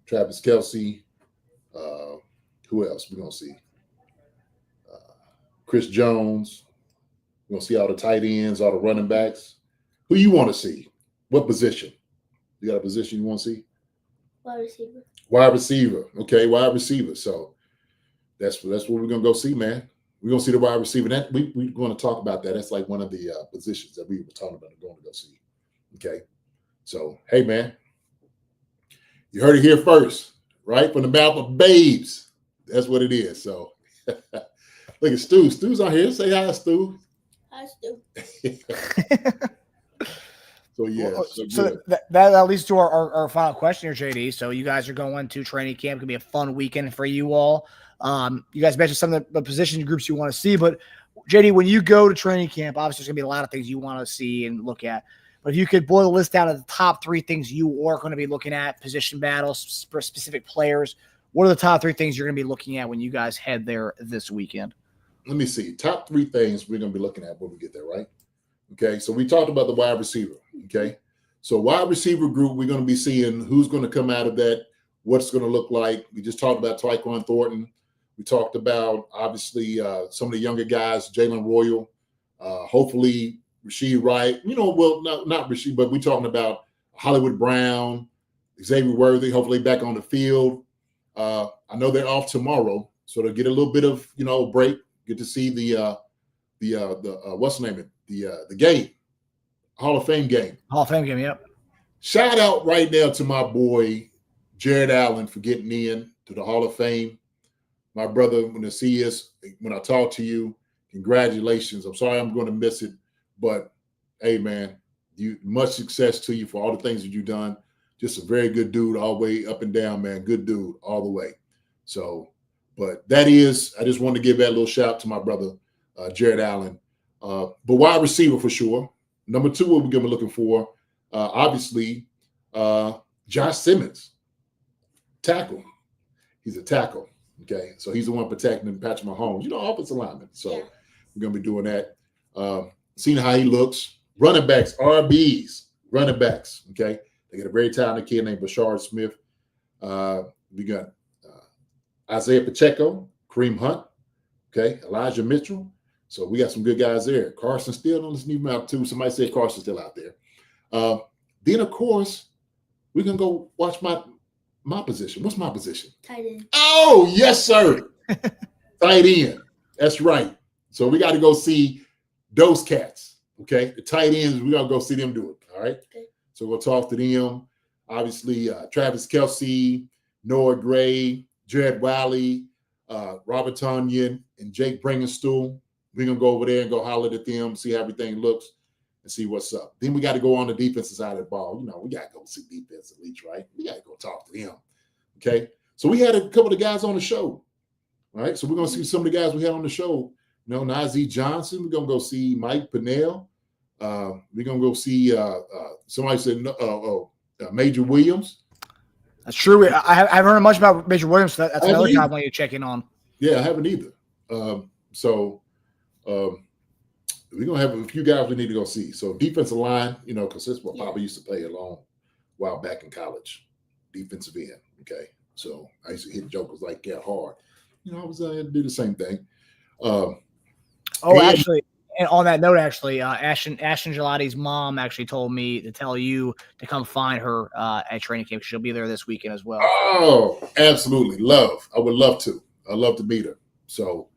[SPEAKER 3] Travis Kelce. Who else we're gonna see? Chris Jones. We're gonna see all the tight ends, all the running backs. Who you want to see? What position? You got a position you want to see?
[SPEAKER 15] Wide receiver.
[SPEAKER 3] Wide receiver. Okay, wide receiver. So that's what we're gonna go see, man. We're gonna see the wide receiver. That we're going to talk about that. That's like one of the positions that we were talking about going to go see. Okay. So hey, man, you heard it here first, right? From the mouth of babes. That's what it is. So look at Stu. Stu's on here. Say hi, Stu.
[SPEAKER 15] Hi, Stu.
[SPEAKER 3] So yeah.
[SPEAKER 6] So that leads to our final question here, JD. So you guys are going to training camp. It's gonna be a fun weekend for you all. You guys mentioned some of the position groups you want to see, but JD, when you go to training camp, obviously there's gonna be a lot of things you want to see and look at. But if you could boil the list down to the top 3 things you are going to be looking at, position battles for specific players, what are the top 3 things you're going to be looking at when you guys head there this weekend?
[SPEAKER 3] Let me see. Top 3 things we're going to be looking at when we get there, right? Okay, so we talked about the wide receiver, okay? So wide receiver group, we're going to be seeing who's going to come out of that, what's going to look like. We just talked about Tyquan Thornton. We talked about, obviously, some of the younger guys, Jaylon Moore, hopefully Rashid Wright. You know, well, not Rashid, but we're talking about Hollywood Brown, Xavier Worthy, hopefully back on the field. I know they're off tomorrow, so they'll get a little bit of, you know, break. Get to see the what's the name of it? The game, Hall of Fame game.
[SPEAKER 6] Hall of Fame game, yep.
[SPEAKER 3] Shout out right now to my boy Jared Allen for getting in to the Hall of Fame. My brother, when I talk to you, congratulations. I'm sorry I'm going to miss it, but hey, man, much success to you for all the things that you've done. Just a very good dude all the way up and down, man. Good dude all the way. So, but I just wanted to give that little shout out to my brother, Jared Allen. But wide receiver for sure. Number 2, what we're going to be looking for, obviously, Josh Simmons. Tackle. He's a tackle, Okay, so he's the one protecting Patrick Mahomes. You know, offensive lineman. So we're gonna be doing that. Seeing how he looks. Running backs, RBs, running backs. Okay, they got a very talented kid named Brashard Smith. We got Isaiah Pacheco, Kareem Hunt. Okay, Elijah Mitchell. So we got some good guys there. Carson still on this new map too. Somebody said Carson's still out there. Then of course we can go watch my position. What's my position?
[SPEAKER 15] Tight end.
[SPEAKER 3] Oh yes, sir. Tight end. That's right. So we got to go see those cats. Okay, the tight ends. We got to go see them do it. All right.
[SPEAKER 15] Okay.
[SPEAKER 3] So we'll talk to them. Obviously, Travis Kelce, Noah Gray, Jared Wiley, Robert Tonyan, and Jake Bringenstool. We're going to go over there and go holler at them, see how everything looks, and see what's up. Then we got to go on the defensive side of the ball. You know, we got to go see defense at least, right? We got to go talk to them. Okay. So we had a couple of guys on the show. All right. So we're going to see some of the guys we had on the show. You know, Najee Johnson. We're going to go see Mike Pennell. We're going to go see somebody said Major Williams.
[SPEAKER 6] That's true. I haven't heard much about Major Williams. So that's another guy I want you to check in on.
[SPEAKER 3] Yeah, I haven't either. We're going to have a few guys we need to go see. So defensive line, you know, because this is what Papa used to play a long while back in college. Defensive end, okay? So I used to hit jokers like that hard. You know, I was to do the same thing.
[SPEAKER 6] Actually, and on that note, actually, Ashton Gelati's mom actually told me to tell you to come find her at training camp. She'll be there this weekend as well.
[SPEAKER 3] Oh, absolutely. I would love to. I'd love to meet her. So,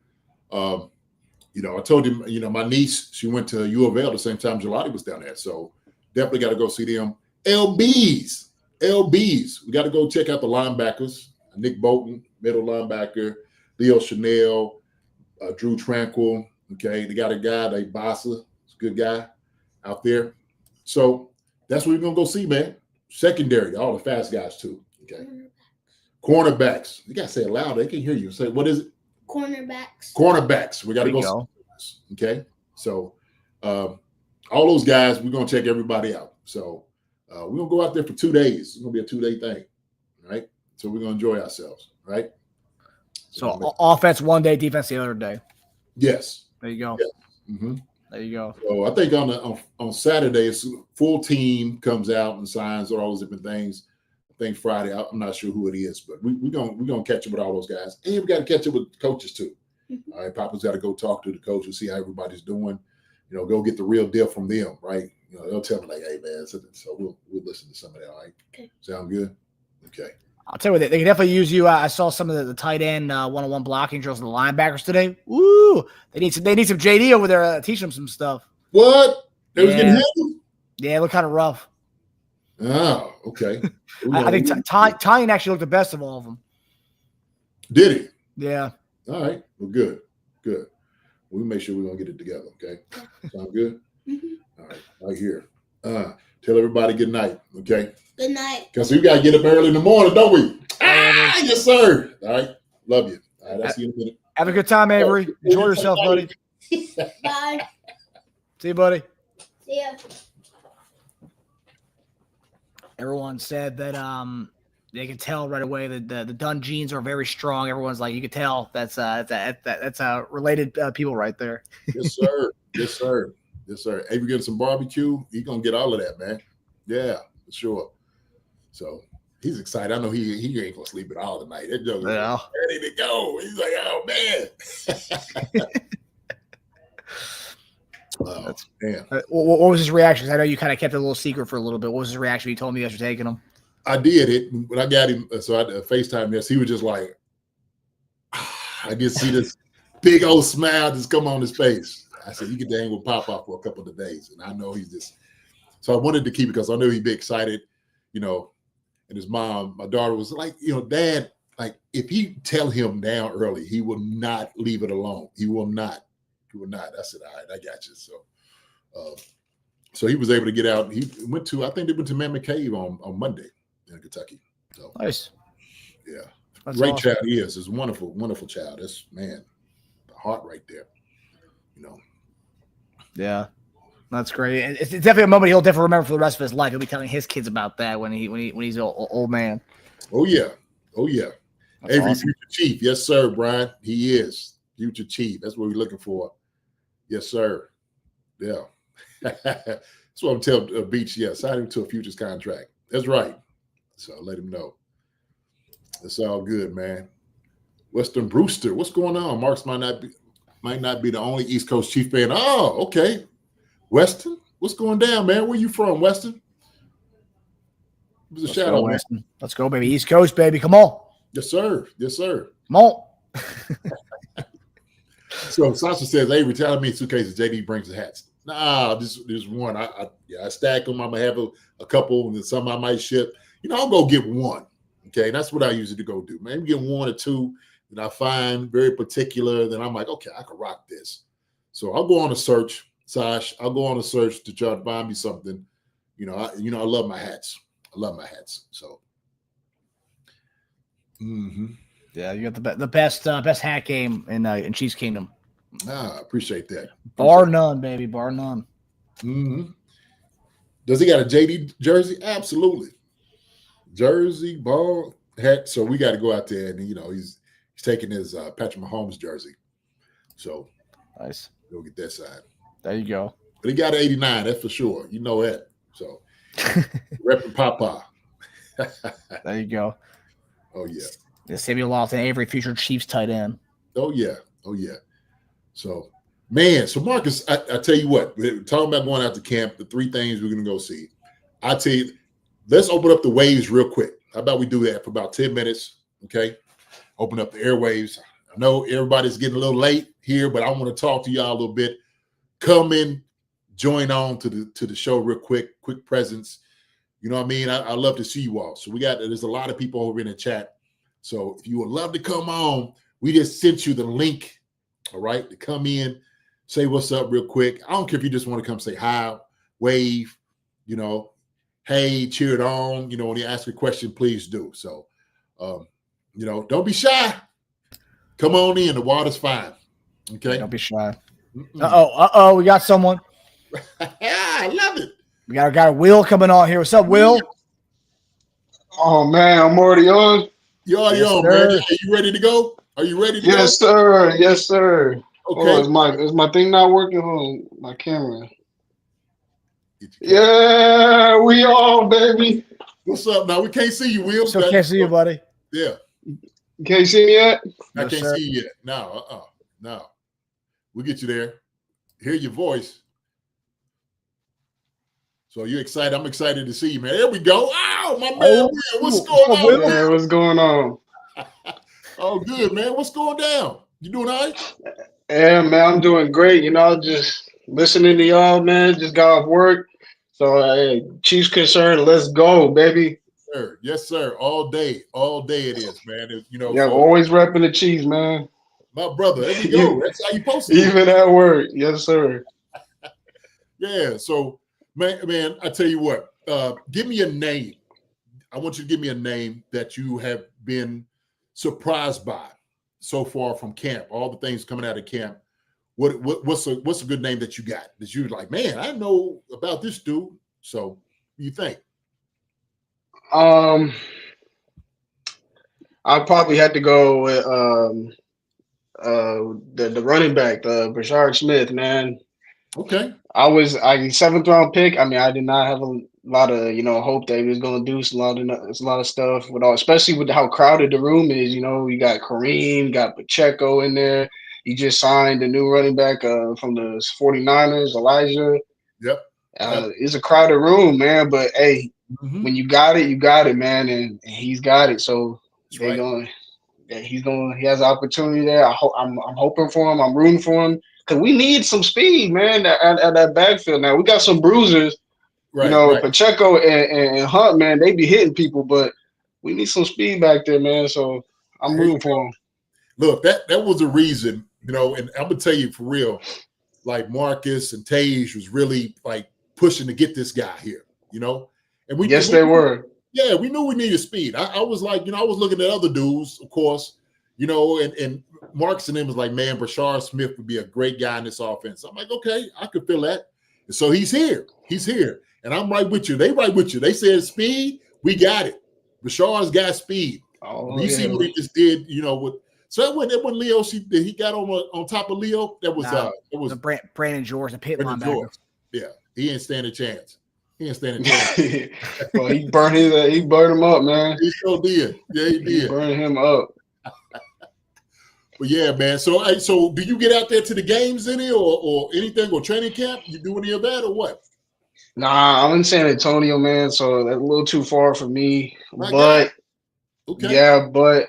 [SPEAKER 3] you know, I told him, you know, my niece, she went to U of L the same time Gelati was down there. So definitely got to go see them. LBs. We got to go check out the linebackers. Nick Bolton, middle linebacker. Leo Chanel, Drew Tranquil. Okay, they got a guy named Bassa. He's a good guy out there. So that's what we're going to go see, man. Secondary, all the fast guys too. Okay. Cornerbacks. You got to say it loud. They can hear you. Say, what is it?
[SPEAKER 15] Cornerbacks.
[SPEAKER 3] We got to go. Okay. So all those guys, we're going to check everybody out. So we're going to go out there for 2 days. It's going to be a 2-day thing. Right. So we're going to enjoy ourselves. Right.
[SPEAKER 6] So offense one day, defense the other day.
[SPEAKER 3] Yes.
[SPEAKER 6] There you go.
[SPEAKER 3] Yeah. Mm-hmm.
[SPEAKER 6] There you go.
[SPEAKER 3] So I think on Saturday, it's full team comes out and signs all those different things. I think Friday, I'm not sure who it is, but we're gonna catch up with all those guys, and we got to catch up with coaches too. All right, Papa's got to go talk to the coaches, see how everybody's doing. You know, go get the real deal from them, right? You know, they'll tell me like, "Hey, man," so we'll listen to some of that. All right,
[SPEAKER 15] okay.
[SPEAKER 3] Sound good? Okay.
[SPEAKER 6] I'll tell you what, they can definitely use you. I saw some of the tight end one-on-one blocking drills and the linebackers today. Woo! They need some JD over there teaching them some stuff.
[SPEAKER 3] What? They was getting heavy?
[SPEAKER 6] Yeah, it looked kind of rough.
[SPEAKER 3] Oh, okay.
[SPEAKER 6] I think Tyquan actually looked the best of all of them.
[SPEAKER 3] Did he?
[SPEAKER 6] Yeah.
[SPEAKER 3] All right. Well, good. We'll make sure we're gonna get it together. Okay. Sound good?
[SPEAKER 15] Mm-hmm.
[SPEAKER 3] All right. Right here. Tell everybody good night. Okay.
[SPEAKER 15] Good night.
[SPEAKER 3] Because we got to get up early in the morning, don't we? Yes, sir. All right. Love you. All right. I'll see you in a minute.
[SPEAKER 6] Have a good time, Avery. Enjoy yourself, buddy.
[SPEAKER 15] Bye.
[SPEAKER 6] See you, buddy.
[SPEAKER 15] See ya.
[SPEAKER 6] Everyone said that they could tell right away that the Dunn genes are very strong. Everyone's like, you could tell that's related people right there.
[SPEAKER 3] Yes, sir. Yes, sir. Yes, sir. Avery getting some barbecue. He's gonna get all of that, man. Yeah, for sure. So he's excited. I know he ain't gonna sleep at all tonight. That joke is ready to go. He's like, oh man. Man.
[SPEAKER 6] What was his reaction? I know you kind of kept it a little secret for a little bit. What was his reaction? He told me you guys were taking him.
[SPEAKER 3] I did it when I got him. So I FaceTime this. He was just like, I could see this big old smile just come on his face. I said, you get to hang with Papa for a couple of days. And I know he's just, so I wanted to keep it because I knew he'd be excited, you know. And his mom, my daughter was like, you know, Dad, like if you tell him down early, he will not leave it alone. He will not. I said, all right, I got you. So he was able to get out. He went to, I think they went to Mammoth Cave on Monday in Kentucky. So
[SPEAKER 6] nice.
[SPEAKER 3] Yeah.
[SPEAKER 6] That's
[SPEAKER 3] great
[SPEAKER 6] awesome.
[SPEAKER 3] child he is. He's a wonderful, wonderful child. That's, man, the heart right there. You know.
[SPEAKER 6] Yeah. That's great. It's definitely a moment he'll definitely remember for the rest of his life. He'll be telling his kids about that when he's an old man.
[SPEAKER 3] Oh yeah.
[SPEAKER 6] That's
[SPEAKER 3] Avery,
[SPEAKER 6] awesome.
[SPEAKER 3] future chief. Yes, sir, Brian. He is future chief. That's what we're looking for. Yes, sir. Yeah. That's what I'm telling Beach. Yeah, sign him to a futures contract. That's right. So let him know. It's all good, man. Western Brewster, what's going on? Marks might not be the only East Coast Chief fan. Oh, okay. Weston, what's going down, man? Where you from, Weston? It was a shout out,
[SPEAKER 6] Weston. Let's go, baby. East Coast, baby. Come on.
[SPEAKER 3] Yes, sir. Yes, sir.
[SPEAKER 6] Come on.
[SPEAKER 3] So Sasha says, "Hey, retire me in suitcases. JD brings the hats." Nah, there's one. I stack them. I'm gonna have a couple, and then some I might ship. I'll go get one. Okay, that's what I usually go do. Maybe get one or two that I find very particular. Then I'm like, okay, I can rock this. So I'll go on a search, Sash. I'll go on a search to try to find me something. I love my hats. I love my hats. So,
[SPEAKER 6] yeah, you got the best hat game in Chiefs Kingdom.
[SPEAKER 3] I appreciate that.
[SPEAKER 6] Bar none, baby. Bar none.
[SPEAKER 3] Does he got a JD jersey? Absolutely. Jersey, ball, hat. So we got to go out there, and he's taking his Patrick Mahomes jersey. So
[SPEAKER 6] nice.
[SPEAKER 3] Go get that side.
[SPEAKER 6] There you go.
[SPEAKER 3] But he got an 89, that's for sure. You know that. So repping Papa.
[SPEAKER 6] There you go.
[SPEAKER 3] Oh yeah.
[SPEAKER 6] Yeah, Samuel Lofton, Avery, future Chiefs tight end.
[SPEAKER 3] Oh yeah. Oh yeah. So man, so Marcus, I tell you what, we're talking about going out to camp, the 3 things we're gonna go see. I tell you, let's open up the waves real quick. How about we do that for about 10 minutes? Okay. Open up the airwaves. I know everybody's getting a little late here, but I want to talk to y'all a little bit. Come in, join on to the show real quick presence. You know what I mean? I love to see you all. So there's a lot of people over in the chat. So if you would love to come on, we just sent you the link, all right, to come in, say what's up real quick. I don't care if you just want to come say hi, wave, hey, cheer it on. When you ask a question, please do. So, don't be shy. Come on in. The water's fine. Okay.
[SPEAKER 6] Don't be shy. We got someone.
[SPEAKER 3] I love it.
[SPEAKER 6] We got a Will coming on here. What's up, Will?
[SPEAKER 16] Oh man, I'm already on.
[SPEAKER 3] You're already on, man. Are you ready to go? Are you ready to go?
[SPEAKER 16] Yes, sir. Yes, sir.
[SPEAKER 3] Okay.
[SPEAKER 16] Is my thing not working on my camera? Yeah, we on, baby.
[SPEAKER 3] What's up? Now we can't see you, Will.
[SPEAKER 6] Still can't see you, buddy.
[SPEAKER 3] Yeah.
[SPEAKER 16] You can't see me yet?
[SPEAKER 3] I can't see you yet. No, no. We'll get you there. Hear your voice. So you're excited. I'm excited to see you, man. There we go. Oh, my man, Will. What's going on?
[SPEAKER 16] Yeah, what's going on?
[SPEAKER 3] Oh, good, man. What's going down? You doing all right?
[SPEAKER 16] Yeah, man, I'm doing great. Just listening to y'all, man. Just got off work. So, hey, Chiefs concerned. Let's go, baby.
[SPEAKER 3] Sir. Yes, sir. All day it is, man.
[SPEAKER 16] Yeah, always repping the Chiefs, man.
[SPEAKER 3] My brother. There we go. That's how you post it.
[SPEAKER 16] Even at work. Yes, sir.
[SPEAKER 3] Yeah. So, man, I tell you what. Give me a name. I want you to give me a name that you have been surprised by so far from camp. All the things coming out of camp. What's a good name that you got that you're like, man, I know about this dude. So, what do you think?
[SPEAKER 16] I probably had to go with the running back, Brashard Smith, man.
[SPEAKER 3] Okay.
[SPEAKER 16] I 7th round pick. I mean, I did not have a lot of hope that he was going to do a lot of stuff especially with how crowded the room is. You got Kareem, got Pacheco in there. He just signed a new running back from the 49ers, Elijah.
[SPEAKER 3] Yep.
[SPEAKER 16] It's a crowded room, man. But hey, when you got it, man, and he's got it. So he has an opportunity there. I'm hoping for him. I'm rooting for him because we need some speed, man, at that backfield. Now we got some bruisers. Right. Pacheco and Hunt, man, they be hitting people, but we need some speed back there, man. So I'm rooting for him.
[SPEAKER 3] Look, that was a reason, and I'm gonna tell you for real, like Marcus and Tage was really like pushing to get this guy here, And
[SPEAKER 16] they were.
[SPEAKER 3] Yeah, we knew we needed speed. I was like, I was looking at other dudes, of course, and Marcus and them was like, man, Brashard Smith would be a great guy in this offense. I'm like, okay, I could feel that. And so he's here. And I'm right with you. They right with you. They said speed, we got it. Brashard's got speed.
[SPEAKER 16] Oh,
[SPEAKER 3] you see what he just did, with so that when Leo he got on top of Leo, that was
[SPEAKER 6] Brandon George, the pit
[SPEAKER 3] Brandon
[SPEAKER 6] linebacker.
[SPEAKER 3] George. Yeah, he ain't stand a chance. He ain't stand a chance.
[SPEAKER 16] Well, he burned him up, man.
[SPEAKER 3] He so did. Yeah, he did.
[SPEAKER 16] He burned him up.
[SPEAKER 3] But yeah, man. So do you get out there to the games or anything or training camp? You do any of that or what?
[SPEAKER 16] Nah, I'm in San Antonio, man. So that's a little too far for me.
[SPEAKER 3] My
[SPEAKER 16] but
[SPEAKER 3] God. Okay.
[SPEAKER 16] Yeah, but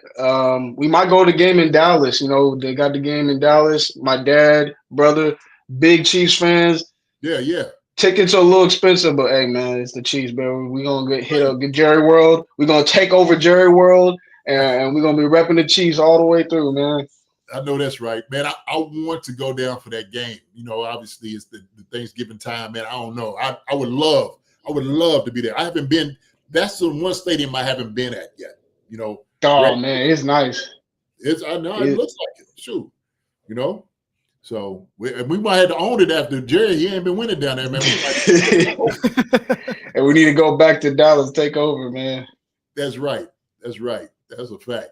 [SPEAKER 16] we might go to the game in Dallas. They got the game in Dallas. My dad, brother, big Chiefs fans.
[SPEAKER 3] Yeah.
[SPEAKER 16] Tickets are a little expensive, but hey, man, it's the Chiefs, bro. We're going to get Jerry World. We're going to take over Jerry World, and we're going to be repping the Chiefs all the way through, man.
[SPEAKER 3] I know that's right, man. I want to go down for that game. Obviously it's the Thanksgiving time, man. I don't know. I would love to be there. I haven't been. That's the one stadium I haven't been at yet.
[SPEAKER 16] Man, it's nice.
[SPEAKER 3] I know it looks like it. Shoot, So we might have to own it after Jerry. He ain't been winning down there, man.
[SPEAKER 16] And we need to go back to Dallas, take over, man.
[SPEAKER 3] That's right. That's a fact.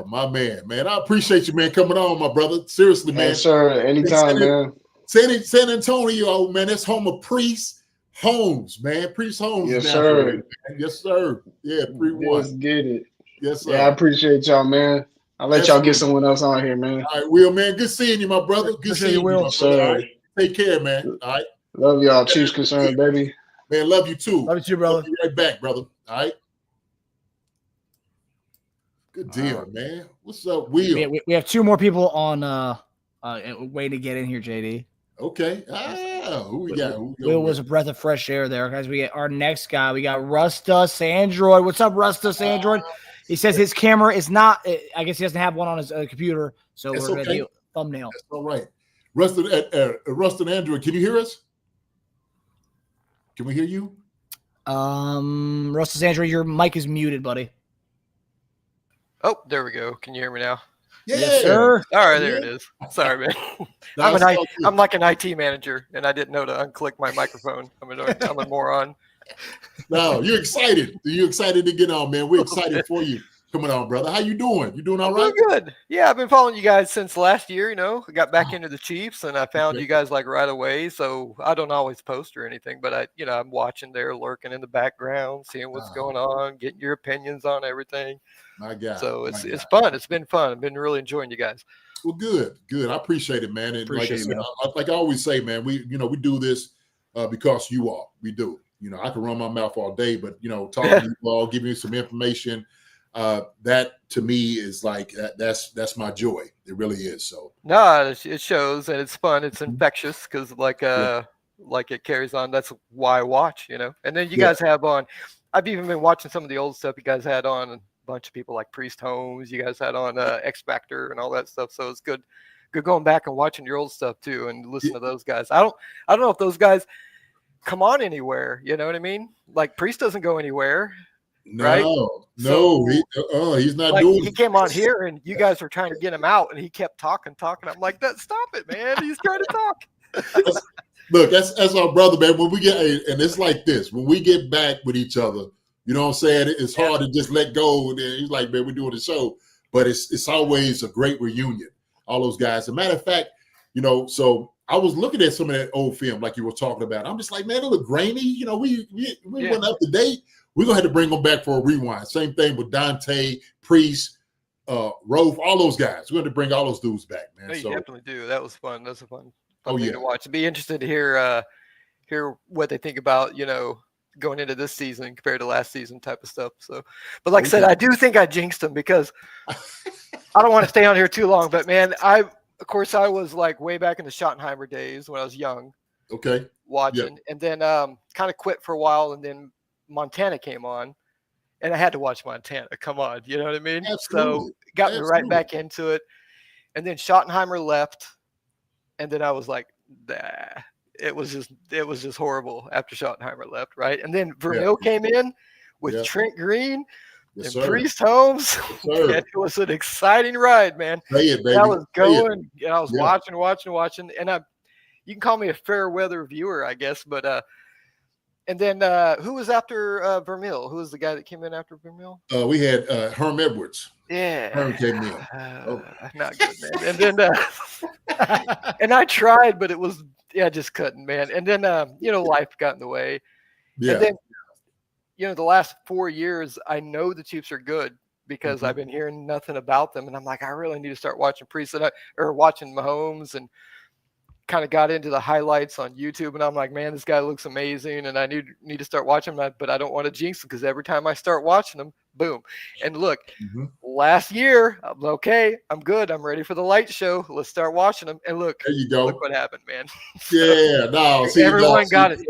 [SPEAKER 3] My man. I appreciate you, man, coming on, my brother. Seriously, man.
[SPEAKER 16] Yes, sir. Anytime, man.
[SPEAKER 3] San Antonio, man. That's home of Priest Holmes, man. Priest Holmes.
[SPEAKER 16] Yes, sir.
[SPEAKER 3] Yes, sir. Yeah, 3-1.
[SPEAKER 16] Let's get it.
[SPEAKER 3] Yes, sir.
[SPEAKER 16] Yeah, I appreciate y'all, man. I'll let y'all get someone else on here, man.
[SPEAKER 3] All right, Will, man. Good seeing you, my brother. Good seeing you, Will.
[SPEAKER 16] Sir.
[SPEAKER 3] All right. Take care, man. All right.
[SPEAKER 16] Love y'all. Chiefs concerned, baby.
[SPEAKER 3] Man, love you too.
[SPEAKER 6] Love you too, brother.
[SPEAKER 3] Love you right back, brother. All right. Good deal, man. What's up, Will?
[SPEAKER 6] We have two more people on waiting to get in here, JD.
[SPEAKER 3] Okay. Who we got?
[SPEAKER 6] Will was a breath of fresh air there, guys. We get our next guy. We got Rustus Android. What's up, Rustus Android? He says his camera is not. I guess he doesn't have one on his computer, so we're going to do a thumbnail.
[SPEAKER 3] That's all right. Rustin Android, can you hear us? Can we hear you?
[SPEAKER 6] Rustus Android, your mic is muted, buddy.
[SPEAKER 17] Oh, there we go. Can you hear me now?
[SPEAKER 3] Yeah.
[SPEAKER 6] Yes, sir.
[SPEAKER 17] All right, there it is. Sorry, man. I'm like an IT manager, and I didn't know to unclick my microphone. I'm a moron.
[SPEAKER 3] No, you're excited. You're excited to get on, man. We're excited for you coming on, brother. How you doing? You doing all right?
[SPEAKER 17] Doing good. Yeah, I've been following you guys since last year. I got back into the Chiefs, and I found you guys like right away. So I don't always post or anything, but I'm watching there, lurking in the background, seeing what's going on, getting your opinions on everything.
[SPEAKER 3] My God.
[SPEAKER 17] So it's fun. It's been fun. I've been really enjoying you guys.
[SPEAKER 3] Well, good. I appreciate it, man. And
[SPEAKER 6] appreciate it, man.
[SPEAKER 3] Like I always say, man, we do this because you are. We do. I can run my mouth all day, but talking to you all, giving you some information. That to me is like that's my joy. It really is. So
[SPEAKER 17] no, it shows and it's fun. It's infectious because like it carries on. That's why I watch. And then you guys have on. I've even been watching some of the old stuff you guys had on. A bunch of people like Priest Holmes. You guys had on X Factor and all that stuff. So it's good going back and watching your old stuff too and listen to those guys. I don't know if those guys come on anywhere. You know what I mean? Like Priest doesn't go anywhere.
[SPEAKER 3] No,
[SPEAKER 17] right?
[SPEAKER 3] No, he's not doing.
[SPEAKER 17] He came on here, and you guys were trying to get him out, and he kept talking. I'm like, stop it, man! He's trying to talk.
[SPEAKER 3] Look, that's our brother, man. When we get, and it's like this, when we get back with each other, you know what I'm saying? It's hard to just let go. And he's like, man, we're doing the show, but it's always a great reunion. All those guys. As a matter of fact, so I was looking at some of that old film, like you were talking about. I'm just like, man, it look grainy. We went up to date. We're going to have to bring them back for a rewind. Same thing with Dante, Priest, Rofe, all those guys. We're going to bring all those dudes back, man.
[SPEAKER 17] No, you definitely do. That was fun. That's a fun
[SPEAKER 3] thing
[SPEAKER 17] to watch. It'd be interested to hear what they think about, going into this season compared to last season type of stuff. So, but like I said, I do think I jinxed them because I don't want to stay on here too long, but man, I was like way back in the Schottenheimer days when I was young.
[SPEAKER 3] Okay.
[SPEAKER 17] Watching and then kind of quit for a while and then Montana came on and I had to watch Montana. Come on. You know what I mean?
[SPEAKER 3] Absolutely.
[SPEAKER 17] So got me right back into it. And then Schottenheimer left. And then I was like, it was just horrible after Schottenheimer left. Right. And then Vermeil came in with Trent Green and Priest Holmes. Yes, it was an exciting ride, man.
[SPEAKER 3] Say it, baby.
[SPEAKER 17] I was going and I was watching. And you can call me a fair weather viewer, I guess, but And then who was after Vermeil? Who was the guy that came in after Vermeil?
[SPEAKER 3] We had Herm Edwards.
[SPEAKER 17] Yeah.
[SPEAKER 3] Herm came in.
[SPEAKER 17] Not good, man. And then and I tried, but it was I just couldn't, man. And then life got in the way.
[SPEAKER 3] Yeah.
[SPEAKER 17] And then the last 4 years, I know the Chiefs are good because I've been hearing nothing about them, and I'm like, I really need to start watching or watching Mahomes, and kind of got into the highlights on YouTube, and I'm like, man, this guy looks amazing, and I need to start watching him, but I don't want to jinx him because every time I start watching him, boom. And look, last year, I'm good. I'm ready for the light show. Let's start watching them. And look,
[SPEAKER 3] there you go.
[SPEAKER 17] Look what happened, man.
[SPEAKER 3] Yeah, no, see,
[SPEAKER 17] everyone got it.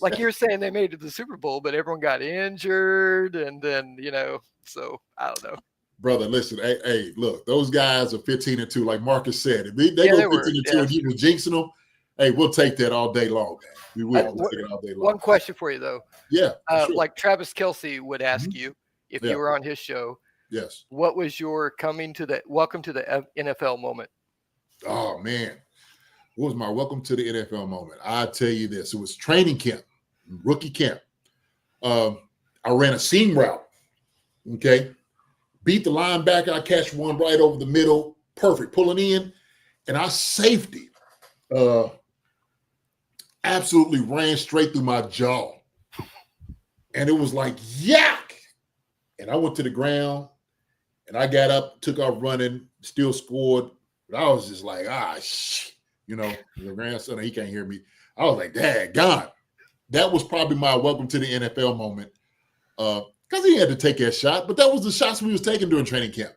[SPEAKER 17] Like you're saying, they made it to the Super Bowl, but everyone got injured, and then so I don't know.
[SPEAKER 3] Brother, listen, hey, look, those guys are 15-2, like Marcus said. If they go 15-2 and you were jinxing them, hey, we'll take that all day long, man. We will. We'll take it all day long.
[SPEAKER 17] One question for you, though.
[SPEAKER 3] Yeah. Sure.
[SPEAKER 17] Like Travis Kelce would ask you if you were on his show.
[SPEAKER 3] Yes.
[SPEAKER 17] What was your welcome to the NFL moment?
[SPEAKER 3] Oh, man. What was my welcome to the NFL moment? I'll tell you this. It was training camp, rookie camp. I ran a seam route. Okay. Beat the linebacker. I catch one right over the middle. Perfect. Pulling in. And I safety. Absolutely ran straight through my jaw. And it was like, yuck. And I went to the ground. And I got up, took off running, still scored. But I was just like, the grandson, he can't hear me. I was like, dad, God. That was probably my welcome to the NFL moment. Because he had to take that shot, but that was the shots we was taking during training camp.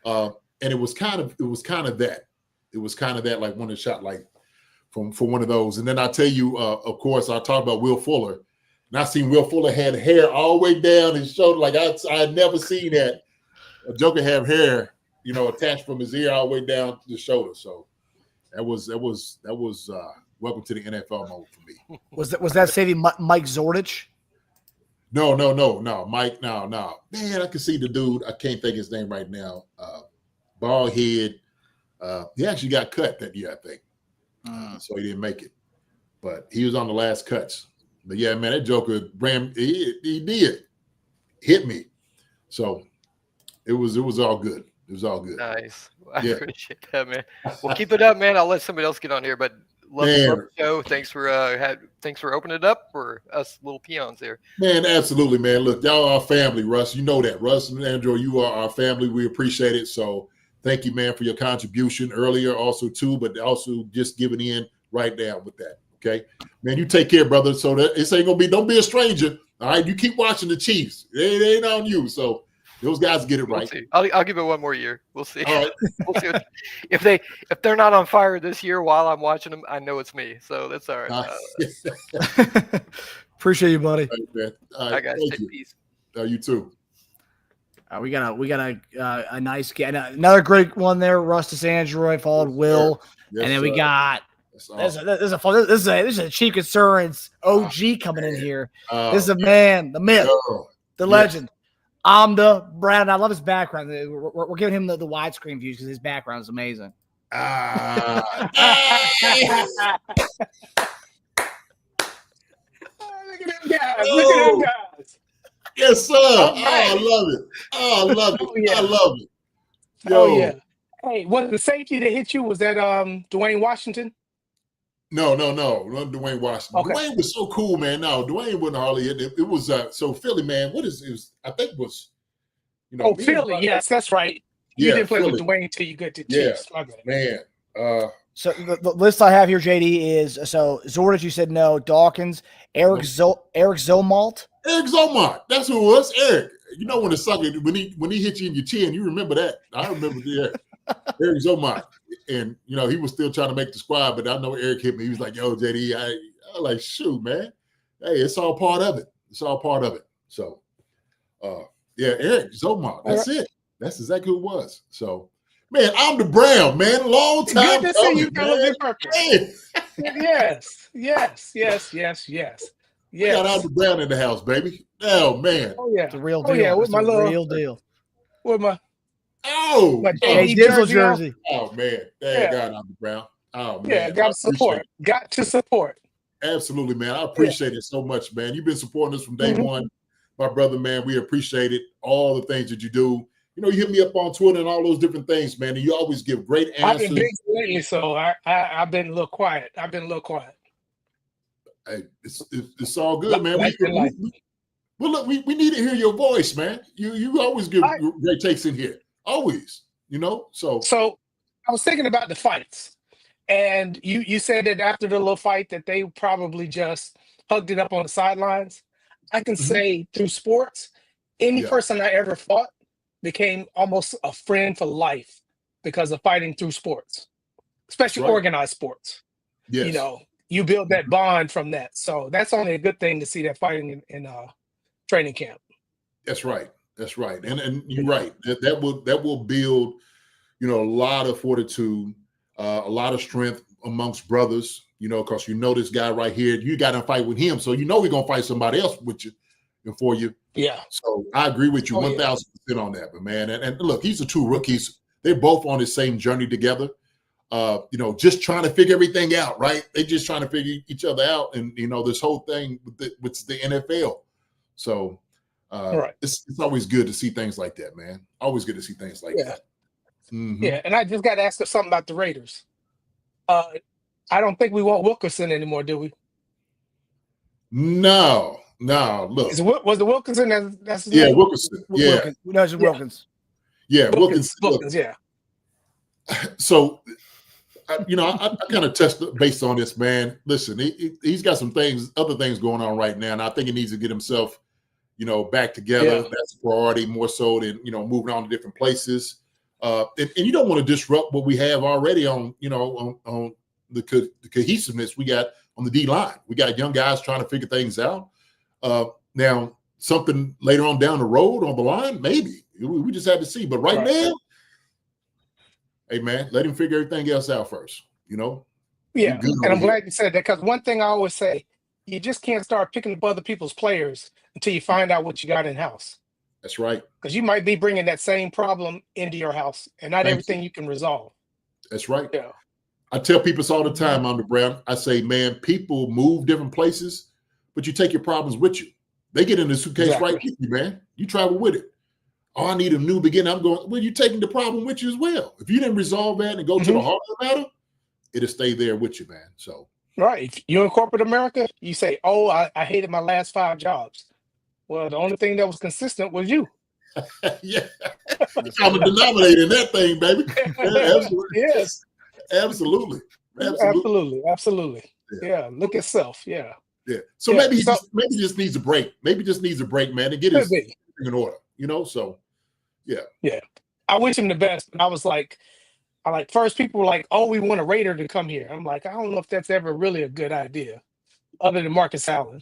[SPEAKER 3] And it was kind of that. It was kind of that, like one of the shot, like from one of those. And then I tell you, of course, I talked about Will Fuller. And I seen Will Fuller had hair all the way down his shoulder. Like I had never seen that. A Joker have hair, attached from his ear all the way down to the shoulder. So that was welcome to the NFL moment for me.
[SPEAKER 6] Was that saving Mike Zordich?
[SPEAKER 3] No, Mike, no. Man, I can see the dude. I can't think his name right now. Bald head. He actually got cut that year, I think. So he didn't make it. But he was on the last cuts. But yeah, man, that Joker ran. He did hit me. So it was all good. It was all good.
[SPEAKER 17] Nice. I appreciate that, man. Well, keep it up, man. I'll let somebody else get on here, but love the show. Thanks for opening it up for us little peons here.
[SPEAKER 3] Man, absolutely, man. Look, y'all are our family, Russ. You know that. Russ and Andrew, you are our family. We appreciate it. So thank you, man, for your contribution earlier also too, but also just giving in right now with that. Okay. Man, you take care, brother. So that it ain't gonna be, don't be a stranger. All right. You keep watching the Chiefs. It ain't on you. So those guys get it right.
[SPEAKER 17] We'll see. I'll give it one more year. We'll see.
[SPEAKER 3] All right.
[SPEAKER 17] We'll see if they're not on fire this year while I'm watching them. I know it's me, so that's all right.
[SPEAKER 6] Appreciate you, buddy.
[SPEAKER 3] All right,
[SPEAKER 17] guys. Take peace.
[SPEAKER 3] You too.
[SPEAKER 6] We got a nice game. Another great one there. Rustus Android followed Will,
[SPEAKER 3] Yes,
[SPEAKER 6] and then we got.
[SPEAKER 3] Awesome.
[SPEAKER 6] This is a Chief Concerns OG coming in here. This is a man, the myth, the legend. Amda Brown. I love his background. We're giving him the widescreen views because his background is amazing.
[SPEAKER 3] Look at them guys. Yes, sir. I love it. I love it. I love it. Yo.
[SPEAKER 18] Oh, yeah. Hey, was the safety that hit you, was that Dwayne Washington?
[SPEAKER 3] No, not Dwayne Washington.
[SPEAKER 18] Okay.
[SPEAKER 3] Dwayne was so cool, man. No, Dwayne wouldn't hardly hit it. It was so Philly, man. It was I think it was,
[SPEAKER 18] Philly. Yes, that's right. You didn't play
[SPEAKER 3] Philly.
[SPEAKER 18] with Dwayne until you get to Chiefs. My bad.
[SPEAKER 3] Man.
[SPEAKER 6] So the list I have here, JD, is Zordich, you said no. Dawkins, Eric Zomalt.
[SPEAKER 3] Eric Zomalt. That's who it was. Eric. You know when it sucked, when he hit you in your chin, you remember that. I remember Eric Zomalt. And he was still trying to make the squad, but I know Eric hit me. He was like, yo, JD, I was like, shoot, man. Hey, it's all part of it. It's all part of it. So Eric Zomalt. That's it. That's exactly who it was. So man, I'm the Brown, man. Long time.
[SPEAKER 18] Good to see you,
[SPEAKER 3] man.
[SPEAKER 18] Yes. We
[SPEAKER 3] got I'm the Brown in the house, baby. Oh man.
[SPEAKER 18] Oh yeah.
[SPEAKER 6] It's a real deal.
[SPEAKER 18] Yeah, with my
[SPEAKER 6] real deal.
[SPEAKER 18] With my
[SPEAKER 6] Dizzle jersey.
[SPEAKER 3] Oh man. God, I'm the Brown. Oh man.
[SPEAKER 18] Yeah, got to support.
[SPEAKER 3] Absolutely, man. I appreciate it so much, man. You've been supporting us from day one, my brother, man. We appreciate it. All the things that you do. You know, you hit me up on Twitter and all those different things, man. And you always give great answers.
[SPEAKER 18] I've been busy lately, so I've been a little quiet.
[SPEAKER 3] Hey, it's all good, man. Well, look, we need to hear your voice, man. You always give great takes in here. Always, you know. So
[SPEAKER 18] I was thinking about the fights. And you said that after the little fight that they probably just hugged it up on the sidelines. I can say through sports, any person I ever fought became almost a friend for life because of fighting through sports, especially organized sports.
[SPEAKER 3] Yes.
[SPEAKER 18] You know, you build that bond from that. So that's only a good thing to see that fighting in training camp.
[SPEAKER 3] That's right. That's right. And you're right. That will build, you know, a lot of fortitude. A lot of strength amongst brothers, you know, because you know this guy right here, you got to fight with him. So you know we're going to fight somebody else with you and for you.
[SPEAKER 18] Yeah.
[SPEAKER 3] So I agree with you 1,000% on that, but man. And look, these are two rookies. They're both on the same journey together. You know, just trying to figure everything out, right? They're just trying to figure each other out. And, you know, this whole thing with the NFL. So it's always good to see things like that, man. Always good to see things like that.
[SPEAKER 18] Yeah, and I just got to ask her something about the Raiders. I don't think we want Wilkerson anymore, do we?
[SPEAKER 3] No. Look,
[SPEAKER 18] was the Wilkinson? That's his name?
[SPEAKER 3] Wilkinson. Yeah,
[SPEAKER 6] no, it's Wilkins.
[SPEAKER 3] Yeah, Wilkins.
[SPEAKER 18] Yeah.
[SPEAKER 3] So, you know, I kind of touched based on this, man. Listen, he's got some other things going on right now, and I think he needs to get himself, you know, back together. That's a priority more so than, you know, moving on to different places. And you don't want to disrupt what we have already on, you know, on the cohesiveness we got on the D line. We got young guys trying to figure things out. Now, something later on down the road on the line, maybe we just had to see. But right now, hey man, let him figure everything else out first. You know.
[SPEAKER 18] Yeah, and I'm glad you said that because one thing I always say, you just can't start picking up other people's players until you find out what you got in house.
[SPEAKER 3] That's right.
[SPEAKER 18] Because you might be bringing that same problem into your house, and not everything you can resolve.
[SPEAKER 3] That's right.
[SPEAKER 18] Yeah.
[SPEAKER 3] I tell people this all the time, Under Brown. I say, man, people move different places, but you take your problems with you. They get in the suitcase right with you, man. You travel with it. Oh, I need a new beginning. I'm going, well, you're taking the problem with you as well. If you didn't resolve that and go to the heart of the matter, it'll stay there with you, man. So
[SPEAKER 18] right. If you're in corporate America, you say, oh, I hated my last 5 jobs. Well, the only thing that was consistent was you.
[SPEAKER 3] Yeah. I'm a denominator in that thing, baby. Yeah, absolutely.
[SPEAKER 18] Yes.
[SPEAKER 3] Absolutely.
[SPEAKER 18] Yeah. Look at self. Yeah.
[SPEAKER 3] Yeah. So maybe he just needs a break. Maybe just needs a break, man, to get his thing in order. You know, so yeah.
[SPEAKER 18] Yeah. I wish him the best. And I was like, first people were like, oh, we want a Raider to come here. I'm like, I don't know if that's ever really a good idea, other than Marcus Allen.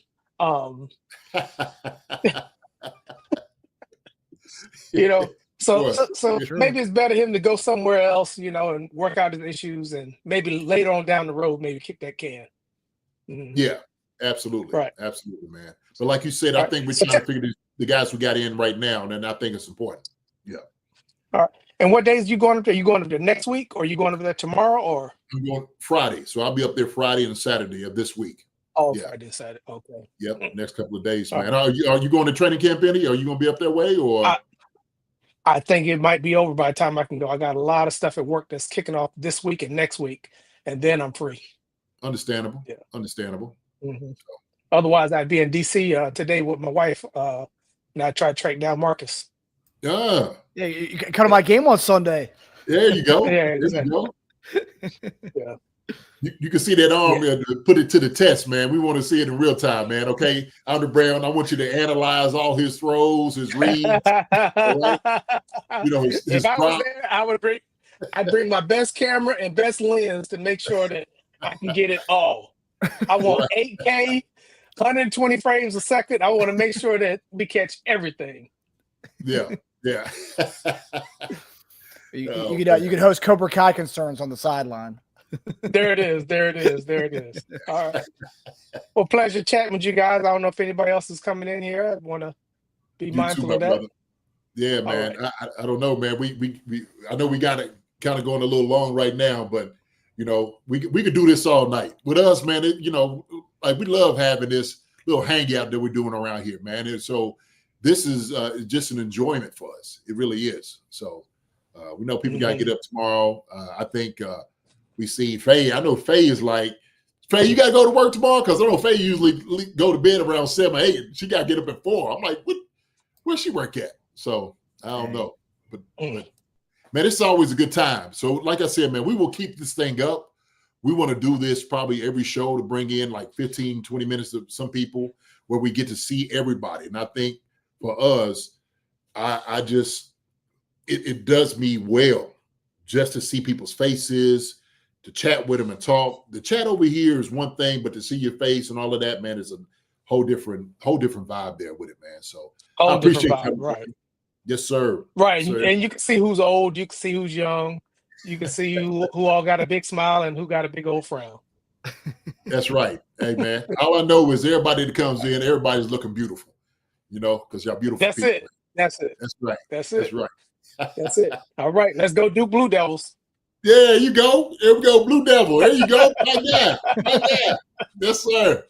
[SPEAKER 18] You know, so maybe it's better him to go somewhere else, you know, and work out his issues, and maybe later on down the road, maybe kick that can.
[SPEAKER 3] Yeah, absolutely.
[SPEAKER 18] Right.
[SPEAKER 3] Absolutely, man. But like you said, I think we're trying to figure the guys who got in right now, and I think it's important. Yeah.
[SPEAKER 18] All right. And what days are you going up there? Are you going up there next week, or are you going up there tomorrow, or?
[SPEAKER 3] I'm going Friday. So I'll be up there Friday and Saturday of this week.
[SPEAKER 18] Oh, Friday and Saturday. Okay.
[SPEAKER 3] Yep. Next couple of days, man. Are you going to training camp any? Are you going to be up that way, or?
[SPEAKER 18] I think it might be over by the time I can go. I got a lot of stuff at work that's kicking off this week and next week, and then I'm free.
[SPEAKER 3] Understandable. Yeah. Understandable.
[SPEAKER 18] Mm-hmm. Otherwise, I'd be in DC today with my wife, and I try to track down Marcus.
[SPEAKER 3] Yeah.
[SPEAKER 6] Yeah, you can come to my game on Sunday.
[SPEAKER 3] There you go.
[SPEAKER 18] Yeah,
[SPEAKER 3] there you go.
[SPEAKER 18] Yeah.
[SPEAKER 3] You can see that arm there to put it to the test, man. We want to see it in real time, man. Okay, Under Brown, I want you to analyze all his throws, his reads. Right? You know,
[SPEAKER 18] if I was there, I'd bring my best camera and best lens to make sure that I can get it all. I want 8K, 120 frames a second. I want to make sure that we catch everything.
[SPEAKER 3] Yeah.
[SPEAKER 6] You could host Cobra Kai concerns on the sideline.
[SPEAKER 18] There it is. All right. Well, pleasure chatting with you guys. I don't know if anybody else is coming in here. I want to be mindful of that.
[SPEAKER 3] Brother. Yeah, man. Right. I don't know, man. We I know we got it kind of going a little long right now, but you know, we could do this all night with us, man. You know, we love having this little hangout that we're doing around here, man. And so this is just an enjoyment for us. It really is. So we know people got to get up tomorrow. I think we see Faye. I know Faye is like, Faye, you got to go to work tomorrow? Because I know Faye usually go to bed around 7 or 8. She got to get up at 4. I'm like, where's she work at? So I don't know. But man, it's always a good time. So like I said, man, we will keep this thing up. We want to do this probably every show to bring in like 15, 20 minutes of some people where we get to see everybody. And I think for us, I just, it does me well just to see people's faces, to chat with them and talk. The chat over here is one thing, but to see your face and all of that, man, is a whole different vibe there with it, man. So I appreciate
[SPEAKER 18] vibe,
[SPEAKER 3] you.
[SPEAKER 18] right.
[SPEAKER 3] Yes, sir.
[SPEAKER 18] Right.
[SPEAKER 3] Sir.
[SPEAKER 18] And you can see who's old, you can see who's young, you can see who all got a big smile and who got a big old frown.
[SPEAKER 3] That's right. Hey, man. All I know is everybody that comes in, everybody's looking beautiful, because y'all beautiful
[SPEAKER 18] That's
[SPEAKER 3] people.
[SPEAKER 18] it. That's it.
[SPEAKER 3] That's right.
[SPEAKER 18] That's it.
[SPEAKER 3] That's right.
[SPEAKER 18] That's it. All right. Let's go do Blue Devils.
[SPEAKER 3] Yeah, you go. There we go. Blue Devil. There you go. Right there. Right there. Yes, sir.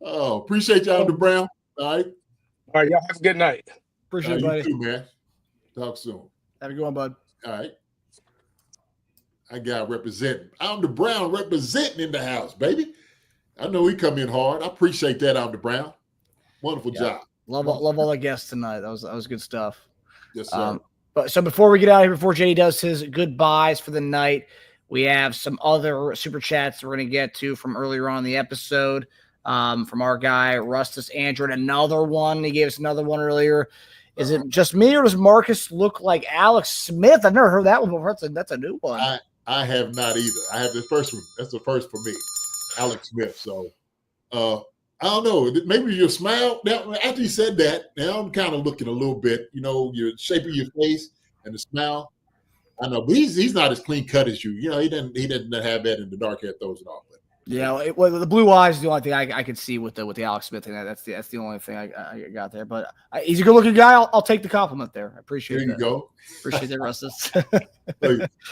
[SPEAKER 3] Oh, appreciate y'all, the Brown. All right.
[SPEAKER 18] All right. Y'all have a good night.
[SPEAKER 6] Appreciate it,
[SPEAKER 3] You
[SPEAKER 6] buddy.
[SPEAKER 3] too, man. Talk soon.
[SPEAKER 6] Have a good one, bud.
[SPEAKER 3] All right. I got representing. I'm the Brown representing in the house, baby. I know he come in hard. I appreciate that, I'm the Brown. Wonderful job.
[SPEAKER 6] Love all the guests tonight. That was good stuff.
[SPEAKER 3] Yes, sir.
[SPEAKER 6] But so before we get out of here, before JD does his goodbyes for the night, we have some other super chats we're going to get to from earlier on in the episode. From our guy Rustus Android, another one. He gave us another one earlier. Is it just me or does Marcus look like Alex Smith? I've never heard that one before. That's a new one.
[SPEAKER 3] I have not either. I have the first one. That's the first for me, Alex Smith. So I don't know. Maybe your smile. Now, after you said that, now I'm kind of looking a little bit. Your shape of your face and the smile. I know, but he's not as clean cut as you. He didn't have that in the dark hair throws it off. But
[SPEAKER 6] yeah, the blue eyes is the only thing I could see with the Alex Smith thing. That's the only thing I got there. But he's a good looking guy. I'll take the compliment there. I appreciate it.
[SPEAKER 3] There you go.
[SPEAKER 6] Appreciate that, Rustus.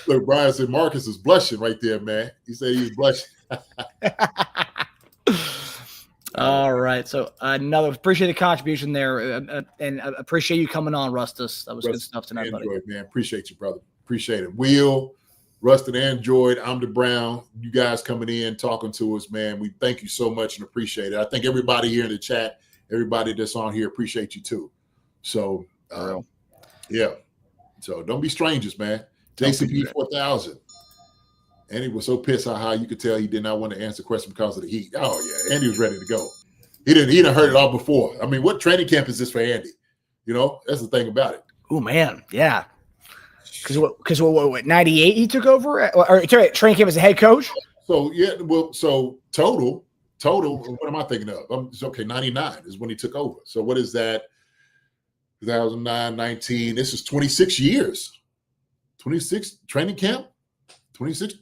[SPEAKER 3] Look, Brian said Marcus is blushing right there, man. He said he's blushing.
[SPEAKER 6] All right. So appreciate the contribution there, and appreciate you coming on, Rustus. That was good stuff tonight, buddy.
[SPEAKER 3] Man. Appreciate you, brother. Appreciate it. Will, Rusted Android, I'm the Brown. You guys coming in, talking to us, man. We thank you so much and appreciate it. I think everybody here in the chat, everybody that's on here, appreciate you too. So, yeah. So don't be strangers, man. JCP 4000. Andy was so pissed at how you could tell he did not want to answer the question because of the heat. Oh yeah, Andy was ready to go. He didn't heard it all before. I mean, what training camp is this for Andy? That's the thing about it.
[SPEAKER 6] Oh man, yeah. Because what 98 he took over or training camp as a head coach.
[SPEAKER 3] So yeah, so total. What am I thinking of? It's okay. 99 is when he took over. So what is that? 2009, 19. This is 26 years. 26 training camp. 26.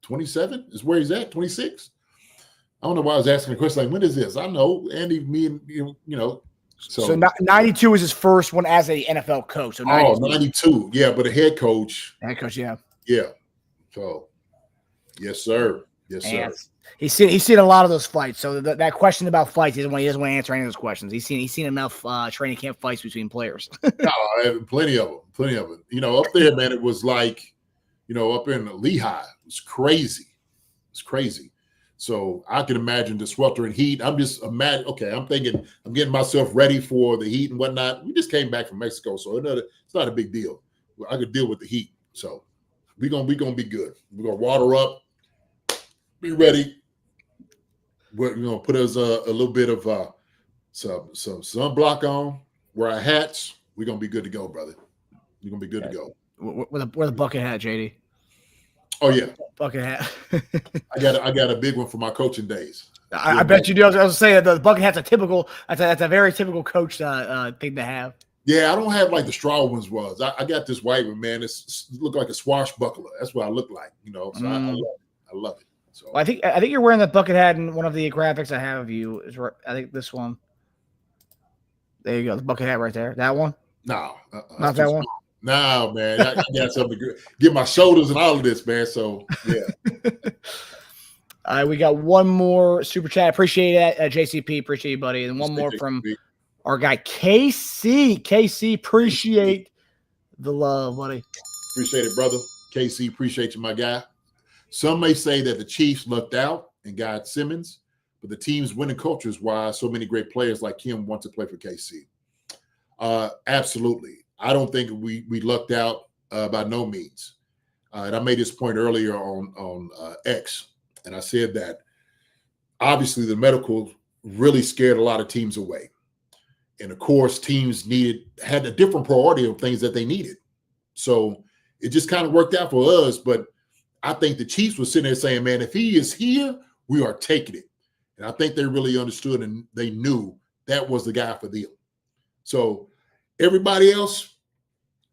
[SPEAKER 3] 27 is where he's at. 26. I don't know why I was asking the question. Like, when is this? I know Andy, me, and So
[SPEAKER 6] 92 was his first one as a NFL coach. So
[SPEAKER 3] 92. Yeah, but a head coach.
[SPEAKER 6] Head coach, yeah.
[SPEAKER 3] Yeah. So, yes, sir. Yes, sir.
[SPEAKER 6] Man, he's seen a lot of those fights. So that question about fights, he doesn't want to answer any of those questions. He's seen enough training camp fights between players.
[SPEAKER 3] Plenty of them. Up there, man, it was like, up in Lehigh, it was crazy. It's crazy. So I can imagine the sweltering heat. I'm just I'm thinking I'm getting myself ready for the heat and whatnot. We just came back from Mexico, so it's not a big deal. I could deal with the heat. So we're gonna be good. We're gonna water up, be ready. We're gonna put us a little bit of some sunblock on, wear our hats. We're gonna be good to go, brother. We're gonna be good to go.
[SPEAKER 6] Wear the bucket hat, JD.
[SPEAKER 3] Oh yeah,
[SPEAKER 6] bucket hat.
[SPEAKER 3] I got a big one for my coaching days.
[SPEAKER 6] I bet you do. I was saying the bucket hat's that's a very typical coach thing to have.
[SPEAKER 3] Yeah, I don't have like the straw ones was. I got this white one, man. It's look like a swashbuckler. That's what I look like, So I love it. So
[SPEAKER 6] well, I think you're wearing the bucket hat in one of the graphics I have of you. I think this one. There you go, the bucket hat right there. That one?
[SPEAKER 3] No,
[SPEAKER 6] not that one.
[SPEAKER 3] No, man, I got something to get my shoulders and all of this, man. So yeah.
[SPEAKER 6] We got one more super chat. Appreciate it, JCP. Appreciate you, buddy. And one more from our guy KC. KC, appreciate the love, buddy.
[SPEAKER 3] Appreciate it, brother. KC, appreciate you, my guy. Some may say that the Chiefs lucked out and got Simmons, but the team's winning culture is why so many great players like him want to play for KC. Absolutely. I don't think we lucked out by no means. And I made this point earlier on X, and I said that obviously the medical really scared a lot of teams away. And of course, teams had a different priority of things that they needed. So it just kind of worked out for us. But I think the Chiefs were sitting there saying, man, if he is here, we are taking it. And I think they really understood and they knew that was the guy for them. So everybody else,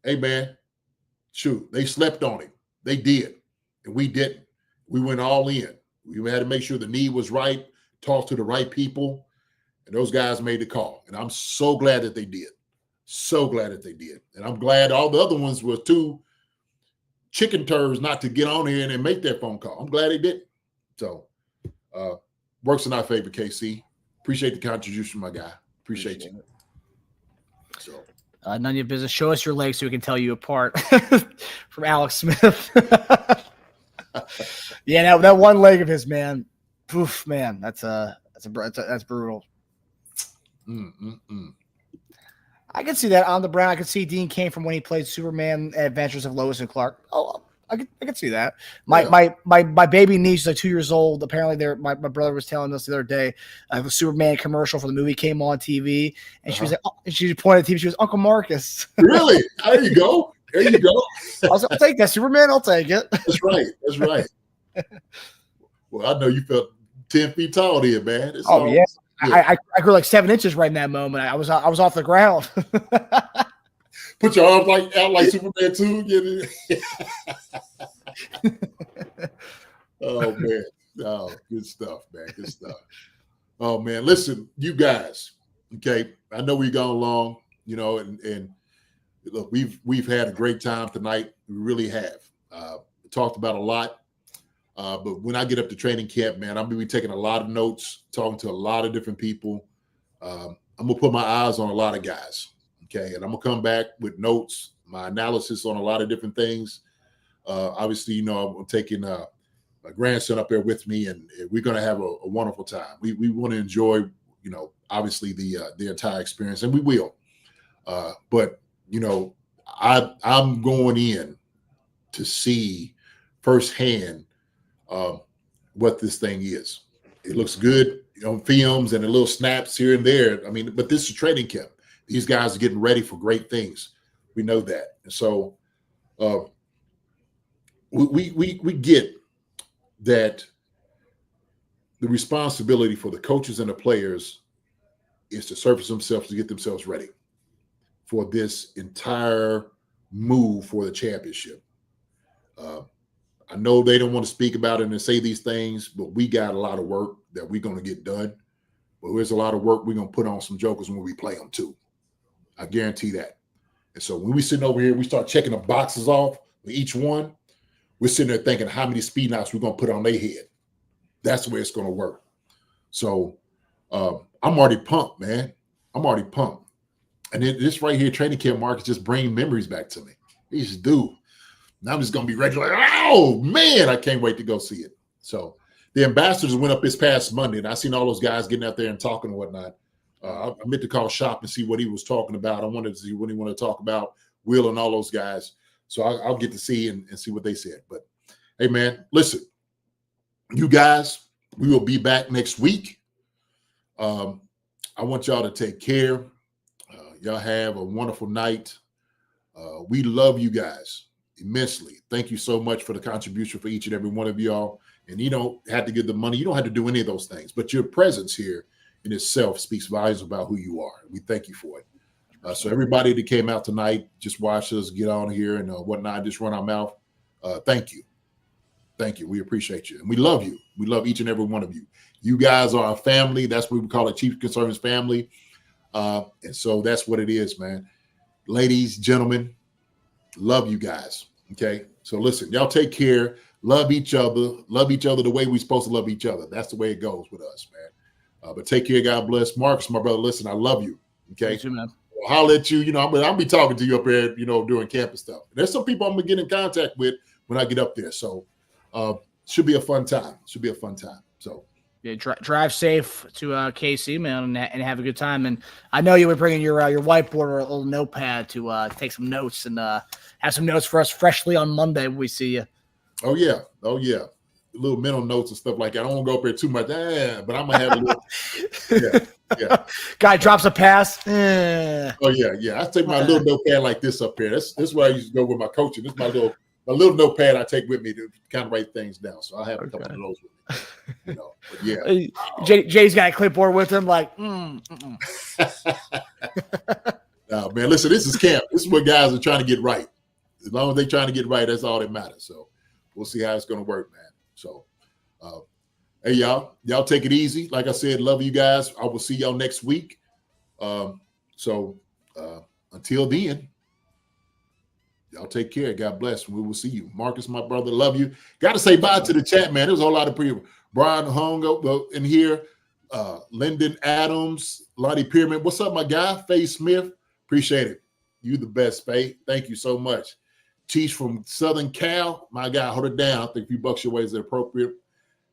[SPEAKER 3] hey, man, shoot, they slept on him. They did. And we didn't. We went all in. We had to make sure the need was right, talk to the right people. And those guys made the call. And I'm so glad that they did. So glad that they did. And I'm glad all the other ones were too chicken turds not to get on here and make that phone call. I'm glad they did. So works in our favor, KC. Appreciate the contribution, my guy. Appreciate you. So
[SPEAKER 6] none of your business. Show us your legs so we can tell you apart. From Alex Smith. Yeah, that one leg of his, man. Poof, man. That's brutal. I can see that on the Brown. I can see Dean Cain from when he played Superman Adventures of Lois and Clark. Oh, I can see that. My baby niece is like 2 years old. Apparently, my brother was telling us the other day, a Superman commercial for the movie came on TV, and she was like, she pointed at the TV. She was Uncle Marcus.
[SPEAKER 3] Really? There you go. There you go.
[SPEAKER 6] I was like, I'll take that Superman. I'll take it.
[SPEAKER 3] That's right. That's right. Well, I know you felt 10 feet tall there, man.
[SPEAKER 6] Yeah. I grew like 7 inches right in that moment. I was off the ground.
[SPEAKER 3] Put your arms out like Superman too. Oh man. Oh, good stuff, man. Good stuff. Oh man. Listen, you guys. Okay. I know we've gone long, and look, we've had a great time tonight. We really have. Talked about a lot. But when I get up to training camp, man, I'm going to be taking a lot of notes, talking to a lot of different people. I'm going to put my eyes on a lot of guys, okay? And I'm going to come back with notes, my analysis on a lot of different things. Obviously, I'm taking my grandson up there with me, and we're going to have a wonderful time. We want to enjoy, obviously the entire experience, and we will. But, I'm going in to see firsthand what this thing is. It looks good on films and the little snaps here and there. I mean, but this is training camp. These guys are getting ready for great things. We know that. And so we get that the responsibility for the coaches and the players is to surface themselves to get themselves ready for this entire move for the championship. I know they don't want to speak about it and say these things, but we got a lot of work that we're going to get done. But there's a lot of work we're going to put on some jokers when we play them too. I guarantee that. And so when we sitting over here, we start checking the boxes off for each one. We're sitting there thinking how many speed knots we're going to put on their head. That's the way it's going to work. So I'm already pumped, man. I'm already pumped. And then this right here, training camp, Mark, is just bringing memories back to me. He just do. Now I'm just going to be ready, like, oh, man, I can't wait to go see it. So the ambassadors went up this past Monday, and I seen all those guys getting out there and talking and whatnot. I meant to call Shop and see what he was talking about. I wanted to see what he wanted to talk about, Will and all those guys. So I'll get to see and see what they said. But, hey, man, listen, you guys, we will be back next week. I want y'all to take care. Y'all have a wonderful night. We love you guys immensely. Thank you so much for the contribution for each and every one of y'all. And you don't have to give the money. You don't have to do any of those things. But your presence here in itself speaks volumes about who you are. We thank you for it. So everybody that came out tonight, just watch us get on here and whatnot, just run our mouth. Thank you. Thank you. We appreciate you. And we love you. We love each and every one of you. You guys are our family. That's what we call it, Chiefs Concerns family. And so that's what it is, man. Ladies, gentlemen, love you guys. Okay. So listen, y'all take care. love each other the way we're supposed to love each other. That's the way it goes with us, man. But take care. God bless. Marcus, my brother, listen, I love you. Okay.
[SPEAKER 6] You too, man.
[SPEAKER 3] I'll holler at you. I'll be talking to you up there, during camp and stuff. There's some people I'm going to get in contact with when I get up there. So should be a fun time. So
[SPEAKER 6] yeah, drive safe to KC, man, and have a good time. And I know you were bringing your whiteboard or a little notepad to take some notes and have some notes for us freshly on Monday when we see you.
[SPEAKER 3] Oh yeah. Little mental notes and stuff like that. I don't want to go up there too much, but I'm gonna have a little. Yeah.
[SPEAKER 6] Guy drops a pass.
[SPEAKER 3] Oh yeah. I take my little notepad like this up here. This where I used to go with my coaching. This is my little notepad I take with me to kind of write things down. So I have a couple of those with me. But yeah.
[SPEAKER 6] Jay's got a clipboard with him, like.
[SPEAKER 3] No, man. Listen, this is camp. This is what guys are trying to get right. As long as they're trying to get right, that's all that matters. So we'll see how it's gonna work, man. So, hey, y'all take it easy. Like I said, love you guys. I will see y'all next week. So until then, y'all take care. God bless. We will see you. Marcus, my brother, love you. Got to say bye to the chat, man. There's a whole lot of people. Brian Hung up in here. Lyndon Adams, Lottie Pyramid. What's up, my guy? Faye Smith. Appreciate it. You the best, Faye. Thank you so much. Chiefs from Southern Cal, my guy, hold it down. I think a few bucks your way is appropriate.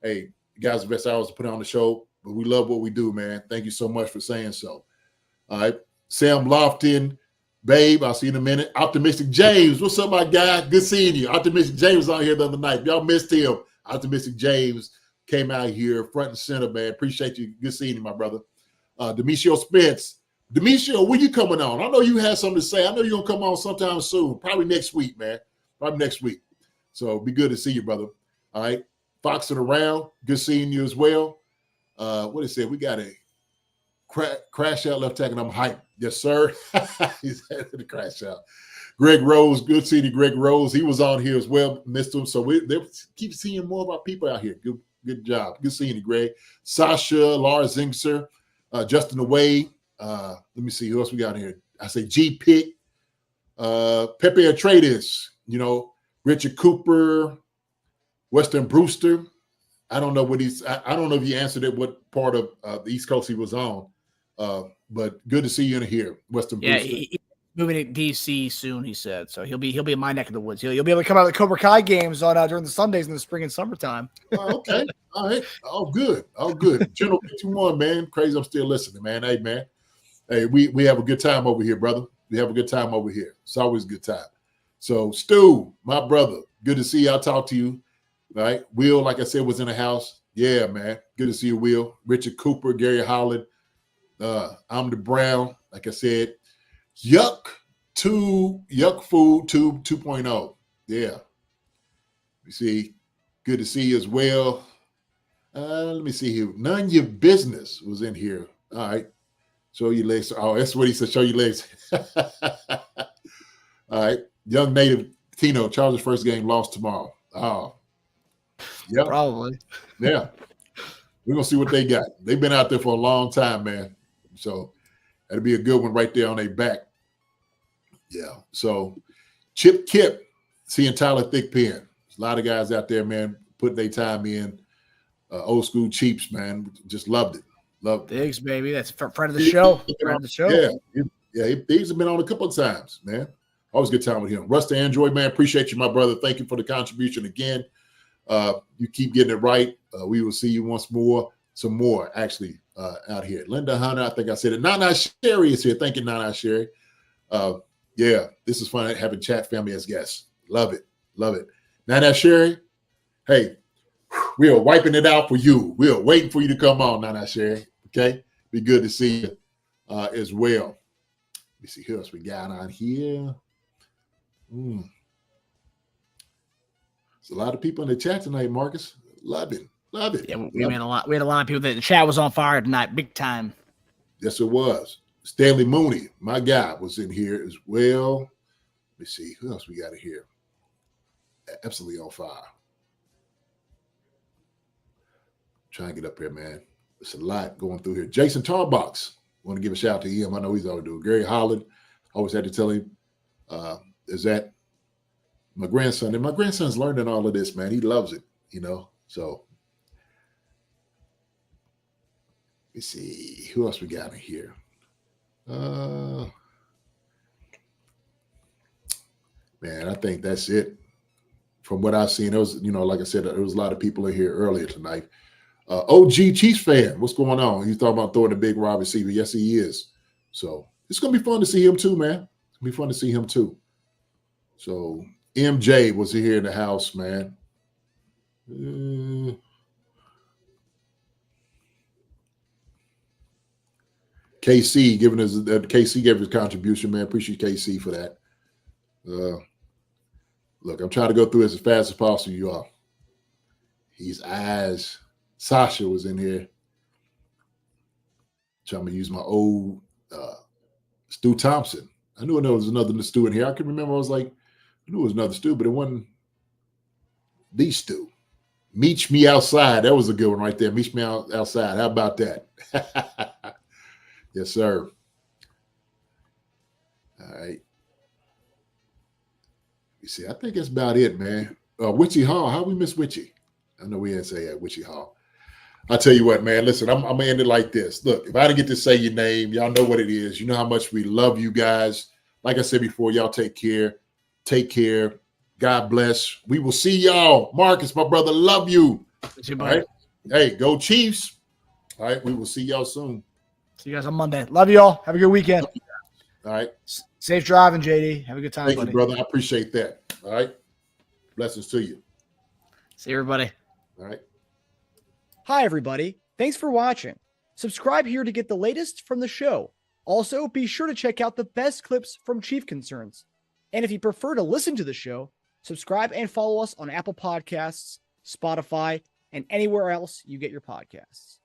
[SPEAKER 3] Hey, you guys, the best hours to put on the show, but we love what we do, man. Thank you so much for saying so. All right, Sam Lofton, babe, I'll see you in a minute. Optimistic James, what's up, my guy? Good seeing you. Optimistic James was on here the other night. Y'all missed him. Optimistic James came out here front and center, man. Appreciate you. Good seeing you, my brother. Demetrio Spence. Demetrio, when you coming on? I know you had something to say. I know you're going to come on sometime soon. Probably next week, man. Probably next week. So be good to see you, brother. All right. Foxing around. Good seeing you as well. What is it? We got a crash out left tackle. I'm hyped. Yes, sir. He's had the crash out. Greg Rose. Good seeing you, Greg Rose. He was on here as well. Missed him. So they keep seeing more of our people out here. Good job. Good seeing you, Greg. Sasha, Lars Zinkser, Justin Away. Let me see who else we got here. I say G Pick, Pepe Atreides, Richard Cooper, Weston Brewster. I don't know what I don't know if he answered it, what part of the East Coast he was on. But good to see you in here, Weston Brewster.
[SPEAKER 6] Yeah, he's moving to DC soon, he said. So he'll be in my neck of the woods. He'll be able to come out of the Cobra Kai games on during the Sundays in the spring and summertime.
[SPEAKER 3] Okay. All right. All good. General 51, man. Crazy, I'm still listening, man. Hey, man. Hey, we have a good time over here, brother. We have a good time over here. It's always a good time. So, Stu, my brother, good to see you. I'll talk to you. All right. Will, like I said, was in the house. Yeah, man. Good to see you, Will. Richard Cooper, Gary Holland. I'm the Brown. Like I said, Yuck Food 2.0. Yeah. You see, good to see you as well. Let me see here. None of your business was in here. All right. Show your legs. Oh, that's what he said. Show your legs. All right. Young native Tino, Chargers' first game lost tomorrow. Oh. Yeah.
[SPEAKER 6] Probably.
[SPEAKER 3] Yeah. We're going to see what they got. They've been out there for a long time, man. So that'll be a good one right there on their back. Yeah. So Chip Kip, seeing Tyler Thickpen. There's a lot of guys out there, man, putting their time in. Old school Chiefs, man. Just loved it.
[SPEAKER 6] Diggs, baby. That's friend of the show. Friend of the show.
[SPEAKER 3] Yeah. Diggs have been on a couple of times, man. Always a good time with him. Russ the Android, man. Appreciate you, my brother. Thank you for the contribution again. You keep getting it right. We will see you once more. Some more, actually, out here. Linda Hunter, I think I said it. Nana Sherry is here. Thank you, Nana Sherry. Yeah, this is fun having chat family as guests. Love it. Nana Sherry, hey, we are wiping it out for you. We are waiting for you to come on, Nana Sherry. Okay? Be good to see you as well. Let me see who else we got on here. There's a lot of people in the chat tonight, Marcus. Love it.
[SPEAKER 6] Yeah, we had a lot of people. The chat was on fire tonight, big time.
[SPEAKER 3] Yes, it was. Stanley Mooney, my guy, was in here as well. Let me see who else we got in here. Absolutely on fire. Trying to get up here, man. There's a lot going through here. Jason Tarbox, want to give a shout out to him. I know he's always doing. Gary Holland, always had to tell him. Is that my grandson, and my grandson's learning all of this, man. He loves it, So let's see who else we got in here. Man, I think that's it. From what I've seen, it was, like I said, there was a lot of people in here earlier tonight. OG Chiefs fan, what's going on? He's talking about throwing a big wide receiver. Yes, he is. So it's gonna be fun to see him too, man. It's gonna be fun to see him too. So MJ was here in the house, man. KC giving us KC gave his contribution, man. Appreciate KC for that. Look, I'm trying to go through this as fast as possible, you all. He's eyes. Sasha was in here. Trying to use my old Stu Thompson. I knew there was another Stu in here. I can remember. I was like, I knew it was another Stu, but it wasn't the Stu. Meet me outside. That was a good one right there. Meet me outside. How about that? Yes, sir. All right. You see, I think that's about it, man. Witchy Hall. How we miss Witchy? I know we didn't say that, Witchy Hall. I'll tell you what, man. Listen, I'm going to end it like this. Look, if I didn't get to say your name, y'all know what it is. You know how much we love you guys. Like I said before, y'all take care. Take care. God bless. We will see y'all. Marcus, my brother, love you. All right. Hey, go Chiefs. All right. We will see y'all soon.
[SPEAKER 6] See you guys on Monday. Love you all. Have a good weekend.
[SPEAKER 3] All right.
[SPEAKER 6] Safe driving, JD. Have a good time,
[SPEAKER 3] Thank
[SPEAKER 6] buddy.
[SPEAKER 3] you, brother. I appreciate that. All right. Blessings to you.
[SPEAKER 6] See you, everybody.
[SPEAKER 3] All right.
[SPEAKER 19] Hi, everybody. Thanks for watching. Subscribe here to get the latest from the show. Also, be sure to check out the best clips from Chief Concerns. And if you prefer to listen to the show, subscribe and follow us on Apple Podcasts, Spotify, and anywhere else you get your podcasts.